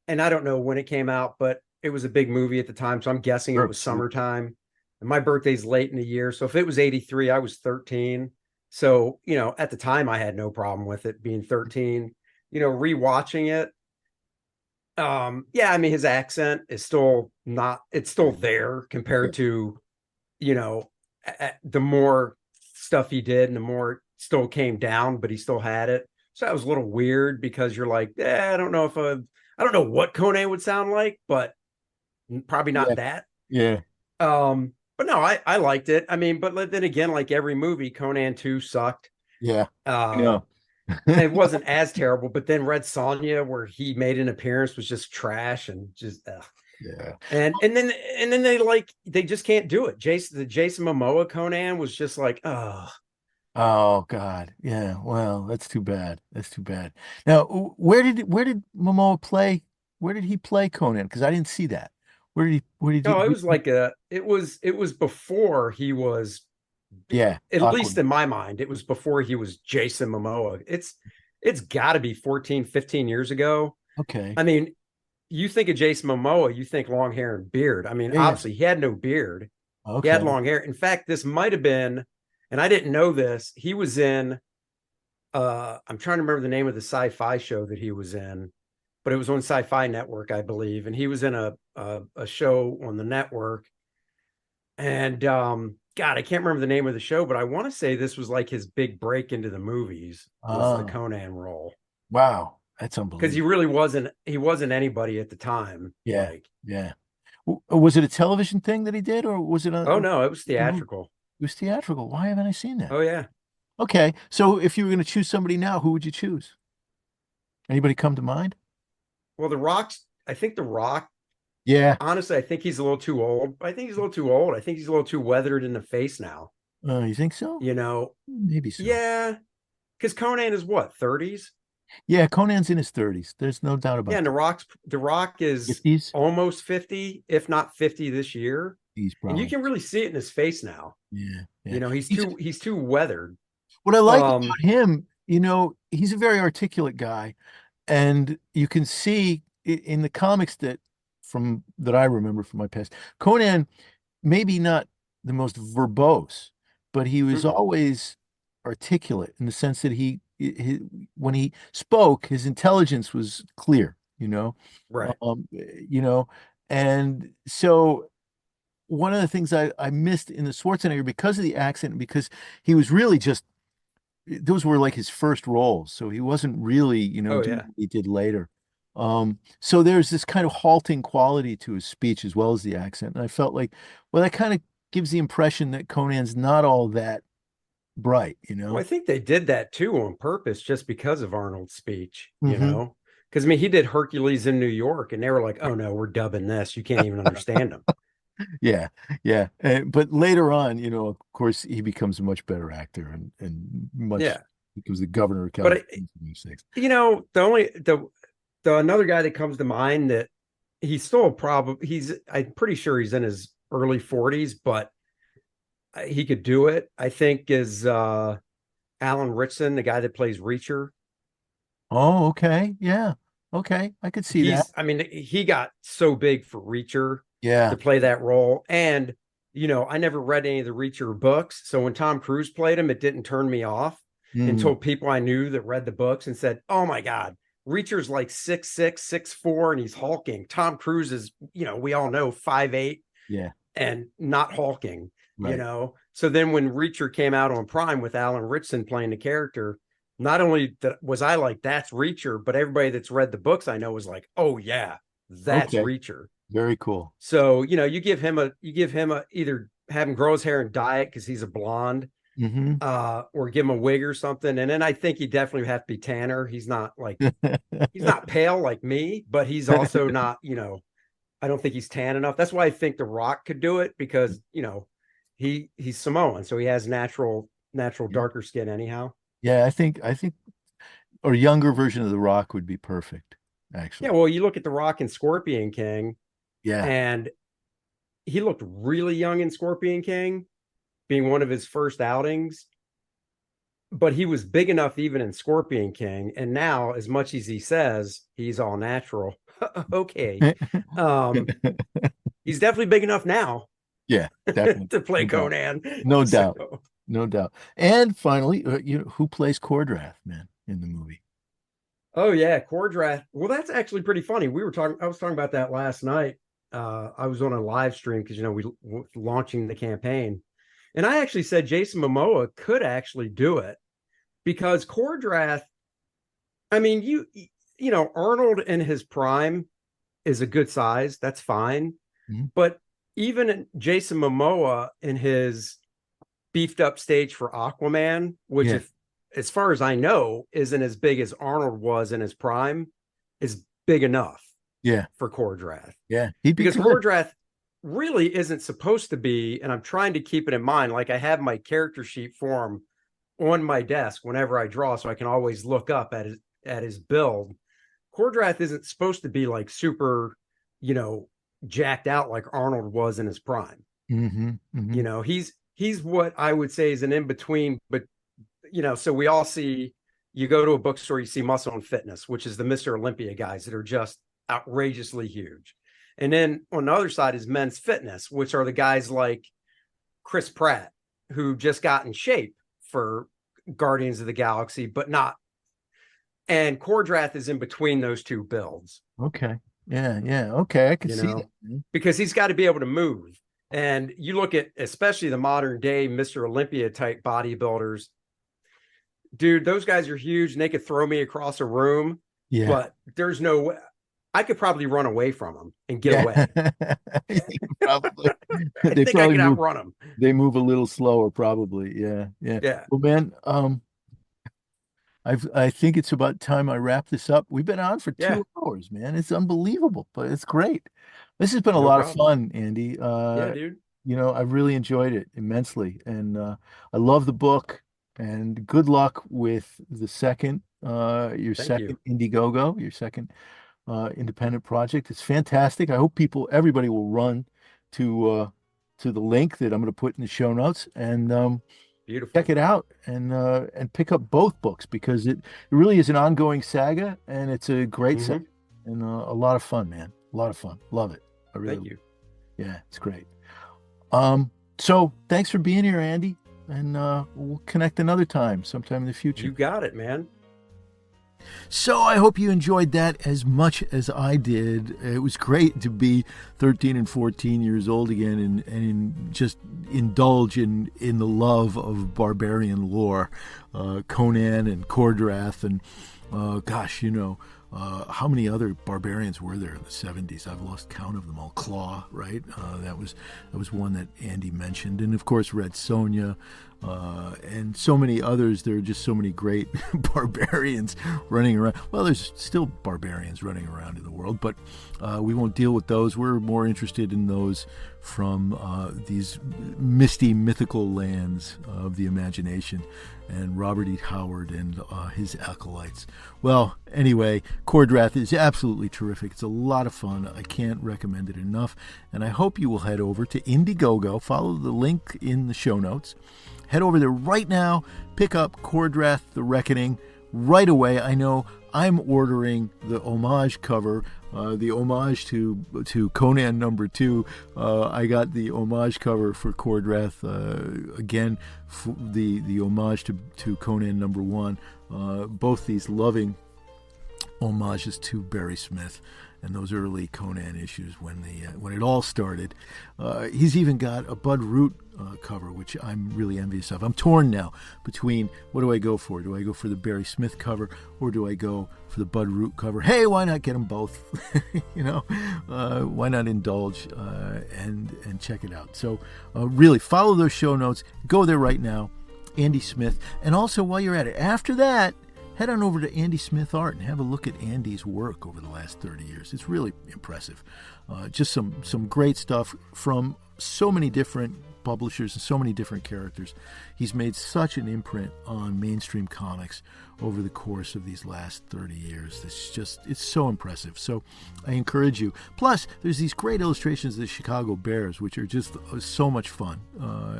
and I don't know when it came out, but it was a big movie at the time. So I'm guessing it Sure, was sure. summertime. and my birthday's late in the year. So if it was 83, I was 13. So, at the time I had no problem with it being 13. Rewatching it. Yeah, I mean his accent is still not, it's still there Yeah. compared to, you know, the more stuff he did and the more still came down, but he still had it. So that was a little weird because you're like, I don't know I don't know what Conan would sound like, but probably Yeah. not that. Yeah. But no, I liked it. I mean, but then again, like every movie, Conan 2 sucked. Yeah. I Uh, know. it wasn't as terrible, but then Red Sonja, where he made an appearance, was just trash and just Yeah. and then they just can't do it. The Jason Momoa Conan was just like, oh. Oh God. Yeah. Well, that's too bad. That's too bad. Now, where did Momoa play? Where did he play Conan? Because I didn't see that. Where did he? No, it was like it was before he was, Yeah. at least Awkward. in my mind, it was before he was Jason Momoa. It's got to be 14, 15 years ago. Okay. I mean, you think of Jason Momoa, you think long hair and beard. I mean, Yeah. Yeah. obviously he had no beard. He had Okay. long hair. In fact, this might have been, and I didn't know this, he was in I'm trying to remember the name of the sci-fi show that he was in, but it was on Sci-Fi Network, I believe, and he was in a show on the network. And God, I can't remember the name of the show, but I want to say this was like his big break into the movies, was the Oh, Conan role, wow. That's because unbelievable. he wasn't anybody at the time. Yeah. Like, Yeah. Was it a television thing that he did, or was it oh no, it was a movie? theatrical. It was theatrical. Why haven't I seen that? Oh yeah. Okay. So if you were going to choose somebody now, who would you choose? Anybody come to mind? Well, I think The Rock, Yeah. honestly, I think he's a little too old. I think he's a little too old. I think he's a little too weathered in the face now. You think so? You know, Maybe so. yeah, because Conan is what, 30s? Yeah, Conan's in his 30s. There's no doubt Yeah, about and that. The Rock is 50s? almost 50, if not 50 this year. He's And you probably. can really see it in his face now. Yeah, yeah. He's He's too weathered. what I like Um, about him, he's a very articulate guy, and you can see in the comics that I remember from my past, Conan maybe not the most verbose, but he was mm-mm, always articulate in the sense that when he spoke, his intelligence was clear, right. um, you know, and so one of the things I missed in the Schwarzenegger because of the accent, and because he was really just those were like his first roles, so he wasn't really, Oh doing yeah. what he did later. So there's this kind of halting quality to his speech as well as the accent. And I felt like, well, that kind of gives the impression that Conan's not all that bright, you Well, I know? think they did that too on purpose, just because of Arnold's speech, Hmm. Because I mean, he did Hercules in New York, and they were like, "Oh no, we're dubbing this. You can't even understand him." Yeah, yeah. But later on, of course, he becomes a much better actor and much Yeah, becomes the governor of but California in 76. the another guy that comes to mind that I'm pretty sure he's in his early 40s, but he could do it. I think is Alan Ritchson, the guy that plays Reacher. Oh, okay. Yeah. Okay. I could see that. I mean, he got so big for Reacher to Yeah. play that role. And, I never read any of the Reacher books. So when Tom Cruise played him, it didn't turn me off Mm, until people I knew that read the books and said, oh my God, Reacher's like 6'6, 6'4, and he's hulking. Tom Cruise is, we all know 5'8 yeah. and not hulking, Right. So then when Reacher came out on Prime with Alan Ritchson playing the character, not only was I like, that's Reacher, but everybody that's read the books I know was like, oh yeah, that's Okay. Reacher. Very cool. So, you give him either have him grow his hair and dye it because he's a blonde, Hmm. or give him a wig or something. And then I think he definitely have to be tanner. He's not pale like me, but he's also not, I don't think he's tan enough. That's why I think The Rock could do it, because, he's Samoan, so he has natural darker skin anyhow. Yeah, I think a younger version of The Rock would be perfect, Yeah, actually. well, you look at The Rock and Scorpion King, Yeah. and he looked really young in Scorpion King, being one of his first outings, but he was big enough even in Scorpion King. And now, as much as he says he's all natural, okay, um, he's definitely big enough now. Yeah, definitely. to play No doubt. Conan. No So, doubt. No doubt. And finally, who plays Kor-Drath, man, in the movie? oh yeah, Kor-Drath. Well, that's actually pretty funny. I was talking about that last night. I was on a live stream because we were launching the campaign, and I actually said Jason Momoa could actually do it because Kor-Drath. I mean, Arnold in his prime is a good size. That's fine, Mhm. but even Jason Momoa in his beefed up stage for Aquaman, which, Yeah, if as far as I know, isn't as big as Arnold was in his prime, is big enough yeah, for Kor-Drath. yeah. He'd be Because good. Kor-Drath really isn't supposed to be, and I'm trying to keep it in mind. Like, I have my character sheet for him on my desk whenever I draw, so I can always look up at his build. Kor-Drath isn't supposed to be like super, you know, jacked out like Arnold was in his prime. Mm-hmm. Mm-hmm. He's what I would say is an in between, but so we all see, you go to a bookstore, you see Muscle and Fitness, which is the Mr. Olympia guys that are just outrageously huge. And then on the other side is Men's Fitness, which are the guys like Chris Pratt, who just got in shape for Guardians of the Galaxy, but not. And Kor-Drath is in between those two builds, Okay. Yeah, yeah. Okay, I can you see know, that, man. because he's got to be able to move. And you look at especially the modern day Mr. Olympia type bodybuilders, dude, those guys are huge and they could throw me across a room, Yeah. but there's no way. I could probably run away from them and get Yeah. away. Probably. I They think I probably could move outrun them. they move a little slower, probably. Yeah, yeah. Yeah. Well, man, I think it's about time I wrap this up. We've been on for Yeah. 2 hours, man. It's unbelievable, but it's great. This has been a No lot of problem. fun, Andy. Yeah, dude. I've really enjoyed it immensely, and I love the book. And good luck with your Thank second you. Indiegogo, your second independent project. It's fantastic. I hope everybody will run to uh, to the link that I'm going to put in the show notes and check Beautiful. it out and pick up both books because it really is an ongoing saga and it's a great saga Hmm. and a lot of fun, man. A lot of fun. Love it. I Thank really, you. yeah, it's great. So thanks for being here, Andy, and we'll connect another time, sometime in the future. You got it, man. So I hope you enjoyed that as much as I did. It was great to be 13 and 14 years old again and just indulge in the love of barbarian lore, Conan and Kor-Drath and gosh, how many other barbarians were there in the 70s? I've lost count of them all. Claw, right? That was one that Andy mentioned, and of course Red Sonja, and so many others. There are just so many great barbarians running around. Well, there's still barbarians running around in the world, but we won't deal with those. We're more interested in those from these misty, mythical lands of the imagination, and Robert E. Howard and his acolytes. Well, anyway, Kor-Drath is absolutely terrific. It's a lot of fun. I can't recommend it enough. And I hope you will head over to Indiegogo. Follow the link in the show notes. Head over there right now. Pick up Kor-Drath the Awakening right away. I know I'm ordering the homage cover, the homage to Conan #2. I got the homage cover for Kor-Drath, again, the homage to Conan #1. Both these loving homages to Barry Smith and those early Conan issues when it all started. He's even got a Bud Root cover, which I'm really envious of. I'm torn now between what do I go for? Do I go for the Barry Smith cover or do I go for the Bud Root cover? Hey, why not get them both? Why not indulge and check it out? So really follow those show notes. Go there right now, Andy Smith. And also while you're at it, after that, head on over to Andy Smith Art and have a look at Andy's work over the last 30 years. It's really impressive. Just some great stuff from so many different publishers and so many different characters. He's made such an imprint on mainstream comics over the course of these last 30 years. It's so impressive. So I encourage you. Plus, there's these great illustrations of the Chicago Bears, which are just so much fun.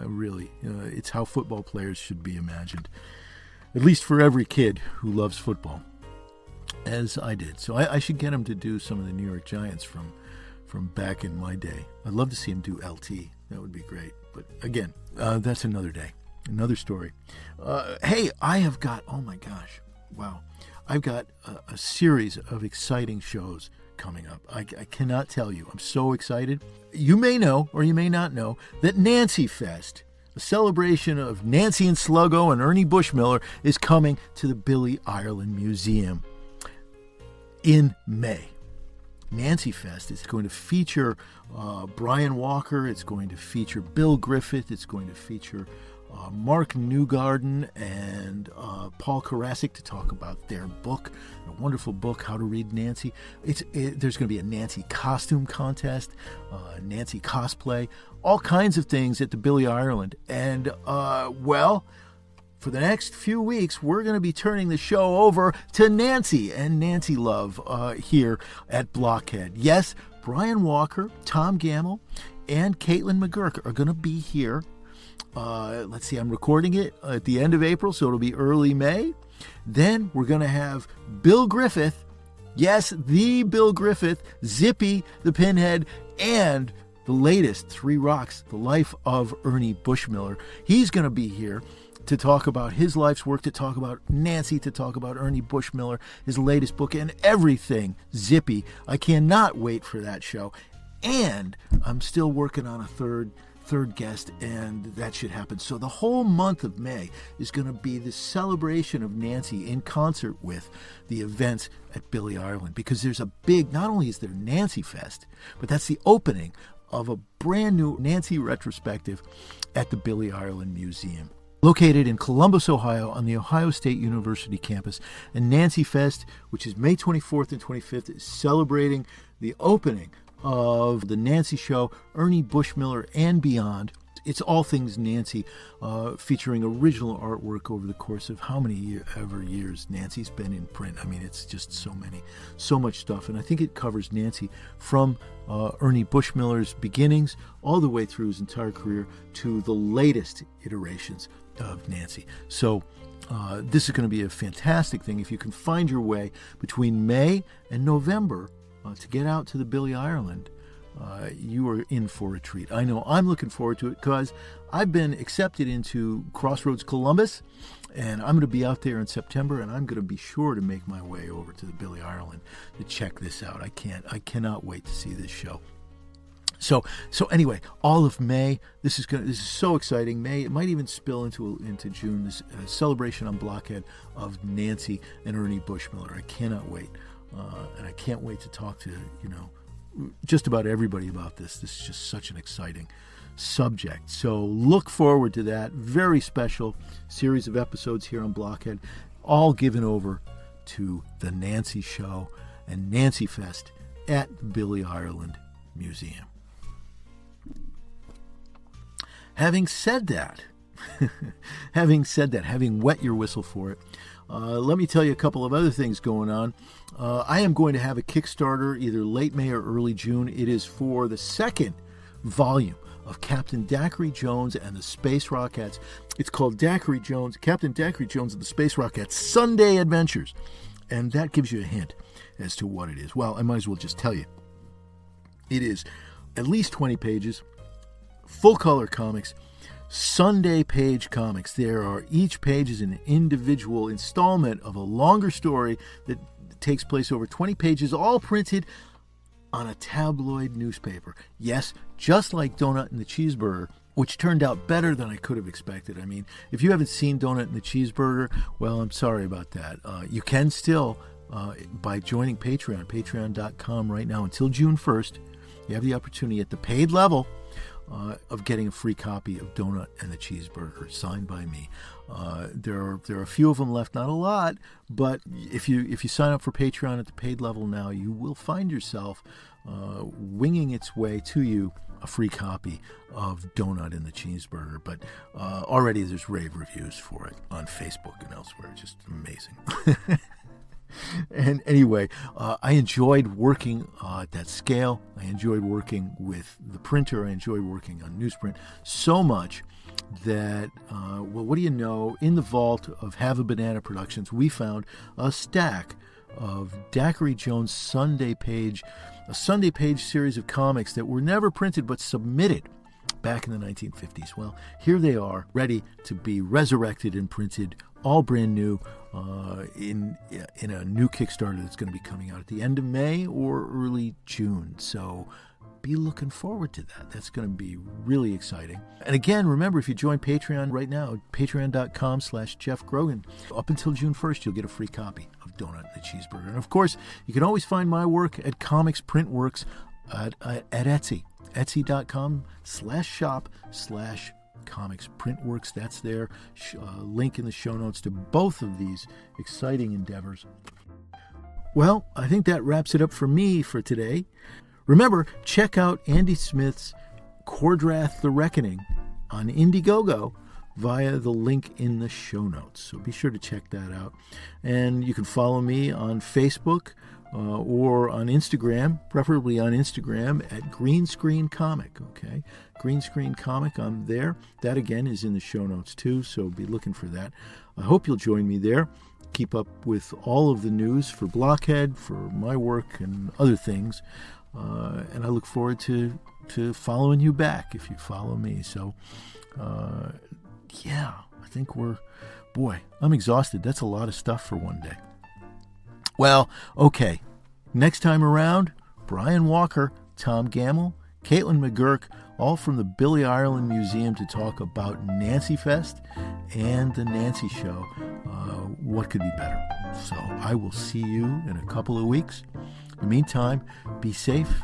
Really, it's how football players should be imagined. At least for every kid who loves football, as I did. So I should get him to do some of the New York Giants from back in my day. I'd love to see him do LT. That would be great. But again, that's another day, another story. Hey, I have got, oh my gosh, wow. I've got a series of exciting shows coming up. I cannot tell you. I'm so excited. You may know, or you may not know, that Nancy Fest, a celebration of Nancy and Sluggo and Ernie Bushmiller, is coming to the Billy Ireland Museum in May. Nancy Fest is going to feature Brian Walker. It's going to feature Bill Griffith. It's going to feature Mark Newgarden and Paul Karasik to talk about their book, a wonderful book, How to Read Nancy. There's going to be a Nancy costume contest, Nancy cosplay, all kinds of things at the Billy Ireland. And, for the next few weeks, we're going to be turning the show over to Nancy and Nancy Love here at Blockhead. Yes, Brian Walker, Tom Gamble, and Caitlin McGurk are going to be here. Let's see, I'm recording it at the end of April, so it'll be early May. Then we're going to have Bill Griffith, yes, the Bill Griffith, Zippy, the Pinhead, and the latest, Three Rocks, The Life of Ernie Bushmiller. He's going to be here to talk about his life's work, to talk about Nancy, to talk about Ernie Bushmiller, his latest book, and everything Zippy. I cannot wait for that show. And I'm still working on a third guest, and that should happen. So the whole month of May is going to be the celebration of Nancy in concert with the events at Billy Ireland, because there's a big, not only is there Nancy Fest, but that's the opening of a brand new Nancy retrospective at the Billy Ireland Museum, located in Columbus, Ohio, on the Ohio State University campus. And Nancy Fest, which is May 24th and 25th, is celebrating the opening of the Nancy Show, Ernie Bushmiller, and beyond. It's all things Nancy, featuring original artwork over the course of how many ever years Nancy's been in print. I mean, it's just so much stuff. And I think it covers Nancy from Ernie Bushmiller's beginnings all the way through his entire career to the latest iterations of Nancy. So this is going to be a fantastic thing. If you can find your way between May and November to get out to the Billy Ireland, you are in for a treat. I know I'm looking forward to it because I've been accepted into Crossroads Columbus, and I'm going to be out there in September, and I'm going to be sure to make my way over to the Billy Ireland to check this out. I cannot wait to see this show. So anyway, all of May, this is so exciting. May, it might even spill into June. This celebration on Blockhead of Nancy and Ernie Bushmiller. I cannot wait. And I can't wait to talk to, just about everybody about this. This is just such an exciting subject. So look forward to that very special series of episodes here on Blockhead, all given over to the Nancy Show and Nancy Fest at the Billy Ireland Museum. Having said that, having wet your whistle for it, let me tell you a couple of other things going on. I am going to have a Kickstarter either late May or early June. It is for the second volume of Captain Daiquiri Jones and the Space Rockettes. It's called Captain Daiquiri Jones and the Space Rockettes Sunday Adventures. And that gives you a hint as to what it is. Well, I might as well just tell you. It is at least 20 pages, full-color comics, Sunday page comics. Each page is an individual installment of a longer story that takes place over 20 pages, all printed on a tabloid newspaper. Yes, just like Donut and the Cheeseburger, which turned out better than I could have expected. I mean, if you haven't seen Donut and the Cheeseburger, well, I'm sorry about that. You can still, by joining Patreon, patreon.com right now until June 1st, you have the opportunity at the paid level of getting a free copy of Donut and the Cheeseburger, signed by me. There are a few of them left, not a lot, but if you sign up for Patreon at the paid level now, you will find yourself winging its way to you a free copy of Donut and the Cheeseburger. But already there's rave reviews for it on Facebook and elsewhere. It's just amazing. And anyway, I enjoyed working at that scale. I enjoyed working with the printer. I enjoyed working on newsprint so much that, what do you know, in the vault of Have a Banana Productions, we found a stack of Daiquiri Jones Sunday page series of comics that were never printed but submitted back in the 1950s. Well, here they are, ready to be resurrected and printed, all brand new, in a new Kickstarter that's going to be coming out at the end of May or early June. So be looking forward to that. That's going to be really exciting. And again, remember, if you join Patreon right now, patreon.com/Geoff Grogan, up until June 1st, you'll get a free copy of Donut and the Cheeseburger. And of course, you can always find my work at Comics Printworks at Etsy, etsy.com/shop/Comics Printworks. That's there. Link in the show notes to both of these exciting endeavors. Well, I think that wraps it up for me for today. Remember, check out Andy Smith's Kor-Drath the Awakening on Indiegogo via the link in the show notes. So be sure to check that out. And you can follow me on Facebook or on Instagram, preferably on Instagram at Green Screen Comic, okay? Green Screen Comic, I'm there. That, again, is in the show notes, too, so be looking for that. I hope you'll join me there. Keep up with all of the news for Blockhead, for my work, and other things. And I look forward to following you back if you follow me. So, yeah, I think I'm exhausted. That's a lot of stuff for one day. Well, okay. Next time around, Brian Walker, Tom Gamble, Caitlin McGurk, all from the Billy Ireland Museum to talk about Nancy Fest and the Nancy Show. What could be better? So I will see you in a couple of weeks. In the meantime, be safe,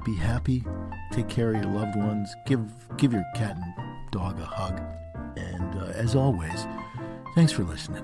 be happy, take care of your loved ones, give your cat and dog a hug. And as always, thanks for listening.